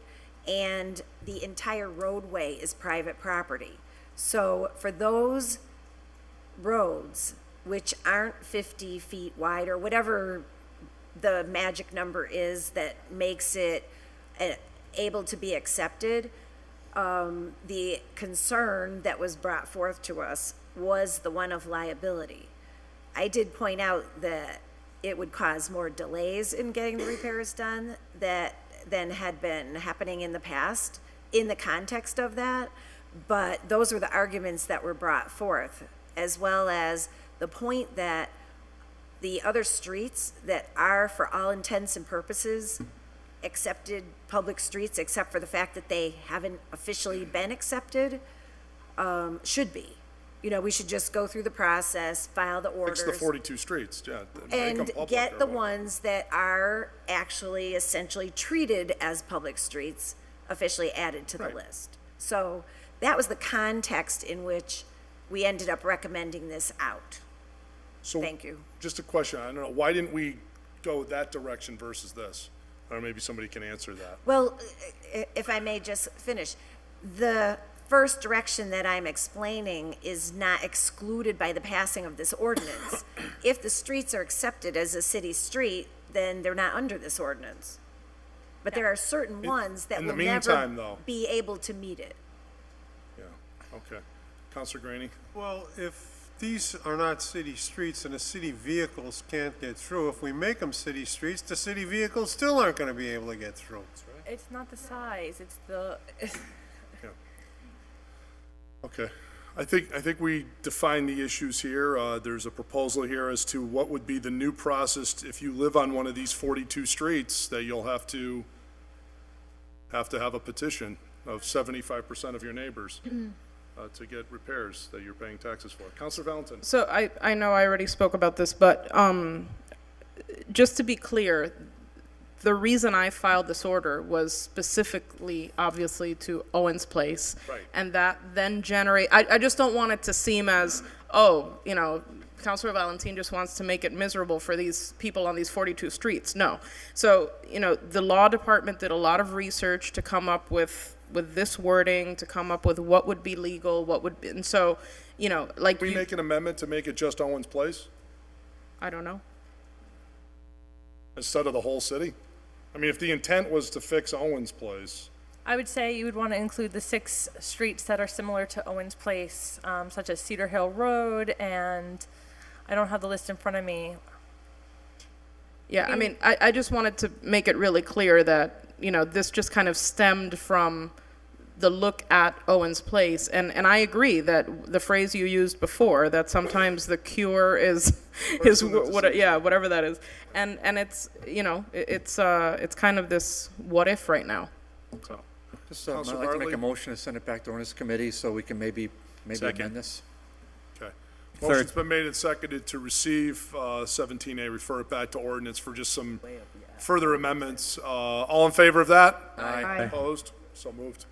and the entire roadway is private property. So for those roads, which aren't 50 feet wide or whatever the magic number is that makes it able to be accepted, the concern that was brought forth to us was the one of liability. I did point out that it would cause more delays in getting the repairs done than had been happening in the past in the context of that. But those were the arguments that were brought forth, as well as the point that the other streets that are, for all intents and purposes, accepted public streets, except for the fact that they haven't officially been accepted, should be. You know, we should just go through the process, file the orders. Fix the 42 streets, yeah. Make them And public get or the what. ones that are actually essentially treated as public streets officially added to the Right. list. So that was the context in which we ended up recommending this out. So, Thank you. Just a question, I don't know, why didn't we go that direction versus this? Or maybe somebody can answer that. Well, if I may just finish, the first direction that I'm explaining is not excluded by the passing of this ordinance. If the streets are accepted as a city street, then they're not under this ordinance. But there are certain ones that in the will meantime, never though- be able to meet it. Yeah, okay. Counselor Graney? Well, if these are not city streets and the city vehicles can't get through, if we make them city streets, the city vehicles still aren't gonna be able to get through. It's not the size, it's the, Okay. I think we defined the issues here. There's a proposal here as to what would be the new process if you live on one of these 42 streets, that you'll have to have a petition of 75% of your neighbors to get repairs that you're paying taxes for. Counselor Valentin? So I know I already spoke about this, but just to be clear, the reason I filed this order was specifically, obviously, to Owens Place. Right. And that then I just don't want it to seem as, oh, you know, Councilor Valentin just wants to make it miserable for these people on these 42 streets. No. So, you know, the law department did a lot of research to come up with this wording, to come up with what would be legal, what would be, and so, you know, like Can we make an amendment to make it just Owens Place I don't know. instead of the whole city? I mean, if the intent was to fix Owens Place, I would say you would want to include the 6 streets that are similar to Owens Place, such as Cedar Hill Road, and I don't have the list in front of me. Yeah, I mean, I just wanted to make it really clear that, you know, this just kind of stemmed from the look at Owens Place, and I agree that the phrase you used before, that sometimes the cure is whatever that is, and it's, you know, it's kind of this what if right now. So Just, I'd Counselor like to make Bartley? a motion to send it back to ordinance committee so we can maybe Second. amend this. Okay. Motion's been made and seconded to receive 17A, refer it back to ordinance for just some further amendments. All in favor of that? Aye. Opposed? So moved.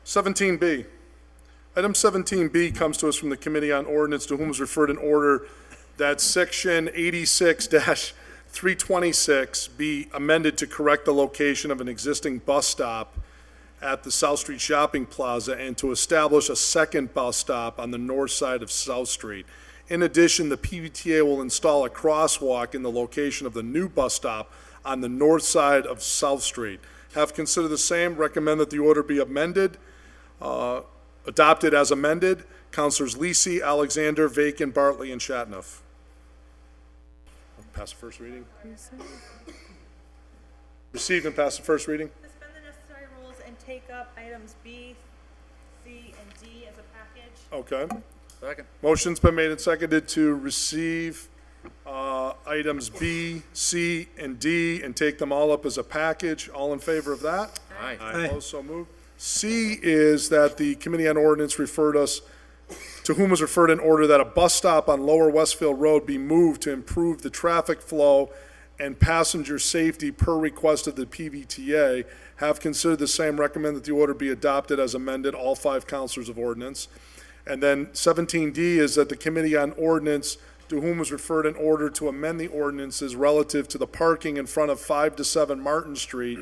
17B. Item 17B comes to us from the Committee on Ordinance, to whom is referred an order that Section 86-326 be amended to correct the location of an existing bus stop at the South Street Shopping Plaza and to establish a second bus stop on the north side of South Street. In addition, the PVTA will install a crosswalk in the location of the new bus stop on the north side of South Street. Have considered the same, recommend that the order be adopted as amended. Councilors Lisi, Alexander, Vacan, Bartley, and Shatnoff. Pass the first reading. Received and pass the first reading. Suspend the necessary rules and take up items B, C, and D as a package. Okay. Second. Motion's been made and seconded to receive items B, C, and D and take them all up as a package. All in favor of that? Aye. Opposed, so moved. C is that the Committee on Ordinance referred us, to whom was referred an order that a bus stop on Lower Westfield Road be moved to improve the traffic flow and passenger safety per request of the PVTA. Have considered the same, recommend that the order be adopted as amended, all 5 counselors of ordinance. And then 17D is that the Committee on Ordinance, to whom was referred an order to amend the ordinances relative to the parking in front of 5 to 7 Martin Street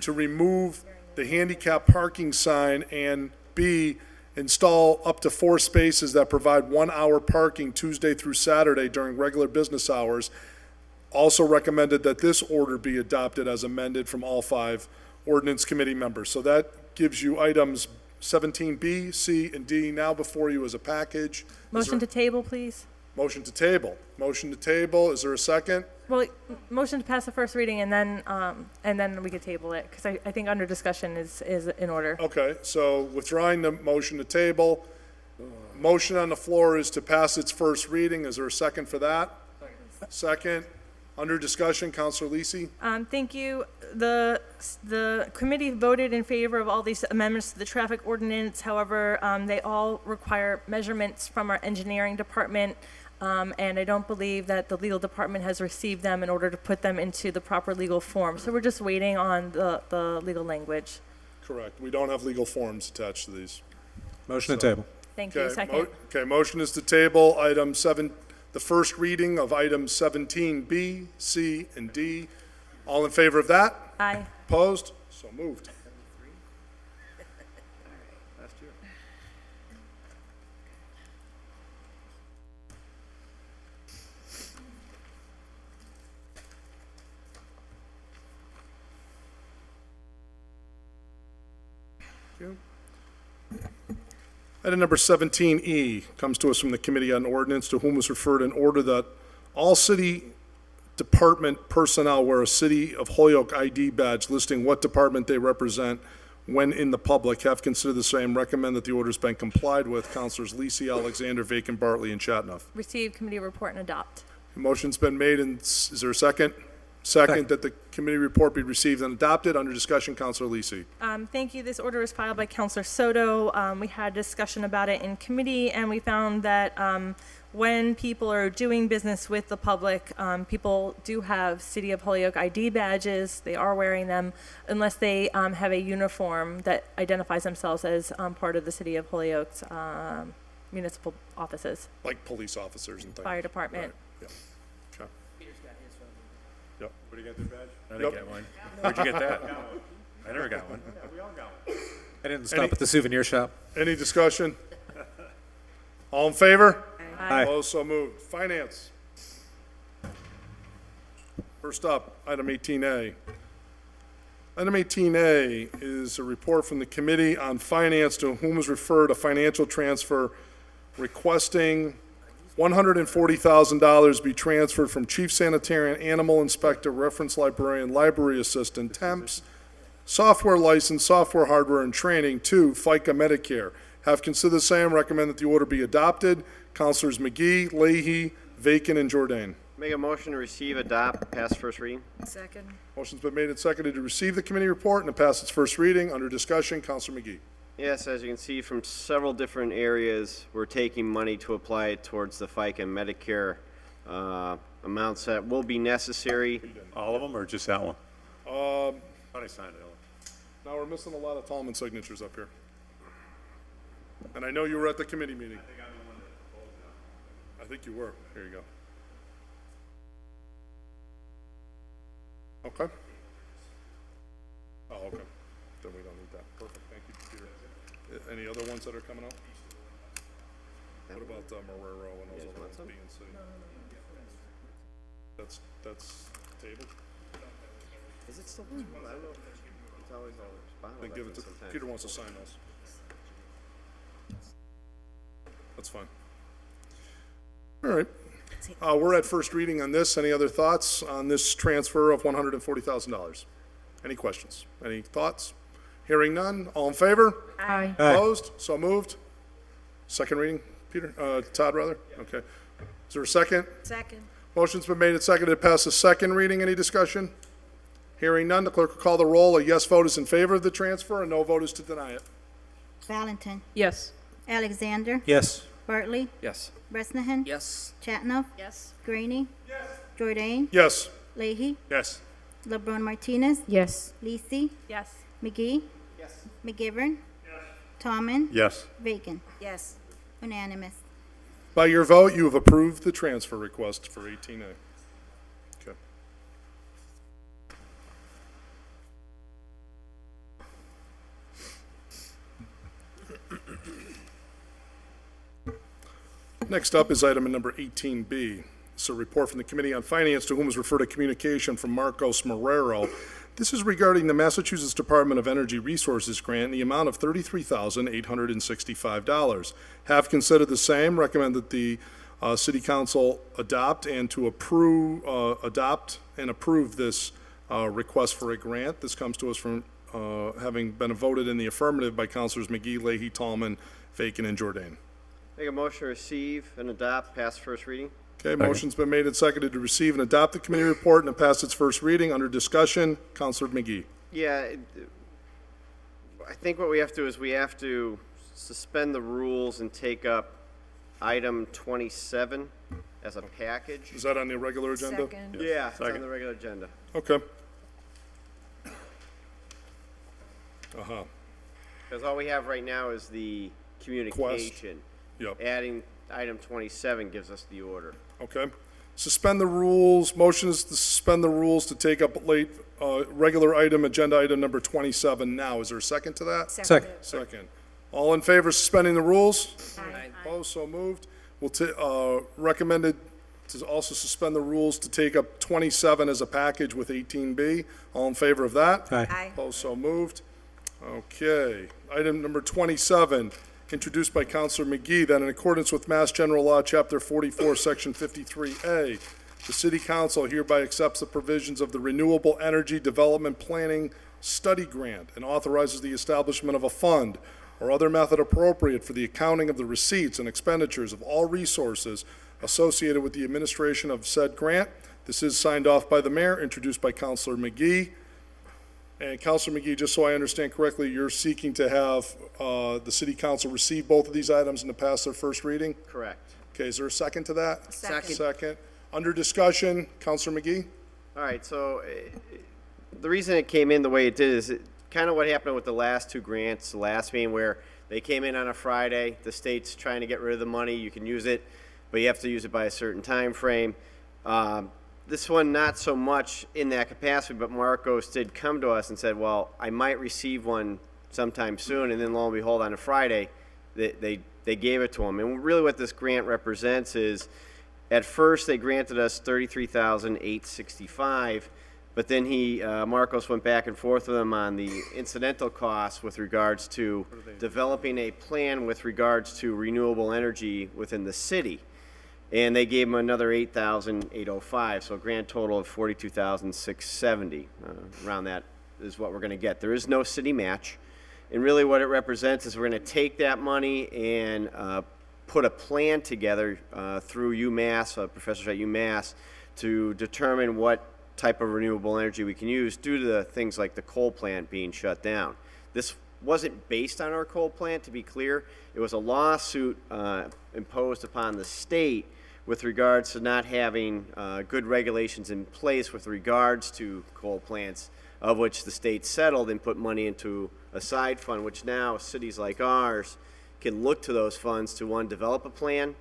to remove the handicap parking sign, and B, install up to 4 spaces that provide 1-hour parking Tuesday through Saturday during regular business hours. Also recommended that this order be adopted as amended from all 5 ordinance committee members. So that gives you items 17B, C, and D now before you as a package. Motion to table, please. Motion to table. Motion to table. Is there a second? Well, motion to pass the first reading and then we could table it, because I think under discussion is in order. Okay, so withdrawing the motion to table. Motion on the floor is to pass its first reading. Is there a second for that? Second. Under discussion, Councilor Lisi. Thank you. The committee voted in favor of all these amendments to the traffic ordinance. However, they all require measurements from our engineering department, and I don't believe that the legal department has received them in order to put them into the proper legal form. So we're just waiting on the legal language. Correct. We don't have legal forms attached to these. Motion to table. Thank you. Okay, Second. Okay, motion is to table item 7, the first reading of items 17B, C, and D. All in favor of that? Aye. Opposed? So moved. Item number 17E comes to us from the Committee on Ordinance, to whom was referred an order that all city department personnel wear a City of Holyoke ID badge listing what department they represent when in the public. Have considered the same, recommend that the order's been complied with. Councilors Lisi, Alexander, Vacan, Bartley, and Shatnoff. Receive committee report and adopt. Motion's been made, and is there a second? Second, that the committee report be received and adopted. Under discussion, Councilor Lisi. Thank you. This order was filed by Councilor Soto. We had discussion about it in committee, and we found that when people are doing business with the public, people do have City of Holyoke ID badges. They are wearing them unless they have a uniform that identifies themselves as part of the City of Holyoke's municipal offices. Like police officers and things. Fire department. Right, yeah. Okay. Yep. What do you get their badge? I didn't get one. Where'd you get that? I never got one. Yeah, we all got one. I didn't stop at the souvenir shop. Any discussion? All in favor? Aye. Opposed, so moved. Finance. First up, item 18A. Item 18A is a report from the Committee on Finance to whom is referred a financial transfer requesting $140,000 be transferred from Chief Sanitarian, Animal Inspector, Reference Librarian, Library Assistant, temps, software license, software hardware, and training to FICA Medicare. Have considered the same, recommend that the order be adopted. Councilors McGee, Leahy, Vacan, and Jordan. Make a motion to receive, adopt, pass first reading. Second. Motion's been made and seconded to receive the committee report and to pass its first reading. Under discussion, Councilor McGee. Yes, as you can see from several different areas, we're taking money to apply it towards the FICA and Medicare amounts that will be necessary. All of them, or just that one? Thought I signed it. Now, we're missing a lot of Tallman signatures up here. And I know you were at the committee meeting. I think I'm the one that proposed that. I think you were. Here you go. Okay. Oh, okay. Then we don't need that. Perfect. Thank you, Peter. Any other ones that are coming up? What about Marrero and those other ones, B and C? That's tabled? Is it still? I don't know. It's always Then give it to, Peter wants to sign those. That's fine. All right. We're at first reading on this. Any other thoughts on this transfer of $140,000? Any questions? Any thoughts? Hearing none. All in favor? Aye. Opposed? So moved. Second reading, Peter, Todd, rather? Okay. Is there a second? Second. Motion's been made and seconded to pass the second reading. Any discussion? Hearing none, the clerk will call the roll. A yes vote is in favor of the transfer, a no vote is to deny it. Valentin. Yes. Alexander. Yes. Bartley. Yes. Bresnahan. Yes. Chatnoff. Yes. Graney. Jordan. Yes. Leahy. Yes. LeBron Martinez. Yes. Lisi. Yes. McGee. Yes. McGivern. Tallman. Yes. Vacan. Yes. Unanimous. By your vote, you have approved the transfer request for 18A. Okay. Next up is item number 18B. It's a report from the Committee on Finance to whom is referred a communication from Marcos Marrero. This is regarding the Massachusetts Department of Energy Resources grant in the amount of $33,865. Have considered the same, recommend that the City Council adopt and approve this request for a grant. This comes to us from having been voted in the affirmative by Councilors McGee, Leahy, Tallman, Vacan, and Jordan. Make a motion to receive and adopt, pass first reading. Okay, motion's been made and seconded to receive and adopt the committee report and to pass its first reading. Under discussion, Councilor McGee. Yeah, I think what we have to do is we have to suspend the rules and take up item 27 as a package. Is that on the regular agenda? Second. Yeah, it's on the regular agenda. Okay. Uh-huh. Because all we have right now is the communication. Yep. Adding item 27 gives us the order. Okay. Suspend the rules. Motion is to suspend the rules to take up regular item, agenda item number 27 now. Is there a second to that? Second. Second. All in favor of suspending the rules? Aye. Opposed, so moved. Recommended to also suspend the rules to take up 27 as a package with 18B. All in favor of that? Aye. Aye. Opposed, so moved. Okay. Item number 27, introduced by Councilor McGee, that in accordance with Mass General Law, Chapter 44, Section 53A, the City Council hereby accepts the provisions of the Renewable Energy Development Planning Study Grant and authorizes the establishment of a fund or other method appropriate for the accounting of the receipts and expenditures of all resources associated with the administration of said grant. This is signed off by the mayor, introduced by Councilor McGee. And Councilor McGee, just so I understand correctly, you're seeking to have the City Council receive both of these items and to pass their first reading? Correct. Okay, is there a second to that? Second. Second. Under discussion, Councilor McGee? All right, so the reason it came in the way it did is kind of what happened with the last two grants, the last meeting where they came in on a Friday, the state's trying to get rid of the money, you can use it, but you have to use it by a certain time frame. This one, not so much in that capacity, but Marcos did come to us and said, well, I might receive one sometime soon, and then lo and behold, on a Friday, they gave it to him. And really what this grant represents is At first, they granted us $33,865, but then Marcos went back and forth with them on the incidental costs with regards to developing a plan with regards to renewable energy within the city. And they gave him another $8,805, so a grand total of $42,670. Around that is what we're going to get. There is no city match. And really what it represents is we're going to take that money and put a plan together through UMass, professors at UMass, to determine what type of renewable energy we can use due to the things like the coal plant being shut down. This wasn't based on our coal plant, to be clear. It was a lawsuit imposed upon the state with regards to not having good regulations in place with regards to coal plants, of which the state settled and put money into a side fund, which now cities like ours can look to those funds to, one, develop a plan,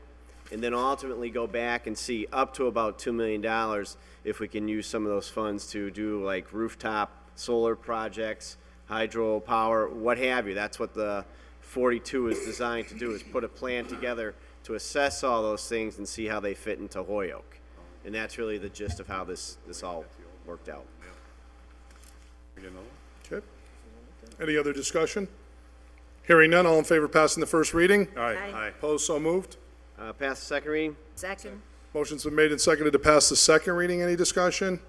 and then ultimately go back and see up to about $2 million if we can use some of those funds to do like rooftop solar projects, hydropower, what have you. That's what the 42 is designed to do, is put a plan together to assess all those things and see how they fit into Holyoke. And that's really the gist of how this all worked out. Okay. Any other discussion? Hearing none, all in favor of passing the first reading? Aye. Opposed, so moved. Pass the second reading? Second. Motion's been made and seconded to pass the second reading. Any discussion?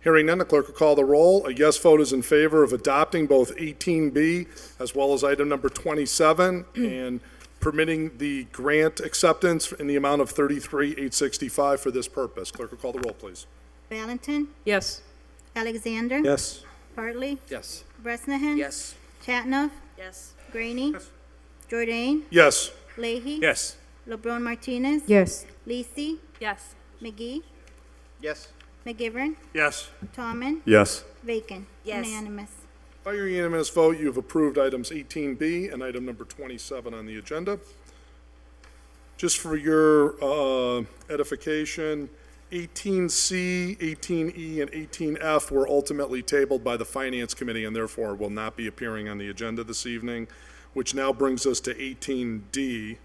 Hearing none, the clerk will call the roll. A yes vote is in favor of adopting both 18B as well as item number 27 and permitting the grant acceptance in the amount of $33,865 for this purpose. Clerk will call the roll, please. Valentin, Yes. Alexander. Yes. Bartley, Yes. Bresnahan. Yes. Chatnoff, Yes. Graney. Jordan, Yes. Leahy. Yes. LeBron Martinez. Yes. Lisi, Yes. McGee, Yes. McGivern, Yes. Tallman, Yes. Bacon. Yes. Unanimous. By your unanimous vote, you have approved items 18B and item number 27 on the agenda. Just for your edification, 18C, 18E, and 18F were ultimately tabled by the Finance Committee and therefore will not be appearing on the agenda this evening, which now brings us to 18D,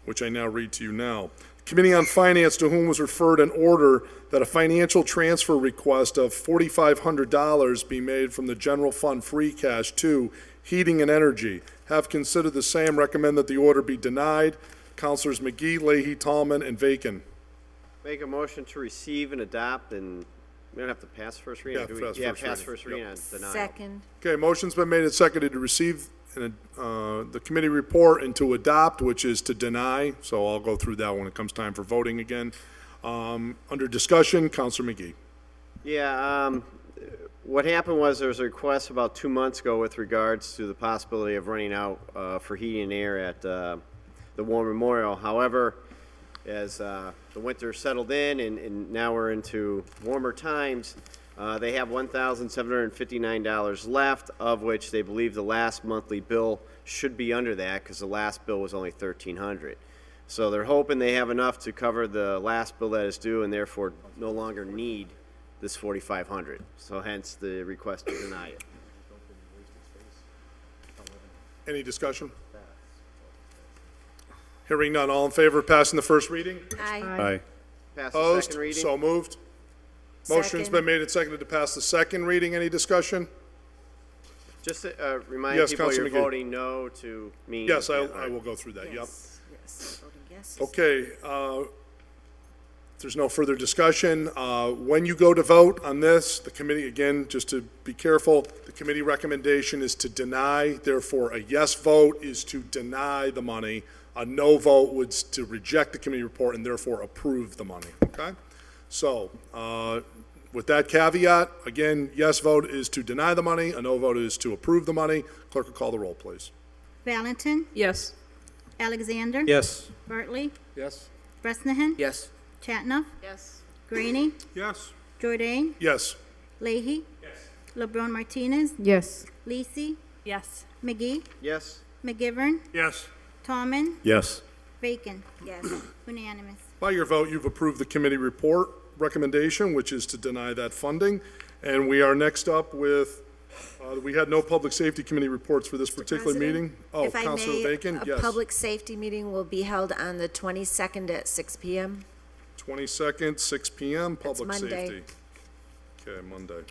which I now read to you now. Committee on Finance, to whom was referred an order that a financial transfer request of $4,500 be made from the general fund free cash to Heating and Energy, have considered the same, recommend that the order be denied. Councilors McGee, Leahy, Tallman, and Bacon. Make a motion to receive and adopt, and we don't have to pass first reading, Yeah, do we? pass Yeah, first pass reading. first reading on denial. Second. Okay, motion's been made and seconded to receive the committee report and to adopt, which is to deny. So I'll go through that when it comes time for voting again. Under discussion, Councilor McGee. Yeah, what happened was there was a request about 2 months ago with regards to the possibility of running out for heating and air at the War Memorial. However, as the winter settled in and now we're into warmer times, they have $1,759 left, of which they believe the last monthly bill should be under that because the last bill was only $1,300. So they're hoping they have enough to cover the last bill that is due and therefore no longer need this $4,500. So hence the request to deny it. Any discussion? Hearing none, all in favor of passing the first reading? Aye. Aye. Pass the Opposed? second reading. So moved. Motion's Second. been made and seconded to pass the second reading. Any discussion? Just to remind Yes, people Councilor you're McGee. voting no to mean. Yes, yeah, I will go through that, yep. Yes. Yes. Voting yes. Okay, if there's no further discussion, when you go to vote on this, the committee, again, just to be careful, the committee recommendation is to deny, therefore a yes vote is to deny the money, a no vote would to reject the committee report and therefore approve the money, okay? So, with that caveat, again, yes vote is to deny the money, a no vote is to approve the money. Clerk will call the roll, please. Valentin, Yes. Alexander. Yes. Bartley, Yes. Bresnahan. Yes. Chatnoff, Yes. Graney, Yes. Jordan, Yes. Leahy. LeBron Martinez, Yes. Lisi, Yes. McGee, Yes. McGivern, Yes. Tallman, Yes. Bacon. Yes. Unanimous. By your vote, you've approved the committee report recommendation, which is to deny that funding. And we are next up with, we had no public safety committee reports for this particular President, meeting. Oh, If I Councilor may, Bacon, a yes. public safety meeting will be held on the 22nd at 6 PM. 22nd, 6 PM, public Monday. safety. Okay, Monday.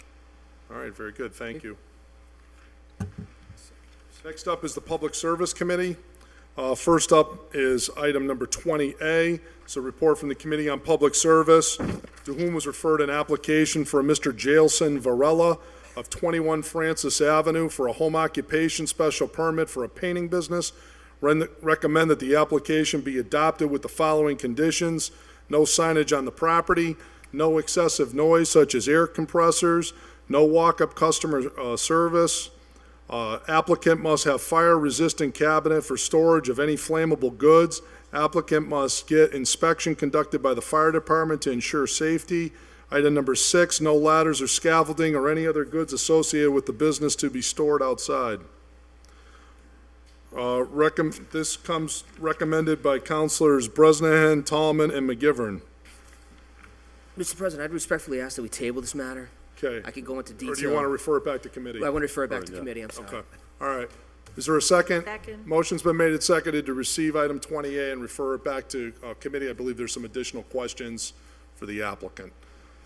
All right, very good, thank you. Next up is the Public Service Committee. First up is item number 20A. It's a report from the Committee on Public Service, to whom was referred an application for a Mr. Jailson Varela of 21 Francis Avenue for a home occupation special permit for a painting business. Recommend that the application be adopted with the following conditions: no signage on the property, no excessive noise such as air compressors, no walk-up customer service. Applicant must have fire-resistant cabinet for storage of any flammable goods. Applicant must get inspection conducted by the fire department to ensure safety. Item number 6, no ladders or scaffolding or any other goods associated with the business to be stored outside. This comes recommended by Councilors Bresnahan, Tallman, and McGivern. Mr. President, I'd respectfully ask that we table this matter. Okay. I could go into detail. Or do you want to refer it back to committee? I want to refer it back to committee, I'm sorry. Okay, all right. Is there a second? Second. Motion's been made and seconded to receive item 20A and refer it back to committee. I believe there's some additional questions for the applicant.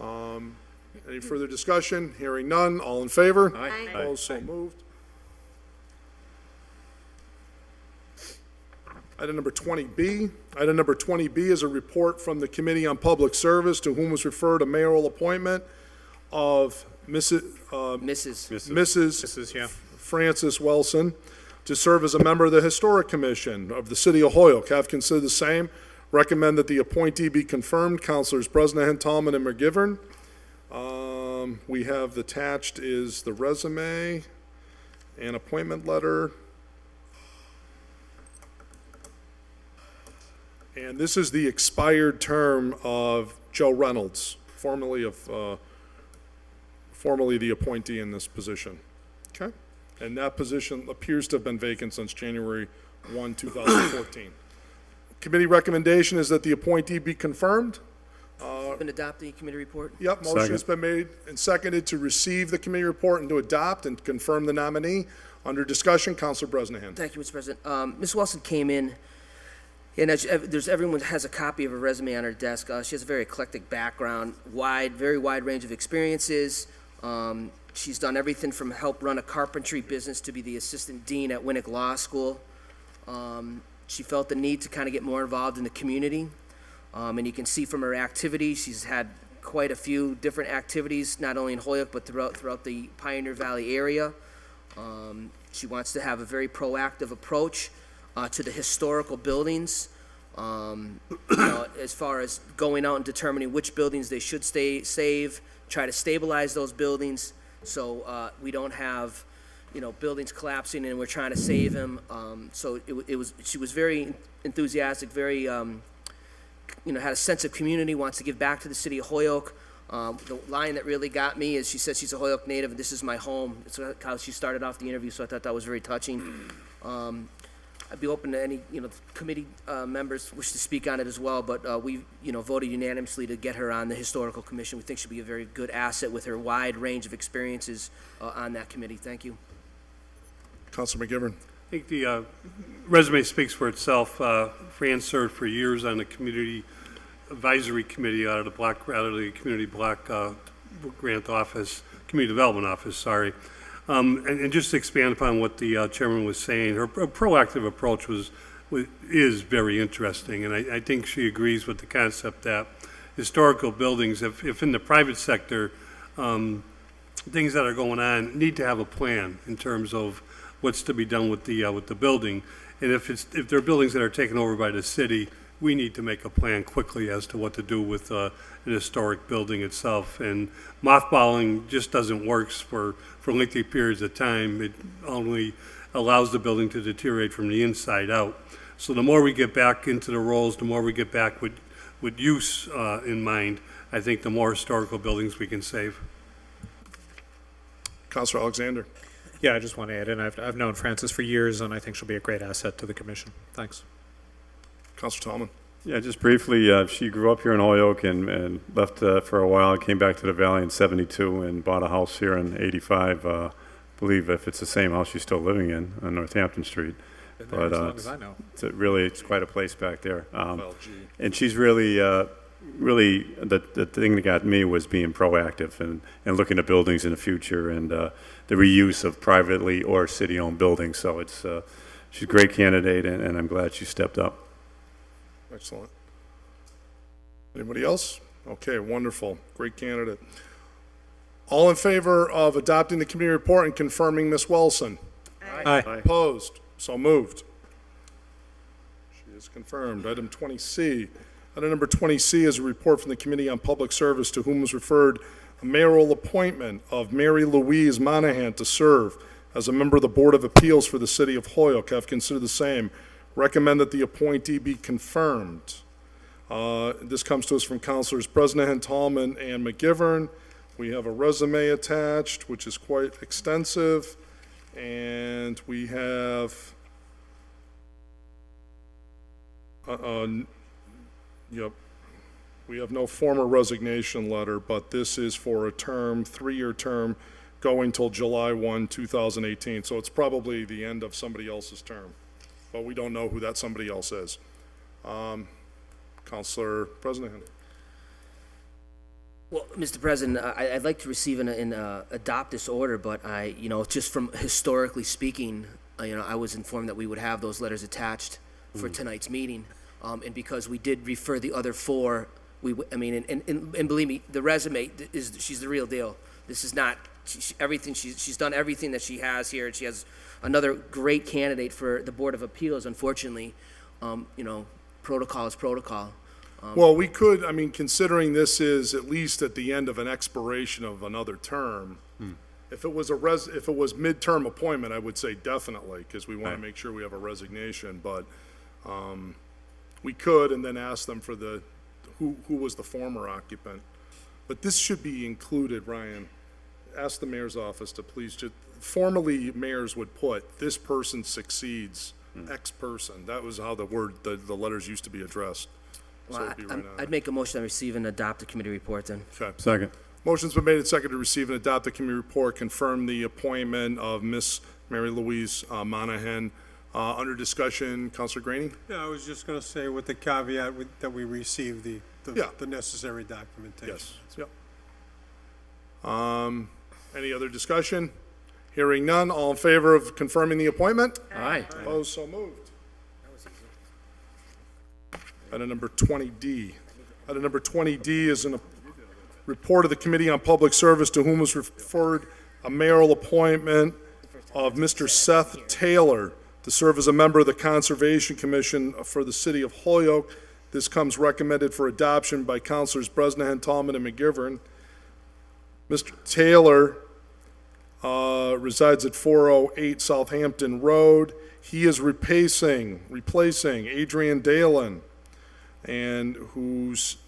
Any further discussion? Hearing none, all in favor? Aye. Opposed, so moved. Item number 20B. Item number 20B is a report from the Committee on Public Service, to whom was referred a mayoral appointment of Mrs. Mrs., yeah. Frances Wilson to serve as a member of the Historic Commission of the City of Holyoke. Have considered the same. Recommend that the appointee be confirmed. Councilors Bresnahan, Tallman, and McGivern. We have attached is the resume and appointment letter. And this is the expired term of Joe Reynolds, formerly the appointee in this position. Okay? And that position appears to have been vacant since January 1, 2014. Committee recommendation is that the appointee be confirmed. Been adopt the committee report? Yep, motion's been made and seconded to receive the committee report and to adopt and confirm the nominee. Under discussion, Councilor Bresnahan. Thank you, Mr. President. Ms. Wilson came in, and everyone has a copy of her resume on her desk. She has a very eclectic background, very wide range of experiences. She's done everything from help run a carpentry business to be the assistant dean at Winnick Law School. She felt the need to kind of get more involved in the community. And you can see from her activities, she's had quite a few different activities, not only in Holyoke, but throughout the Pioneer Valley area. She wants to have a very proactive approach to the historical buildings, as far as going out and determining which buildings they should save, try to stabilize those buildings so we don't have, buildings collapsing and we're trying to save them. So she was very enthusiastic, very, had a sense of community, wants to give back to the city of Holyoke. The line that really got me is she says she's a Holyoke native and this is my home. It's how she started off the interview, so I thought that was very touching. I'd be open to any, committee members wish to speak on it as well, but we, voted unanimously to get her on the Historical Commission. We think she'll be a very good asset with her wide range of experiences on that committee. Thank you. Councilor McGivern. I think the resume speaks for itself. Fran served for years on the Community Advisory Committee out of the Community Block Grant Office, Community Development Office, sorry. And just to expand upon what the chairman was saying, her proactive approach is very interesting, and I think she agrees with the concept that historical buildings, if in the private sector, things that are going on need to have a plan in terms of what's to be done with the building, and if there are buildings that are taken over by the city, we need to make a plan quickly as to what to do with an historic building itself. And mothballing just doesn't work for lengthy periods of time. It only allows the building to deteriorate from the inside out. So the more we get back into the roles, the more we get back with use in mind, I think the more historical buildings we can save. Councilor Alexander. Yeah, I just want to add in, I've known Frances for years, and I think she'll be a great asset to the commission. Thanks. Councilor Tallman. Yeah, just briefly, she grew up here in Holyoke and left for a while, came back to the Valley in '72 and bought a house here in '85. I believe if it's the same house she's still living in on Northampton Street. Been there as long as I know. It's quite a place back there. And she's really really, the thing that got me was being proactive and looking at buildings in the future and the reuse of privately or city-owned buildings. So she's a great candidate, and I'm glad she stepped up. Excellent. Anybody else? Okay, wonderful. Great candidate. All in favor of adopting the committee report and confirming Ms. Wilson? Aye. Opposed? So moved. She is confirmed. Item 20C. Item number 20C is a report from the Committee on Public Service, to whom was referred a mayoral appointment of Mary Louise Monahan to serve as a member of the Board of Appeals for the City of Holyoke. Have considered the same. Recommend that the appointee be confirmed. This comes to us from Councilors Bresnahan, Tallman, and McGivern. We have a resume attached, which is quite extensive, and we have we have no formal resignation letter, but this is for a term, 3-year term, going till July 1, 2018. So it's probably the end of somebody else's term, but we don't know who that somebody else is. Councilor Bresnahan. Well, Mr. President, I'd like to receive and adopt this order, but just from historically speaking, I was informed that we would have those letters attached for tonight's meeting. And because we did refer the other 4, and believe me, the resume she's the real deal. This is not everything. She's done everything that she has here. She has another great candidate for the Board of Appeals. Unfortunately, protocol is protocol. Well, we could, considering this is at least at the end of an expiration of another term, if it was midterm appointment, I would say definitely, because we want to make sure we have a resignation, but we could, and then ask them for who was the former occupant. But this should be included, Ryan. Ask the mayor's office to please, formally, mayors would put, this person succeeds X person. That was how the letters used to be addressed. So Well, it'd be right on I'd make a motion to receive and adopt the committee report then. Okay. Second. Motion's been made and seconded to receive and adopt the committee report, confirm the appointment of Miss Mary Louise Monahan. Under discussion, Councilor Graney? Yeah, I was just going to say with the caveat that we receive the necessary documentation. Yes. Yep. Any other discussion? Hearing none, all in favor of confirming the appointment? Aye. Opposed, so moved. Item number 20D. Item number 20D is a report of the Committee on Public Service, to whom was referred a mayoral appointment of Mr. Seth Taylor to serve as a member of the Conservation Commission for the City of Holyoke. This comes recommended for adoption by Councilors Bresnahan, Tallman, and McGivern. Mr. Taylor resides at 408 Southampton Road. He is replacing Adrian Dalen, and who's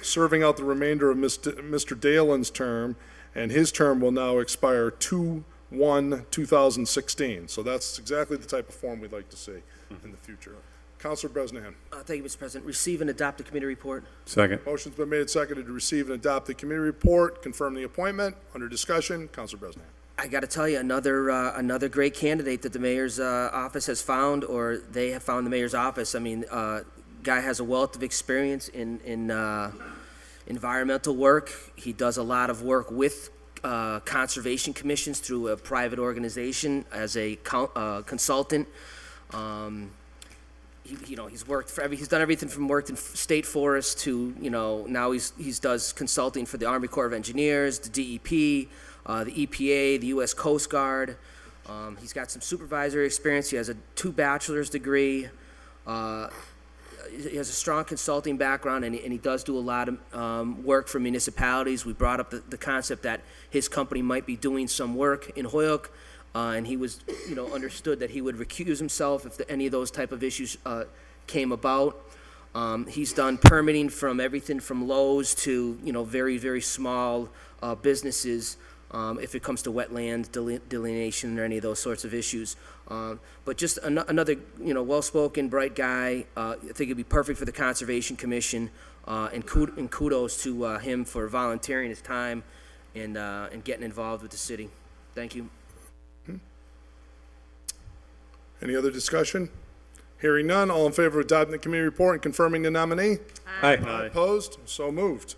serving out the remainder of Mr. Dalen's term, and his term will now expire 2/1/2016. So that's exactly the type of form we'd like to see in the future. Councilor Bresnahan. Thank you, Mr. President. Receive and adopt the committee report. Second. Motion's been made and seconded to receive and adopt the committee report, confirm the appointment. Under discussion, Councilor Bresnahan. I got to tell you, another great candidate that the mayor's office has found, or they have found the mayor's office. Guy has a wealth of experience in environmental work. He does a lot of work with conservation commissions through a private organization as a consultant. He's worked for he's done everything from worked in state forests to now he's does consulting for the Army Corps of Engineers, the DEP, the EPA, the U.S. Coast Guard. He's got some supervisory experience. He has a 2 bachelor's degree. He has a strong consulting background, and he does do a lot of work for municipalities. We brought up the concept that his company might be doing some work in Holyoke, and he was, understood that he would recuse himself if any of those type of issues came about. He's done permitting from everything from Lowe's to, very, very small businesses. If it comes to wetland delineation or any of those sorts of issues. But just another, well-spoken, bright guy. I think it'd be perfect for the Conservation Commission, and kudos to him for volunteering his time and getting involved with the city. Thank you. Any other discussion? Hearing none, all in favor of adopting the committee report and confirming the nominee? Aye. Opposed? So moved.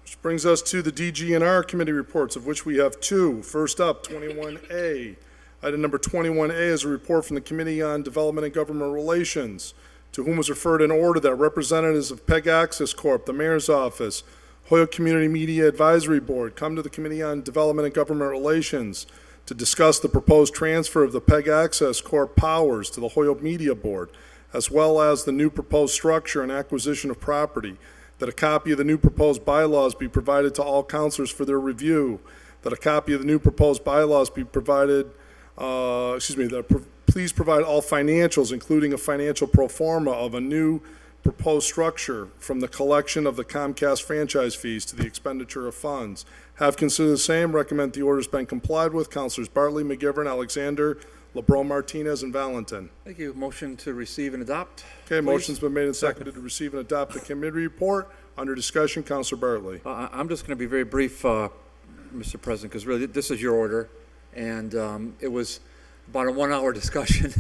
Which brings us to the DGNR committee reports, of which we have two. First up, 21A. Item number 21A is a report from the Committee on Development and Government Relations, to whom was referred an order that representatives of PEG Access Corp., the Mayor's Office, Hoyoke Community Media Advisory Board come to the Committee on Development and Government Relations to discuss the proposed transfer of the PEG Access Corp. powers to the Hoyoke Media Board, as well as the new proposed structure and acquisition of property, that a copy of the new proposed bylaws be provided to all councilors for their review, that a copy of the new proposed bylaws be provided, please provide all financials, including a financial pro forma of a new proposed structure from the collection of the Comcast franchise fees to the expenditure of funds. Have considered the same, recommend the order's been complied with. Councilors Bartley, McGivern, Alexander, LeBron, Martinez, and Valentin. Thank you. Motion to receive and adopt? Okay, please. motion's been made and seconded to receive and adopt the committee report. Under discussion, Councilor Bartley. I'm just going to be very brief, Mr. President, because really this is your order, and it was about a 1-hour discussion.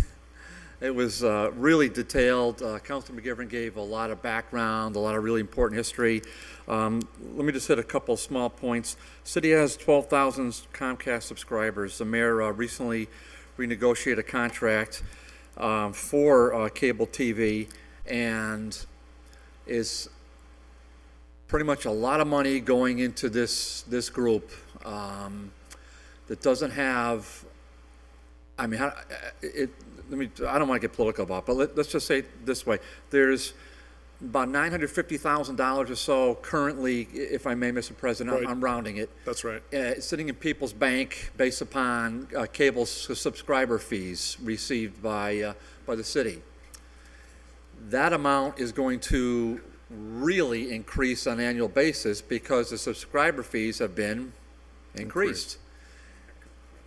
It was really detailed. Councilor McGivern gave a lot of background, a lot of really important history. Let me just hit a couple small points. City has 12,000 Comcast subscribers. The mayor recently renegotiated a contract for cable TV, and is pretty much a lot of money going into this group that doesn't have. I mean, I don't want to get political about it, but let's just say it this way. There's about $950,000 or so currently, if I may, Mr. President, Right. I'm rounding it, That's right. sitting in people's bank based upon cable subscriber fees received by the city. That amount is going to really increase on an annual basis because the subscriber fees have been increased.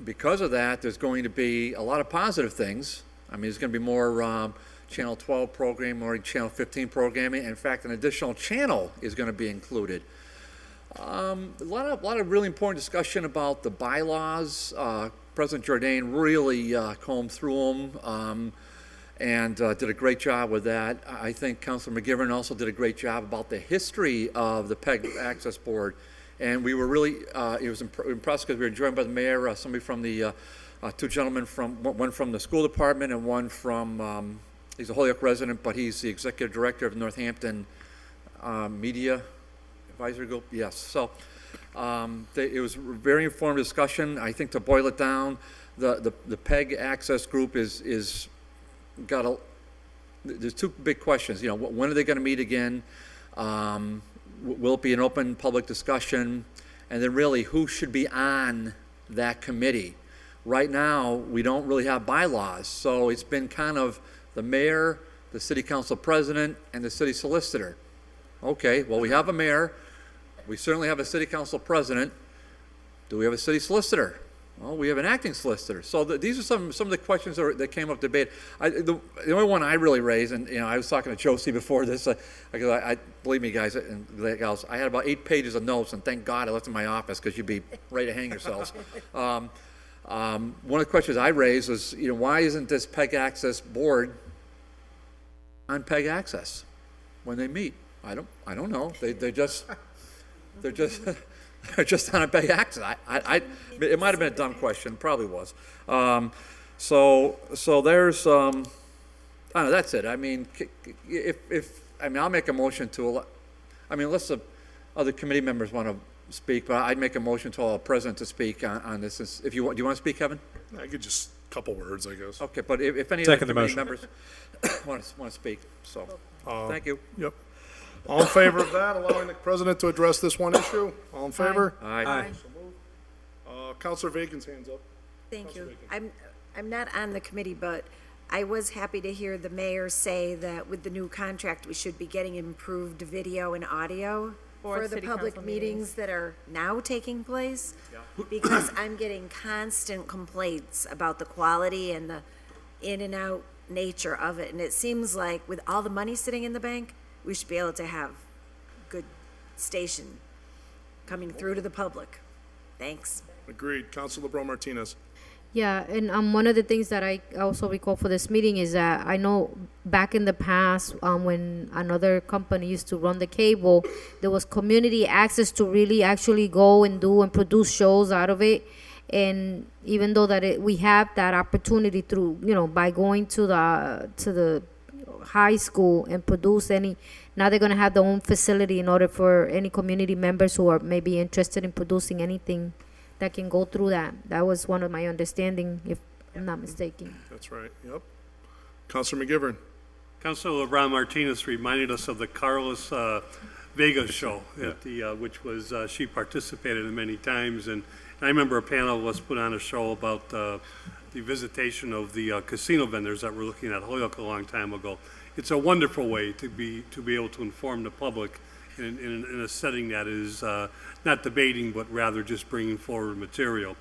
Because of that, there's going to be a lot of positive things. I mean, there's going to be more Channel 12 programming, more Channel 15 programming. In fact, an additional channel is going to be included. A lot of really important discussion about the bylaws. President Jourdain really combed through them and did a great job with that. I think Councilor McGivern also did a great job about the history of the PEG Access Board. And we were really, it was impressed because we were joined by the mayor, somebody from the, two gentlemen one from the school department and one from, he's a Holyoke resident, but he's the executive director of Northampton Media Advisory Group. Yes, so it was a very informative discussion. I think to boil it down, the PEG Access Group is got there's two big questions. You know, when are they going to meet again? Will it be an open public discussion? And then really, who should be on that committee? Right now, we don't really have bylaws, so it's been kind of the mayor, the city council president, and the city solicitor. Okay, well, we have a mayor. We certainly have a city council president. Do we have a city solicitor? Well, we have an acting solicitor. So these are some of the questions that came up debate. The only one I really raised, and I was talking to Josie before this, because believe me, guys and gals, I had about 8 pages of notes, and thank God I left them in my office because you'd be ready to hang yourselves. One of the questions I raised was, why isn't this PEG Access board on PEG Access when they meet? I don't know. They're just they're just on a PEG Access. It might have been a dumb question, probably was. So there's, I don't know, that's it. I mean, I'll make a motion to, unless the other committee members want to speak, but I'd make a motion to allow the president to speak on this. If you want, do you want to speak, Kevin? I could just a couple words, I guess. Okay, but if any Second other the committee motion. members want to speak, so, thank you. Yep. All in favor of that, allowing the president to address this one issue? All in favor? Aye. Councilor Vacan's hands up. Thank you. I'm not on the committee, but I was happy to hear the mayor say that with the new contract, we should be getting improved video and audio For for the city public council meetings meetings. that are now taking place. Because I'm getting constant complaints about the quality and the in and out nature of it. And it seems like with all the money sitting in the bank, we should be able to have good station coming through to the public. Thanks. Agreed. Councilor LeBron Martinez. Yeah, and one of the things that I also recall for this meeting is that I know back in the past, when another company used to run the cable, there was community access to really actually go and do and produce shows out of it. And even though that we have that opportunity through, by going to the high school and produce any, now they're going to have their own facility in order for any community members who are maybe interested in producing anything that can go through that. That was one of my understanding, if I'm not mistaken. That's right, yep. Counselor McGivern. Councilor LeBron Martinez reminded us of the Carlos Vega show, at the which was she participated in many times, and I remember a panel of us put on a show about the visitation of the casino vendors that were looking at Holyoke a long time ago. It's a wonderful way to be able to inform the public in a setting that is not debating, but rather just bringing forward material.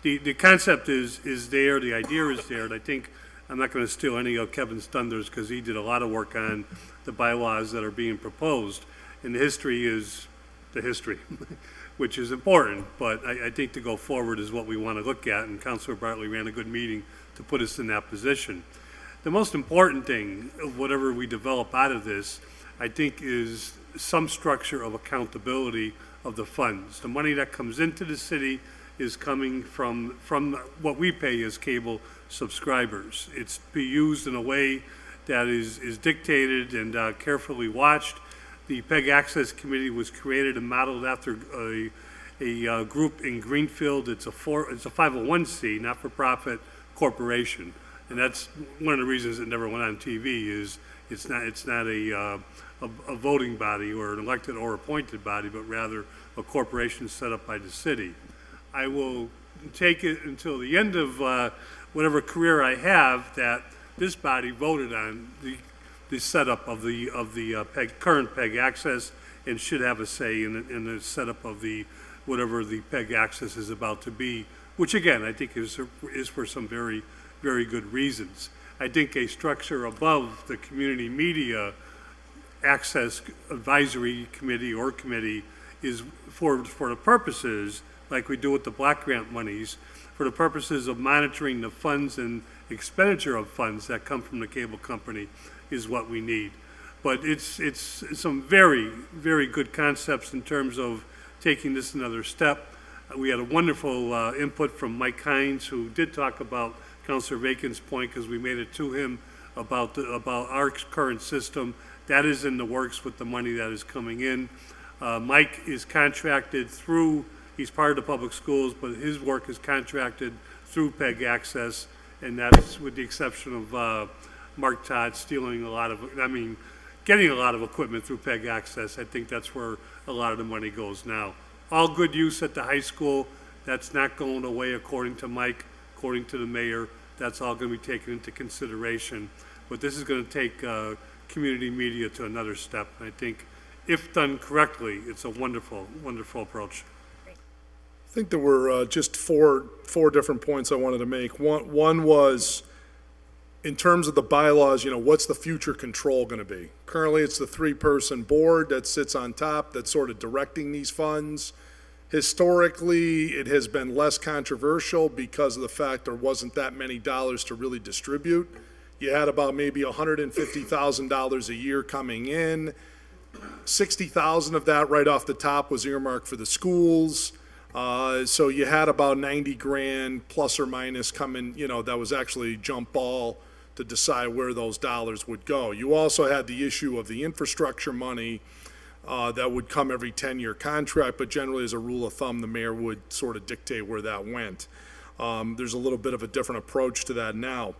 The concept is there, the idea is there, and I think I'm not going to steal any of Kevin's thunders because he did a lot of work on the bylaws that are being proposed, and the history is the history, which is important, but I think to go forward is what we want to look at, and Councilor Bartley ran a good meeting to put us in that position. The most important thing of whatever we develop out of this, I think, is some structure of accountability of the funds. The money that comes into the city is coming from what we pay as cable subscribers. It's be used in a way that is dictated and carefully watched. The PEG Access Committee was created and modeled after a group in Greenfield. It's a 501c, not-for-profit corporation, and that's one of the reasons it never went on TV. Is it's not a voting body or an elected or appointed body, but rather a corporation set up by the city. I will take it until the end of whatever career I have that this body voted on the setup of the current PEG Access, and should have a say in the setup of whatever the PEG Access is about to be, which again I think is for some very, very good reasons. I think a structure above the community media access advisory committee or committee is for the purposes, like we do with the block grant monies, for the purposes of monitoring the funds and expenditure of funds that come from the cable company is what we need. But it's some very, very good concepts in terms of taking this another step. We had a wonderful input from Mike Hines, who did talk about Councilor Bacon's point, because we made it to him about our current system. That is in the works with the money that is coming in. Mike is contracted through, he's part of the public schools, but his work is contracted through PEG Access, and that's with the exception of Mark Todd getting a lot of equipment through PEG Access. I think that's where a lot of the money goes now. All good use at the high school. That's not going away according to Mike, according to the mayor. That's all going to be taken into consideration. But this is going to take community media to another step. I think if done correctly, it's a wonderful, wonderful approach. I think there were just four different points I wanted to make. One was, in terms of the bylaws, what's the future control going to be? Currently, it's the 3-person board that sits on top that's sort of directing these funds. Historically, it has been less controversial because of the fact there wasn't that many dollars to really distribute. You had about maybe $150,000 a year coming in. 60,000 of that right off the top was earmarked for the schools. So you had about 90 grand plus or minus coming, that was actually jump ball to decide where those dollars would go. You also had the issue of the infrastructure money that would come every 10-year contract, but generally as a rule of thumb, the mayor would sort of dictate where that went. There's a little bit of a different approach to that now.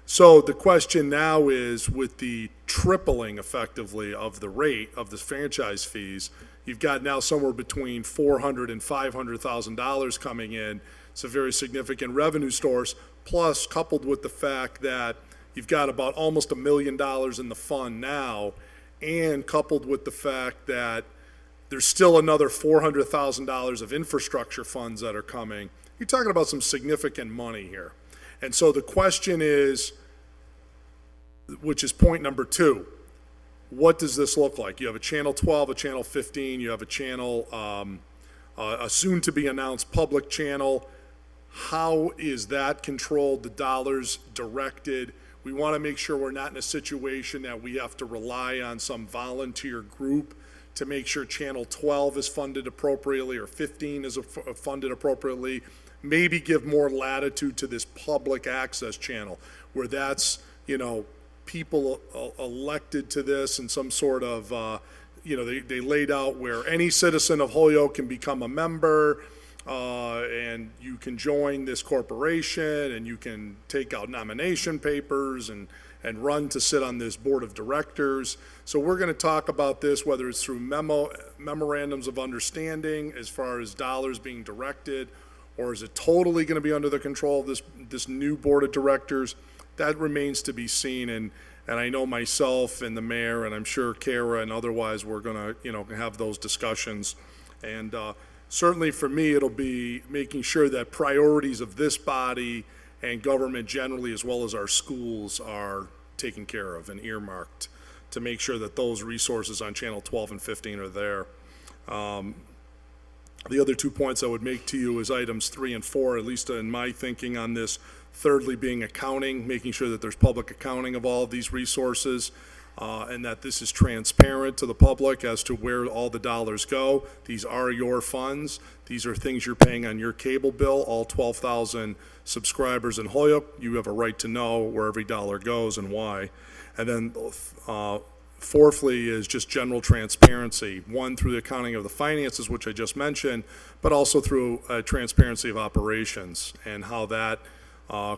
So the question now is, with the tripling effectively of the rate of the franchise fees, you've got now somewhere between $400,000 and $500,000 coming in. It's a very significant revenue source, plus coupled with the fact that you've got about almost $1 million in the fund now, and coupled with the fact that there's still another $400,000 of infrastructure funds that are coming. You're talking about some significant money here. And so the question is, which is point number 2, what does this look like? You have a Channel 12, a Channel 15, you have a channel, a soon-to-be-announced public channel. How is that controlled, the dollars directed? We want to make sure we're not in a situation that we have to rely on some volunteer group to make sure Channel 12 is funded appropriately or 15 is funded appropriately. Maybe give more latitude to this public access channel where that's, people elected to this and some sort of, they laid out where any citizen of Holyoke can become a member, and you can join this corporation and you can take out nomination papers and run to sit on this board of directors. So we're going to talk about this, whether it's through memorandums of understanding as far as dollars being directed, or is it totally going to be under the control of this new board of directors? That remains to be seen. And I know myself and the mayor, and I'm sure Kara and otherwise, we're going to, have those discussions. And certainly for me, it'll be making sure that priorities of this body and government generally, as well as our schools, are taken care of and earmarked to make sure that those resources on Channel 12 and 15 are there. The other 2 points I would make to you is items 3 and 4, at least in my thinking on this. Thirdly, being accounting, making sure that there's public accounting of all of these resources, and that this is transparent to the public as to where all the dollars go. These are your funds. These are things you're paying on your cable bill. All 12,000 subscribers in Holyoke, you have a right to know where every dollar goes and why. And then fourthly is just general transparency, one through the accounting of the finances, which I just mentioned, but also through transparency of operations and how that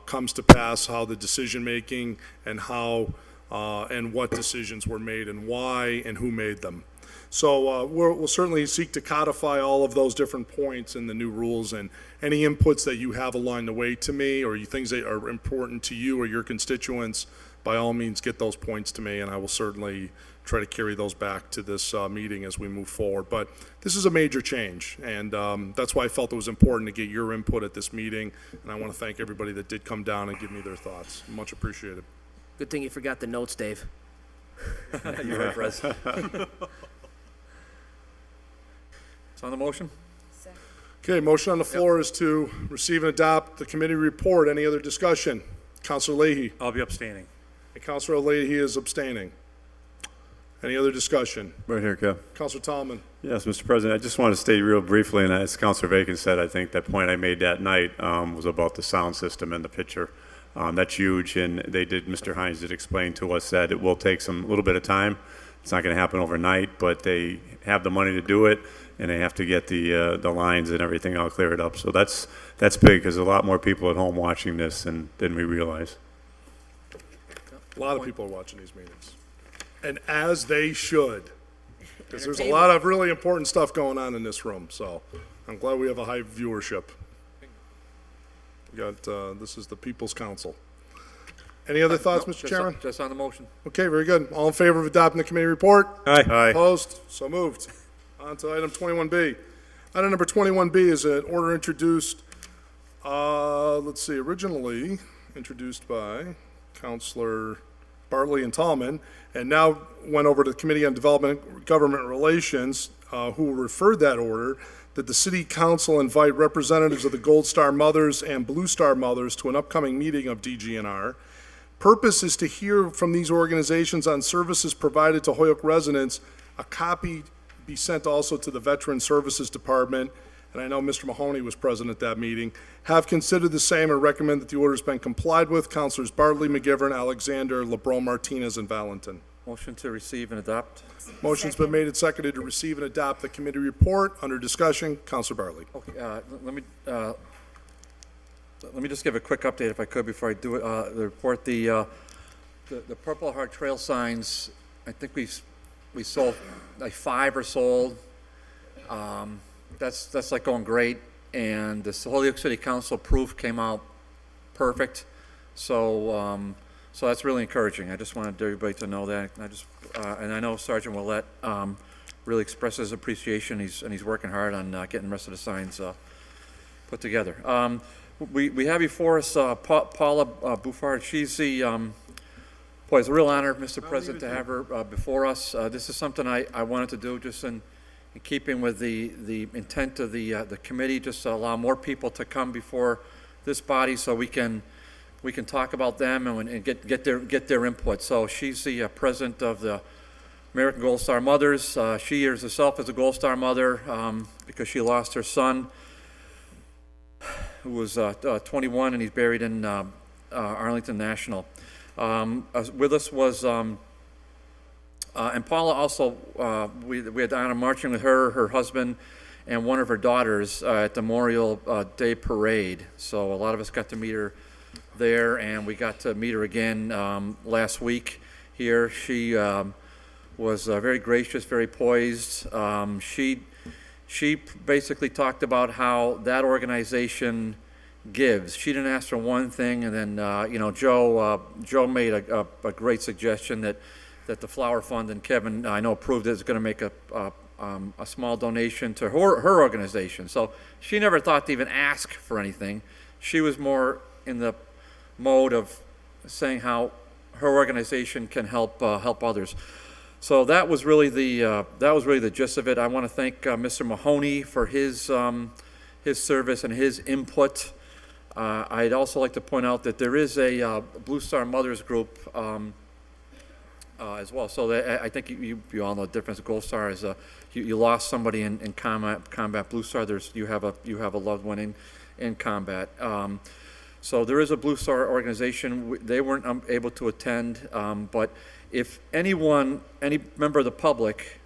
comes to pass, how the decision-making and how and what decisions were made and why and who made them. So we'll certainly seek to codify all of those different points in the new rules, and any inputs that you have along the way to me, or things that are important to you or your constituents, by all means get those points to me, and I will certainly try to carry those back to this meeting as we move forward. But this is a major change, and that's why I felt it was important to get your input at this meeting, and I want to thank everybody that did come down and give me their thoughts. Much appreciated. Good thing you forgot the notes, Dave. You're right, Russ. It's on the motion? Okay, motion on the floor is to receive and adopt the committee report. Any other discussion? Councilor Leahy. I'll be abstaining. And Councilor Leahy is abstaining. Any other discussion? Right here, Kev. Councilor Tallman. Yes, Mr. President, I just want to state real briefly, and as Councilor Bacon said, I think that point I made that night was about the sound system and the picture. That's huge, and Mr. Hines did explain to us that it will take a little bit of time. It's not going to happen overnight, but they have the money to do it, and they have to get the lines and everything all cleared up. So that's big, because a lot more people at home watching this than we realize. A lot of people are watching these meetings, and as they should, because there's a lot of really important stuff going on in this room, so I'm glad we have a high viewership. We got, this is the People's Council. Any other thoughts, Mr. Chairman? Just on the motion. Okay, very good. All in favor of adopting the committee report? Aye. Aye. Opposed? So moved. On to item 21B. Item number 21B is an order introduced, originally introduced by Councilor Bartley and Tallman, and now went over to the Committee on Development, Government Relations, who referred that order, that the City Council invite representatives of the Gold Star Mothers and Blue Star Mothers to an upcoming meeting of DGNR. Purpose is to hear from these organizations on services provided to Holyoke residents. A copy be sent also to the Veteran Services Department, and I know Mr. Mahoney was present at that meeting. Have considered the same and recommend that the order's been complied with. Councilors Bartley, McGivern, Alexander, LeBron, Martinez, and Valentin. Motion to receive and adopt. Motion's been made and seconded to receive and adopt the committee report. Under discussion, Councilor Bartley. Okay, let me just give a quick update if I could before I do it, the report. The Purple Heart Trail signs, I think we sold, like 5 are sold. That's like going great. And the Holyoke City Council proof came out perfect. So that's really encouraging. I just wanted everybody to know that. And I know Sergeant Willett really expresses his appreciation. He's working hard on getting the rest of the signs put together. We have before us Paula Buffard. She's the it's a real honor, Mr. President, to have her before us. This is something I wanted to do just in keeping with the intent of the committee, just to allow more people to come before this body so we can talk about them and get their input. So she's the president of the American Gold Star Mothers. She years herself as a Gold Star mother because she lost her son, who was 21, and he's buried in Arlington National. With us was, and Paula also, we had the honor of marching with her husband, and one of her daughters at the Memorial Day Parade. So a lot of us got to meet her there, and we got to meet her again last week here. She was very gracious, very poised. She basically talked about how that organization gives. She didn't ask for one thing, and then Joe made a great suggestion that the Flower Fund, and Kevin I know approved it, is going to make a small donation to her organization. So she never thought to even ask for anything. She was more in the mode of saying how her organization can help others. So that was really the gist of it. I want to thank Mr. Mahoney for his service and his input. I'd also like to point out that there is a Blue Star Mothers group as well. So I think you all know the difference. Gold Star is you lost somebody in combat. Blue Star, you have a loved one in combat. So there is a Blue Star organization. They weren't able to attend, but if any member of the public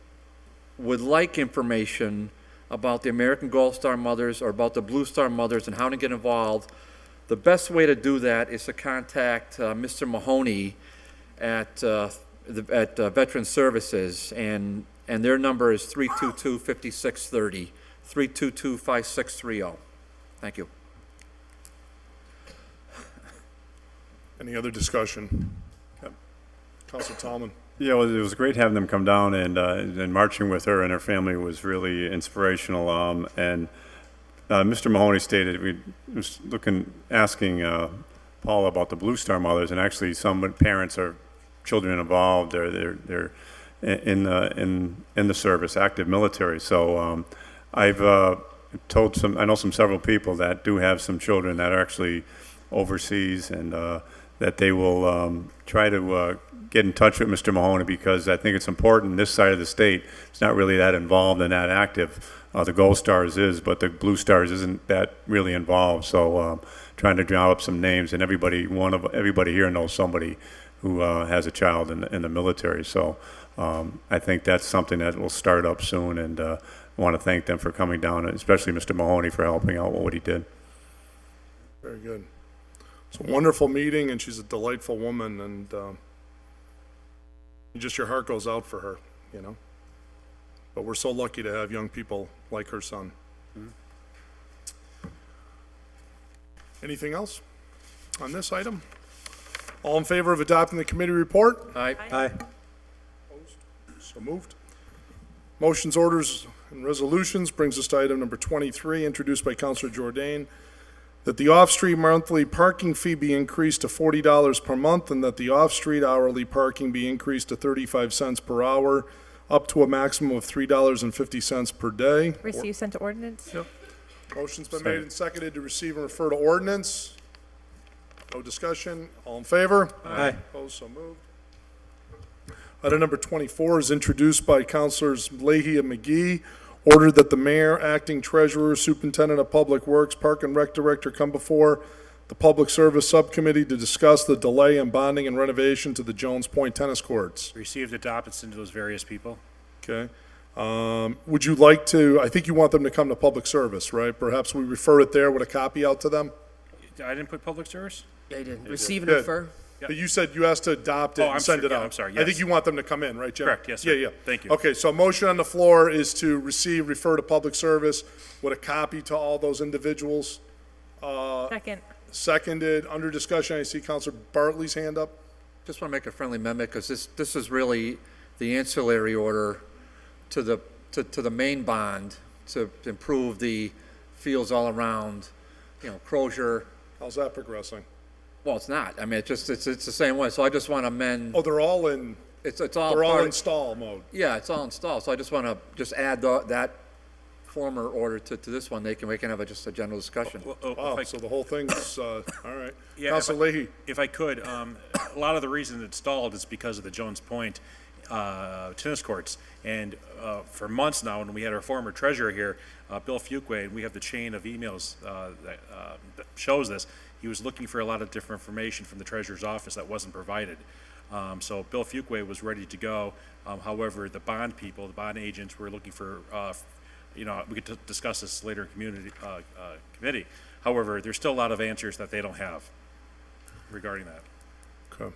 would like information about the American Gold Star Mothers or about the Blue Star Mothers and how to get involved, the best way to do that is to contact Mr. Mahoney at Veteran Services, and their number is 322-5630, 322-5630. Thank you. Any other discussion? Councilor Tallman. Yeah, well, it was great having them come down, and marching with her and her family was really inspirational. And Mr. Mahoney stated, we was asking Paul about the Blue Star Mothers, and actually some parents are children involved. They're in the service, active military. So I've told I know several people that do have some children that are actually overseas, and that they will try to get in touch with Mr. Mahoney, because I think it's important. This side of the state, it's not really that involved and that active. The Gold Stars is, but the Blue Stars isn't that really involved. So trying to draw up some names, and everybody here knows somebody who has a child in the military. So I think that's something that will start up soon, and I want to thank them for coming down, especially Mr. Mahoney for helping out what he did. Very good. It's a wonderful meeting, and she's a delightful woman, and your heart goes out for her, you know. But we're so lucky to have young people like her son. Mm-hmm. Anything else on this item? All in favor of adopting the committee report? Aye. Opposed? So moved. Motions, orders, and resolutions brings us to item number 23, introduced by Councilor Jordan, that the off-street monthly parking fee be increased to $40 per month, and that the off-street hourly parking be increased to 35 cents per hour, up to a maximum of $3.50 per day. Receive, sent to ordinance? Yep. Motion's been made and seconded to receive and refer to ordinance. No discussion. All in favor? Aye. Opposed? So moved. Item number 24 is introduced by Councilors Leahy and McGee. Ordered that the mayor, acting treasurer, superintendent of public works, park and rec director come before the public service subcommittee to discuss the delay in bonding and renovation to the Jones Point tennis courts. Received, adopted, sent to those various people. Okay. Would you like to, I think you want them to come to public service, right? Perhaps we refer it there with a copy out to them? I didn't put public service? Yeah, you did. Receive and Good. refer. But you said you asked to adopt it Oh, I'm and send sorry. it Yeah, out. I'm sorry. I think Yes. you want them to come in, right, Jim? Correct. Yes, sir. Yeah, yeah. Thank you. Okay, so a motion on the floor is to receive, refer to public service with a copy to all those individuals. Second. Seconded, under discussion, I see Councilor Bartley's hand up. Just want to make a friendly amendment, because this is really the ancillary order to the main bond to improve the fields all around, Crozier. How's that progressing? Well, it's not. I mean, it's the same way. So I just want to amend. Oh, they're all in, It's all they're all part in of- stall mode. Yeah, it's all installed. So I just want to add that former order to this one, we can have just a general discussion. Wow, so the whole thing's, all right. Yeah, Council Leahy. If I could, a lot of the reason it stalled is because of the Jones Point tennis courts. And for months now, when we had our former treasurer here, Bill Fuquay, and we have the chain of emails that shows this, he was looking for a lot of different information from the treasurer's office that wasn't provided. So Bill Fuquay was ready to go. However, the bond people, the bond agents were looking for, we could discuss this later in committee. However, there's still a lot of answers that they don't have regarding that. Okay.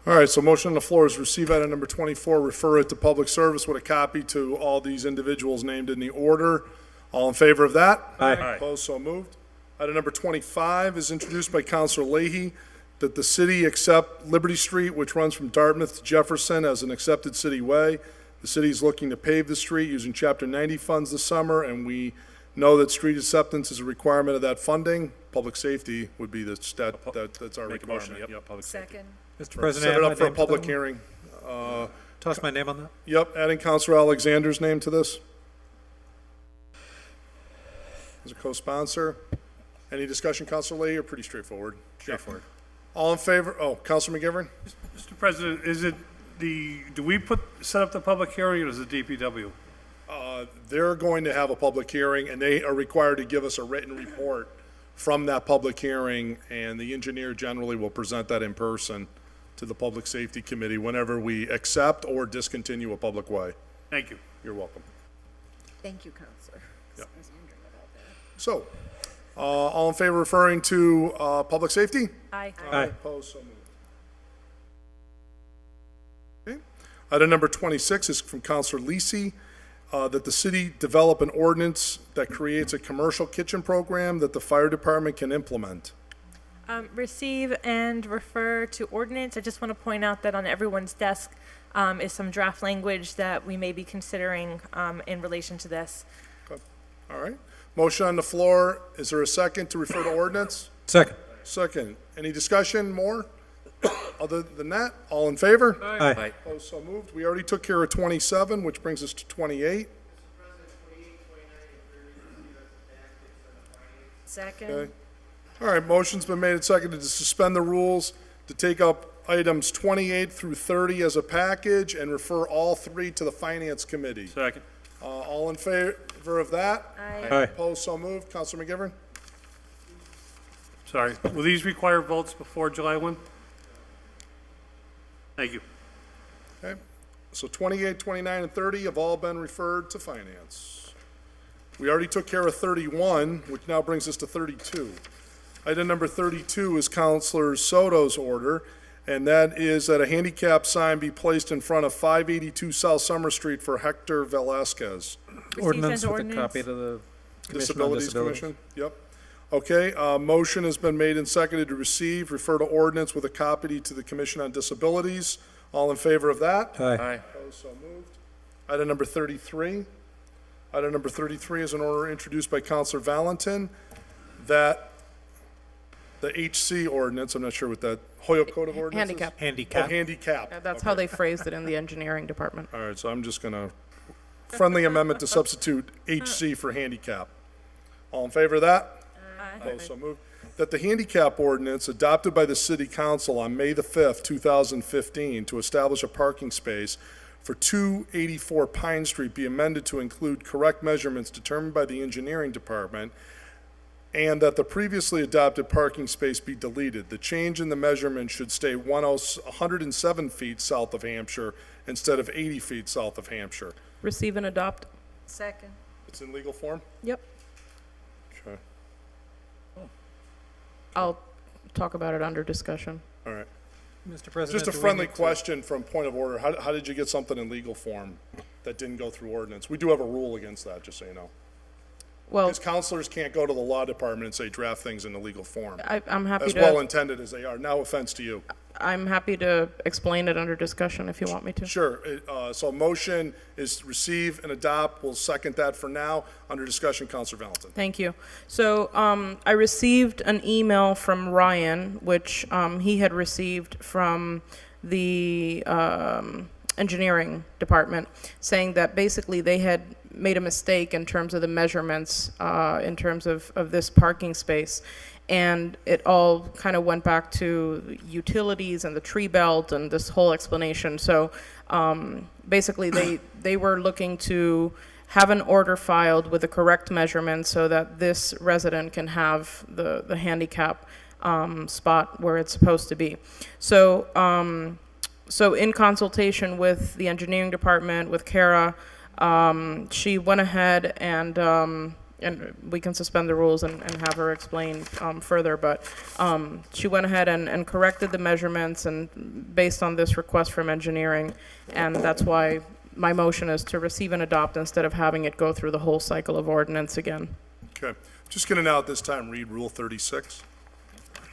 All right, so motion on the floor is receive item number 24, refer it to public service with a copy to all these individuals named in the order. All in favor of that? Aye. Opposed, so moved. Item number 25 is introduced by Councilor Leahy, that the city accept Liberty Street, which runs from Dartmouth to Jefferson, as an accepted city way. The city is looking to pave the street using Chapter 90 funds this summer, and we know that street acceptance is a requirement of that funding. Public safety would be that's our Make a motion, requirement. yep, public safety. Second. Mr. President, Set it add up for my a name to public that one? hearing. Toss my name on that? Yep, adding Councilor Alexander's name to this as a co-sponsor. Any discussion, Councilor Leahy, or pretty straightforward? Straightforward. All in favor? Oh, Councilor McGivern? Mr. President, is it do we set up the public hearing, or is it DPW? They're going to have a public hearing, and they are required to give us a written report from that public hearing, and the engineer generally will present that in person to the Public Safety Committee whenever we accept or discontinue a public way. Thank you. You're welcome. Thank you, Counselor. Yeah. So, all in favor of referring to public safety? Aye. Aye. Opposed, so moved. Okay. Item number 26 is from Councilor Lisi, that the city develop an ordinance that creates a commercial kitchen program that the fire department can implement. Receive and refer to ordinance. I just want to point out that on everyone's desk is some draft language that we may be considering in relation to this. Okay. All right. Motion on the floor. Is there a second to refer to ordinance? Second. Second. Any discussion more? Other than that, all in favor? Aye. Opposed, so moved. We already took care of 27, which brings us to 28. Second. Okay. All right, motion's been made and seconded to suspend the rules, to take up items 28 through 30 as a package, and refer all three to the Finance Committee. Second. All in favor of that? Aye. Opposed, so moved. Councilor McGivern? Sorry. Will these require votes before July 1? Thank you. Okay, so 28, 29, and 30 have all been referred to Finance. We already took care of 31, which now brings us to 32. Item number 32 is Councilor Soto's order, and that is that a handicap sign be placed in front of 582 South Summer Street for Hector Velasquez. Ordinance and with a ordinance. copy to the Commission on Disabilities Disabilities. Commission? Yep. Okay, motion has been made and seconded to receive, refer to ordinance with a copy to the Commission on Disabilities. All in favor of that? Aye. Opposed, so moved. Item number 33. Item number 33 is an order introduced by Councilor Valentin that the HC ordinance, I'm not sure what that, Hoyle Code of Ordinances? Handicap. Handicap. Oh, handicap. Yeah, that's how they phrased it in the engineering department. All right, so I'm just gonna, friendly amendment to substitute HC for handicap. All in favor of that? Opposed, so moved. That the handicap ordinance adopted by the city council on May the 5th, 2015, to establish a parking space for 284 Pine Street be amended to include correct measurements determined by the engineering department, and that the previously adopted parking space be deleted. The change in the measurement should stay 107 feet south of Hampshire instead of 80 feet south of Hampshire. Receive and adopt. Second. It's in legal form? Yep. Okay, I'll talk about it under discussion. all right. Mr. President. Just a do we friendly need to- question from point of order. How did you get something in legal form that didn't go through ordinance? We do have a rule against that, just so you know. Well, Because counselors can't go to the law department and say draft things into legal form. I'm happy As to. well intended as they are. No offense to you. I'm happy to explain it under discussion if you want me to. Sure. So motion is receive and adopt. We'll second that for now. Under discussion, Counselor Valentin. Thank you. So I received an email from Ryan, which he had received from the engineering department, saying that basically they had made a mistake in terms of the measurements, in terms of this parking space. And it all kind of went back to utilities and the tree belt and this whole explanation. So basically they were looking to have an order filed with the correct measurements so that this resident can have the handicap spot where it's supposed to be. So so in consultation with the engineering department, with Kara, she went ahead and we can suspend the rules and have her explain further, but she went ahead and corrected the measurements and based on this request from engineering, and that's why my motion is to receive and adopt instead of having it go through the whole cycle of ordinance again. Okay, just gonna now at this time read Rule 36.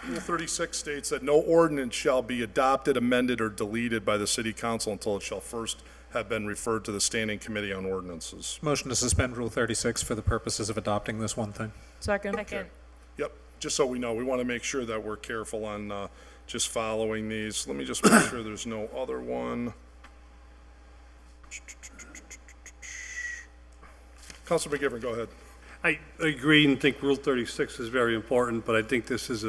Rule 36 states that no ordinance shall be adopted, amended, or deleted by the city council until it shall first have been referred to the Standing Committee on Ordinances. Motion to suspend Rule 36 for the purposes of adopting this one thing. Second. Yep, just so we know, we want to make sure that we're careful on just following these. Let me just make sure there's no other one. Councilor McGivern, go ahead. I agree and think Rule 36 is very important, but I think this is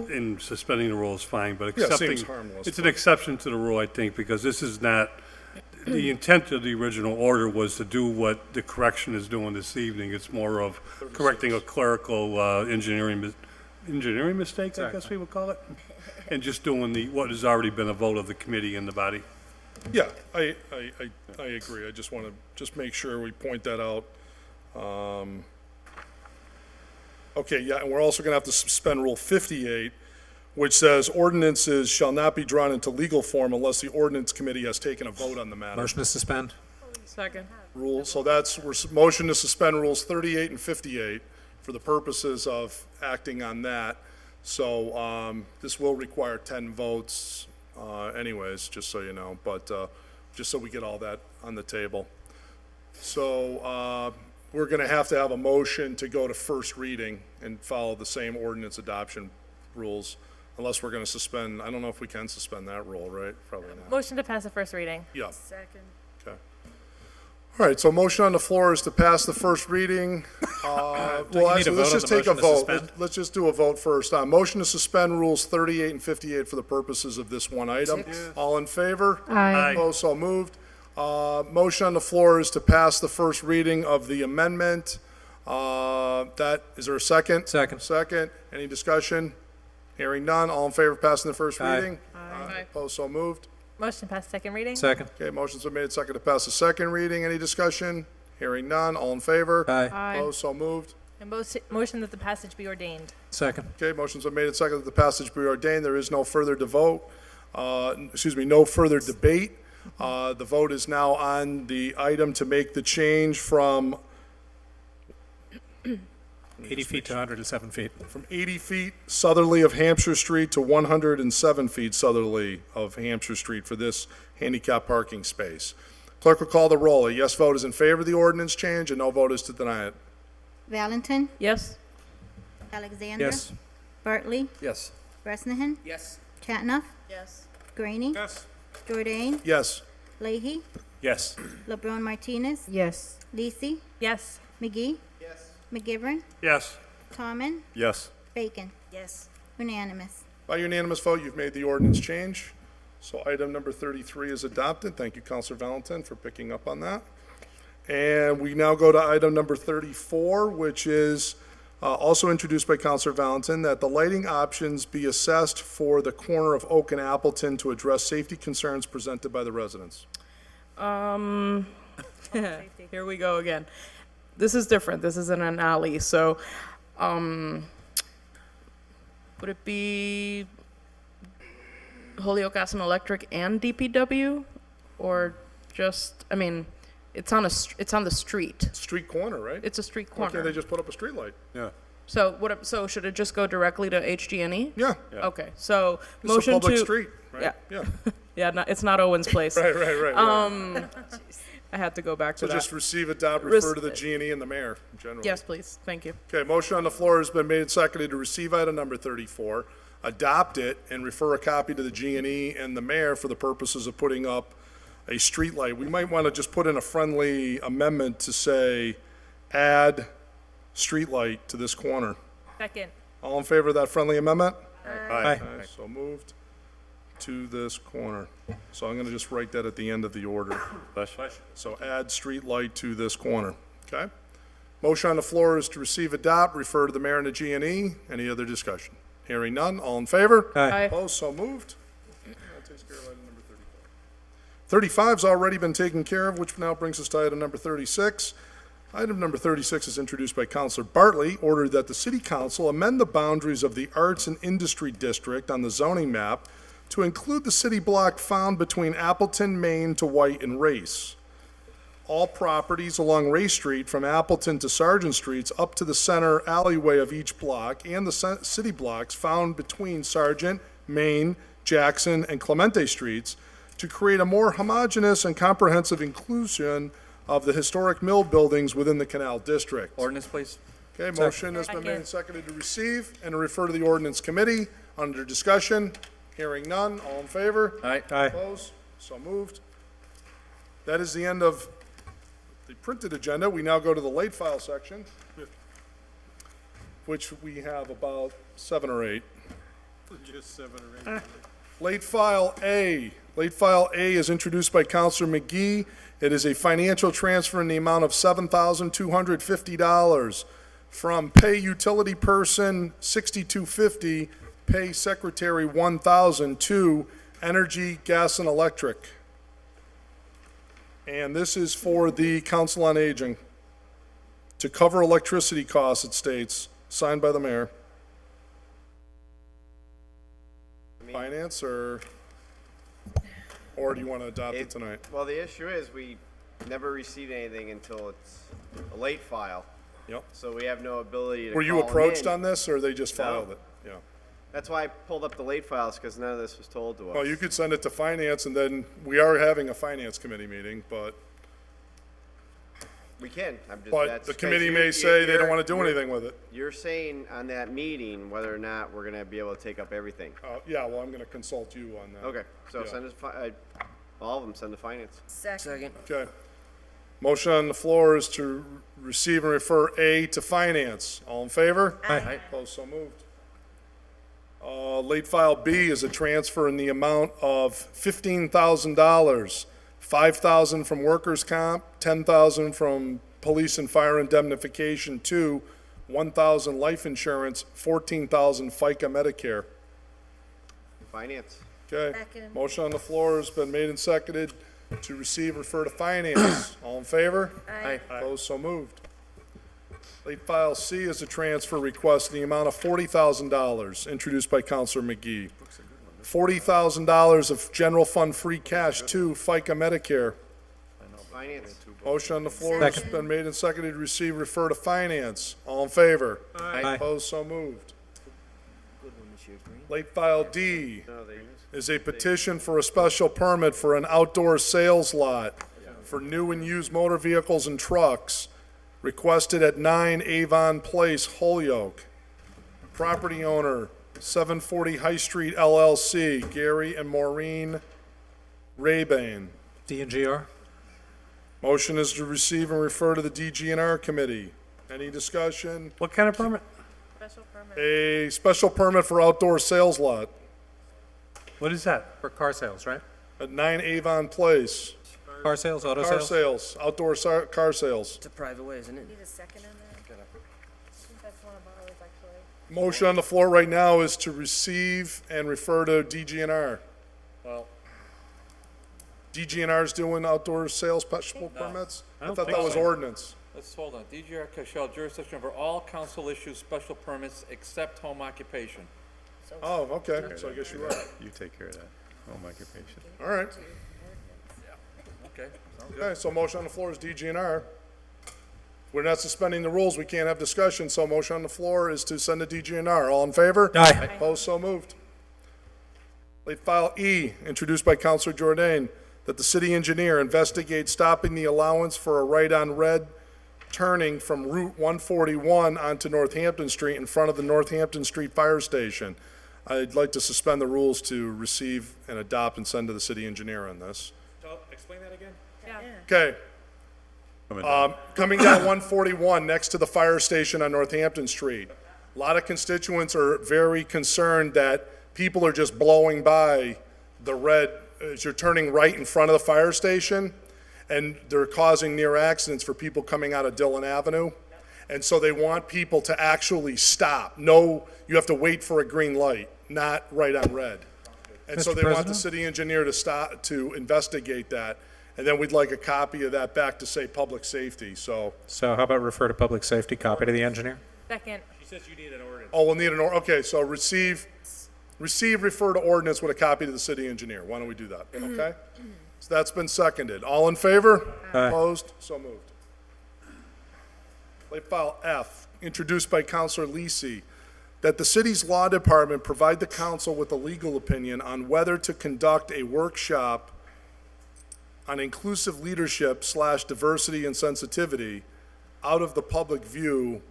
in suspending the rule is fine, but Yeah, accepting. seems harmless, It's an but- exception to the rule, I think, because this is not, the intent of the original order was to do what the correction is doing this evening. It's more of correcting a clerical engineering mistake, I guess we would call it, and just doing what has already been a vote of the committee and the body. Yeah, I agree. I just want to just make sure we point that out. Okay, yeah, and we're also going to have to suspend Rule 58, which says ordinances shall not be drawn into legal form unless the ordinance committee has taken a vote on the matter. Motion to suspend? Second. So we're motion to suspend Rules 38 and 58 for the purposes of acting on that. So this will require 10 votes anyways, just so you know, but just so we get all that on the table. So we're going to have a motion to go to first reading and follow the same ordinance adoption rules, unless we're going to suspend. I don't know if we can suspend that rule, right? Probably not. Motion to pass the first reading. Yeah. Second. Okay. All right, so motion on the floor is to pass the first reading. Well, need a actually, let's vote on just the take a motion to vote. suspend? Let's just do a vote first. Motion to suspend Rules 38 and 58 for the purposes of this one item. All in favor? Aye. Opposed, so moved. Motion on the floor is to pass the first reading of the amendment. Is there a second? Second. Second. Any discussion? Hearing none. All in favor of passing the first Aye. reading? Aye. Opposed, so moved. Motion to pass second reading. Second. Okay, motion's been made second to pass the second reading. Any discussion? Hearing none. All in favor? Aye. Aye. Opposed, so moved. And motion that the passage be ordained. Second. Okay, motion's been made second that the passage be ordained. There is no further to vote. No further debate. The vote is now on the item to make the change from 80 feet to 107 feet. from 80 feet southerly of Hampshire Street to 107 feet southerly of Hampshire Street for this handicap parking space. Clerk will call the roll. A yes vote is in favor of the ordinance change, and no vote is to deny it. Valentin, Yes. Alexander. Yes. Bartley, Yes. Bresnahan, Yes. Chatnough, Yes. Graney, Yes. Jordan, Yes. Leahy, Yes. LeBron Martinez, Yes. Lisi, Yes. McGee, Yes. McGivern, Yes. Tommen, Yes. Bacon. Yes. Unanimous. By unanimous vote, you've made the ordinance change. So item number 33 is adopted. Thank you, Counselor Valentin, for picking up on that. And we now go to item number 34, which is also introduced by Counselor Valentin, that the lighting options be assessed for the corner of Oak and Appleton to address safety concerns presented by the residents. Here we go again. This is different. This is in an alley, so, would it be Holyoke Gas and Electric and DPW? Or just, I mean, it's on the street. Street corner, right? It's a street Why can't they corner. just put up a street light? Yeah. So should it just go directly to HG&E? Yeah. Okay, so It's a motion public to. street, right? Yeah. Yeah. Yeah, it's not Owen's Place. Right. I had to go back to So that. just receive, adopt, refer to the G&E and the mayor, generally. Yes, please. Thank you. Okay, motion on the floor has been made and seconded to receive item number 34, adopt it, and refer a copy to the G&E and the mayor for the purposes of putting up a street light. We might want to just put in a friendly amendment to say, add street light to this corner. Second. All in favor of that friendly amendment? Aye. Okay, so moved to this corner. So I'm going to just write that at the end of the order. So add street light to this corner, okay? Motion on the floor is to receive, adopt, refer to the mayor and the G&E. Any other discussion? Hearing none, all in favor? Aye. Opposed, so moved. That takes care of item number 35. 35's already been taken care of, which now brings us to item number 36. Item number 36 is introduced by Councilor Bartley, ordered that the City Council amend the boundaries of the Arts and Industry District on the zoning map to include the city block found between Appleton, Maine to White and Race. All properties along Race Street from Appleton to Sargent Streets up to the center alleyway of each block and the city blocks found between Sargent, Maine, Jackson, and Clemente Streets to create a more homogeneous and comprehensive inclusion of the historic mill buildings within the Canal District. Ordinance, please. Okay, motion has been made and seconded to receive and to refer to the ordinance committee. Under discussion, hearing none, all in favor? Aye. Aye. Opposed? So moved. That is the end of the printed agenda. We now go to the late file section, which we have about 7 or 8. Just 7 or 8. Late file A. Late file A is introduced by Counselor McGee. It is a financial transfer in the amount of $7,250 from pay utility person $6,250, pay secretary $1,000 to energy, gas, and electric. And this is for the Council on Aging to cover electricity costs, it states, signed by the mayor. Finance, or do you want to adopt it tonight? Well, the issue is we never received anything until it's a late file. Yep. So we have no ability to Were you call 'em approached in. on this, or they just No. filed it? Yeah. That's why I pulled up the late files, because none of this was told to us. Well, you could send it to finance, and then we are having a finance committee meeting, but We can, I'm just, But that's. the 'cause committee you're- may say they don't you're- wanna do you're- anything with it. You're saying on that meeting whether or not we're gonna be able to take up everything. yeah, well, I'm going to consult you on that. Okay, so Yeah. send us, all of them, send to finance. Second. Okay. Motion on the floor is to receive and refer A to finance. All in favor? Aye. Opposed, so moved. Late file B is a transfer in the amount of $15,000, $5,000 from workers' comp, $10,000 from police and fire indemnification to $1,000 life insurance, $14,000 FICA Medicare. Finance. Okay. Second. Motion on the floor has been made and seconded to receive, refer to finance. All in favor? Aye. Opposed, so moved. Late file C is a transfer request in the amount of $40,000, introduced by Counselor McGee. $40,000 of general fund free cash to FICA Medicare. Finance. Motion on the floor has been made and seconded to receive, refer to finance. All in favor? Aye. Opposed, so moved. Late file D is a petition for a special permit for an outdoor sales lot for new and used motor vehicles and trucks, requested at 9 Avon Place, Holyoke. Property owner, 740 High Street LLC, Gary and Maureen Raybane. DNGR? Motion is to receive and refer to the DGNR committee. Any discussion? What kind of permit? Special permit. A special permit for outdoor sales lot What is that? For car sales, right? at 9 Avon Place. Car sales, auto Car sales? sales, outdoor car sales. It's a private way, isn't it? Need a second on that? I think that's one of ours, actually. Motion on the floor right now is to receive and refer to DGNR. Well, DGNR's doing outdoor sales special permits? I don't thought think that was so. ordinance. let's hold on. DGR shall jurisdiction over all council issues special permits except home occupation. Oh, okay, so I guess you're right. You take care of that, home occupation. All right. Okay, sounds good. Okay, so motion on the floor is DGNR. We're not suspending the rules, we can't have discussion, so motion on the floor is to send to DGNR. All in favor? Aye. Opposed, so moved. Late file E, introduced by Counselor Jordan, that the city engineer investigate stopping the allowance for a right-on red turning from Route 141 onto Northampton Street in front of the Northampton Street Fire Station. I'd like to suspend the rules to receive and adopt and send to the city engineer on this. Well, explain that again? Okay. Coming down 141 next to the fire station on Northampton Street. A lot of constituents are very concerned that people are just blowing by the red as you're turning right in front of the fire station, and they're causing near accidents for people coming out of Dillon Avenue. And so they want people to actually stop. No, you have to wait for a green light, not right on red. And so Mr. they want the President? city engineer to stop, to investigate that. And then we'd like a copy of that back to say public safety, so. So how about refer to public safety, copy to the engineer? Second. She says you need an ordinance. Oh, we'll need okay, so receive, refer to ordinance with a copy to the city engineer. Why don't we do that, okay? So that's been seconded. All in favor? Aye. Opposed? So moved. Late file F, introduced by Counselor Lisi, that the city's law department provide the council with a legal opinion on whether to conduct a workshop on inclusive leadership / diversity and sensitivity out of the public view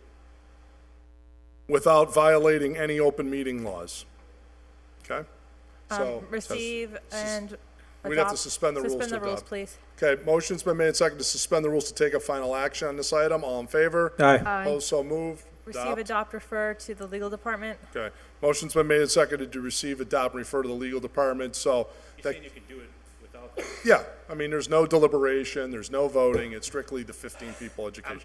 without violating any open meeting laws. Okay? So. Receive and We'd have to adopt- suspend the rules to Suspend the rules, adopt. please. Okay, motion's been made and seconded to suspend the rules to take a final action on this item. All in favor? Aye. Aye. Opposed, so moved. Receive, adopt, refer to the legal department. Okay, motion's been made and seconded to receive, adopt, and refer to the legal department, so. He's that- saying you can do it without. Yeah, I mean, there's no deliberation, there's no voting, it's strictly the 15 people education.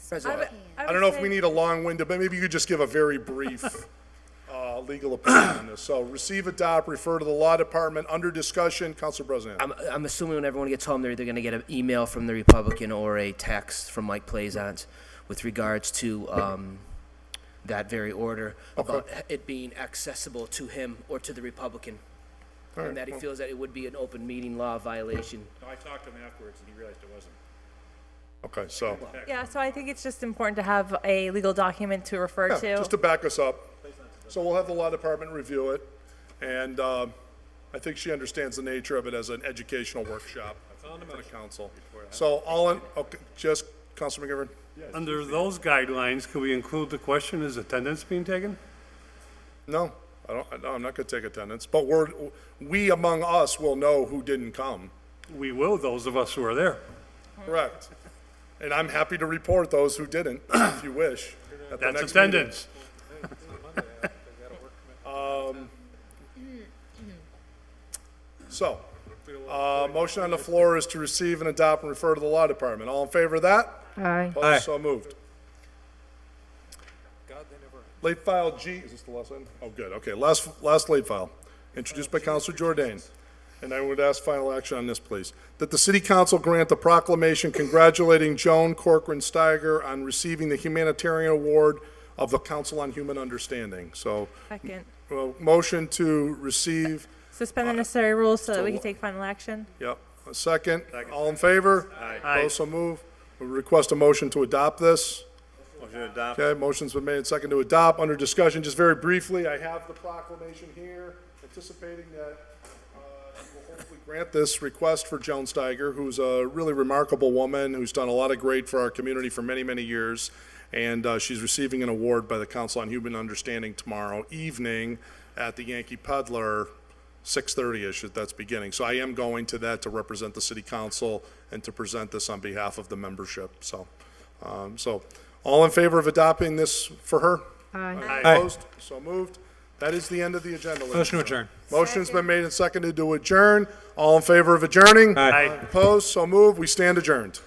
President, I don't know if we need a long-winded, but maybe you could just give a very brief legal opinion on this. So receive, adopt, refer to the law department, under discussion, Council President. I'm assuming when everyone gets home, they're either gonna get an email from the Republican or a text from Mike Plaisance with regards to, that very order about it being accessible to him or to the Republican. All right, And that he well- feels that it would be an open meeting law violation. No, I talked to him afterwards and he realized it wasn't. Okay, so, Yeah, so I think it's just important to have a legal document to refer yeah, to. just to back us up. So we'll have the law department review it, and I think she understands the nature of it as an educational workshop for the council. So all in, okay, just, Councilor McGivern? Under those guidelines, could we include the question, is attendance being taken? No, I'm not gonna take attendance, but we among us will know who didn't come. We will, those of us who are there. Correct. And I'm happy to report those who didn't, if you wish. at the That's next meeting. attendance. So, motion on the floor is to receive and adopt and refer to the law department. All in favor of that? Aye. Opposed, so moved. Late file G, is this the last one? Oh, good, okay, last late file, introduced by Counselor Jordan. And I would ask final action on this, please. That the city council grant the proclamation congratulating Joan Corcoran Steiger on receiving the humanitarian award of the Council on Human Understanding. So, Second. motion to receive, Suspend the necessary rules so that we can take final action. yep, a second. All in favor? Aye. Opposed, so moved. We request a motion to adopt this. Motion to adopt. Okay, motion's been made, second to adopt. Under discussion, just very briefly, I have the proclamation here, anticipating that you will hopefully grant this request for Joan Steiger, who's a really remarkable woman, who's done a lot of great for our community for many, many years. And she's receiving an award by the Council on Human Understanding tomorrow evening at the Yankee Peddler, 6:30-ish, that's beginning. So I am going to that to represent the city council and to present this on behalf of the membership. So, all in favor of adopting this for her? Aye. Opposed? So moved. That is the end of the agenda. ladies Motion to and gentlemen. adjourn. Motion's been made and seconded to adjourn. All in favor of adjourning? Aye. Opposed? So moved. We stand adjourned.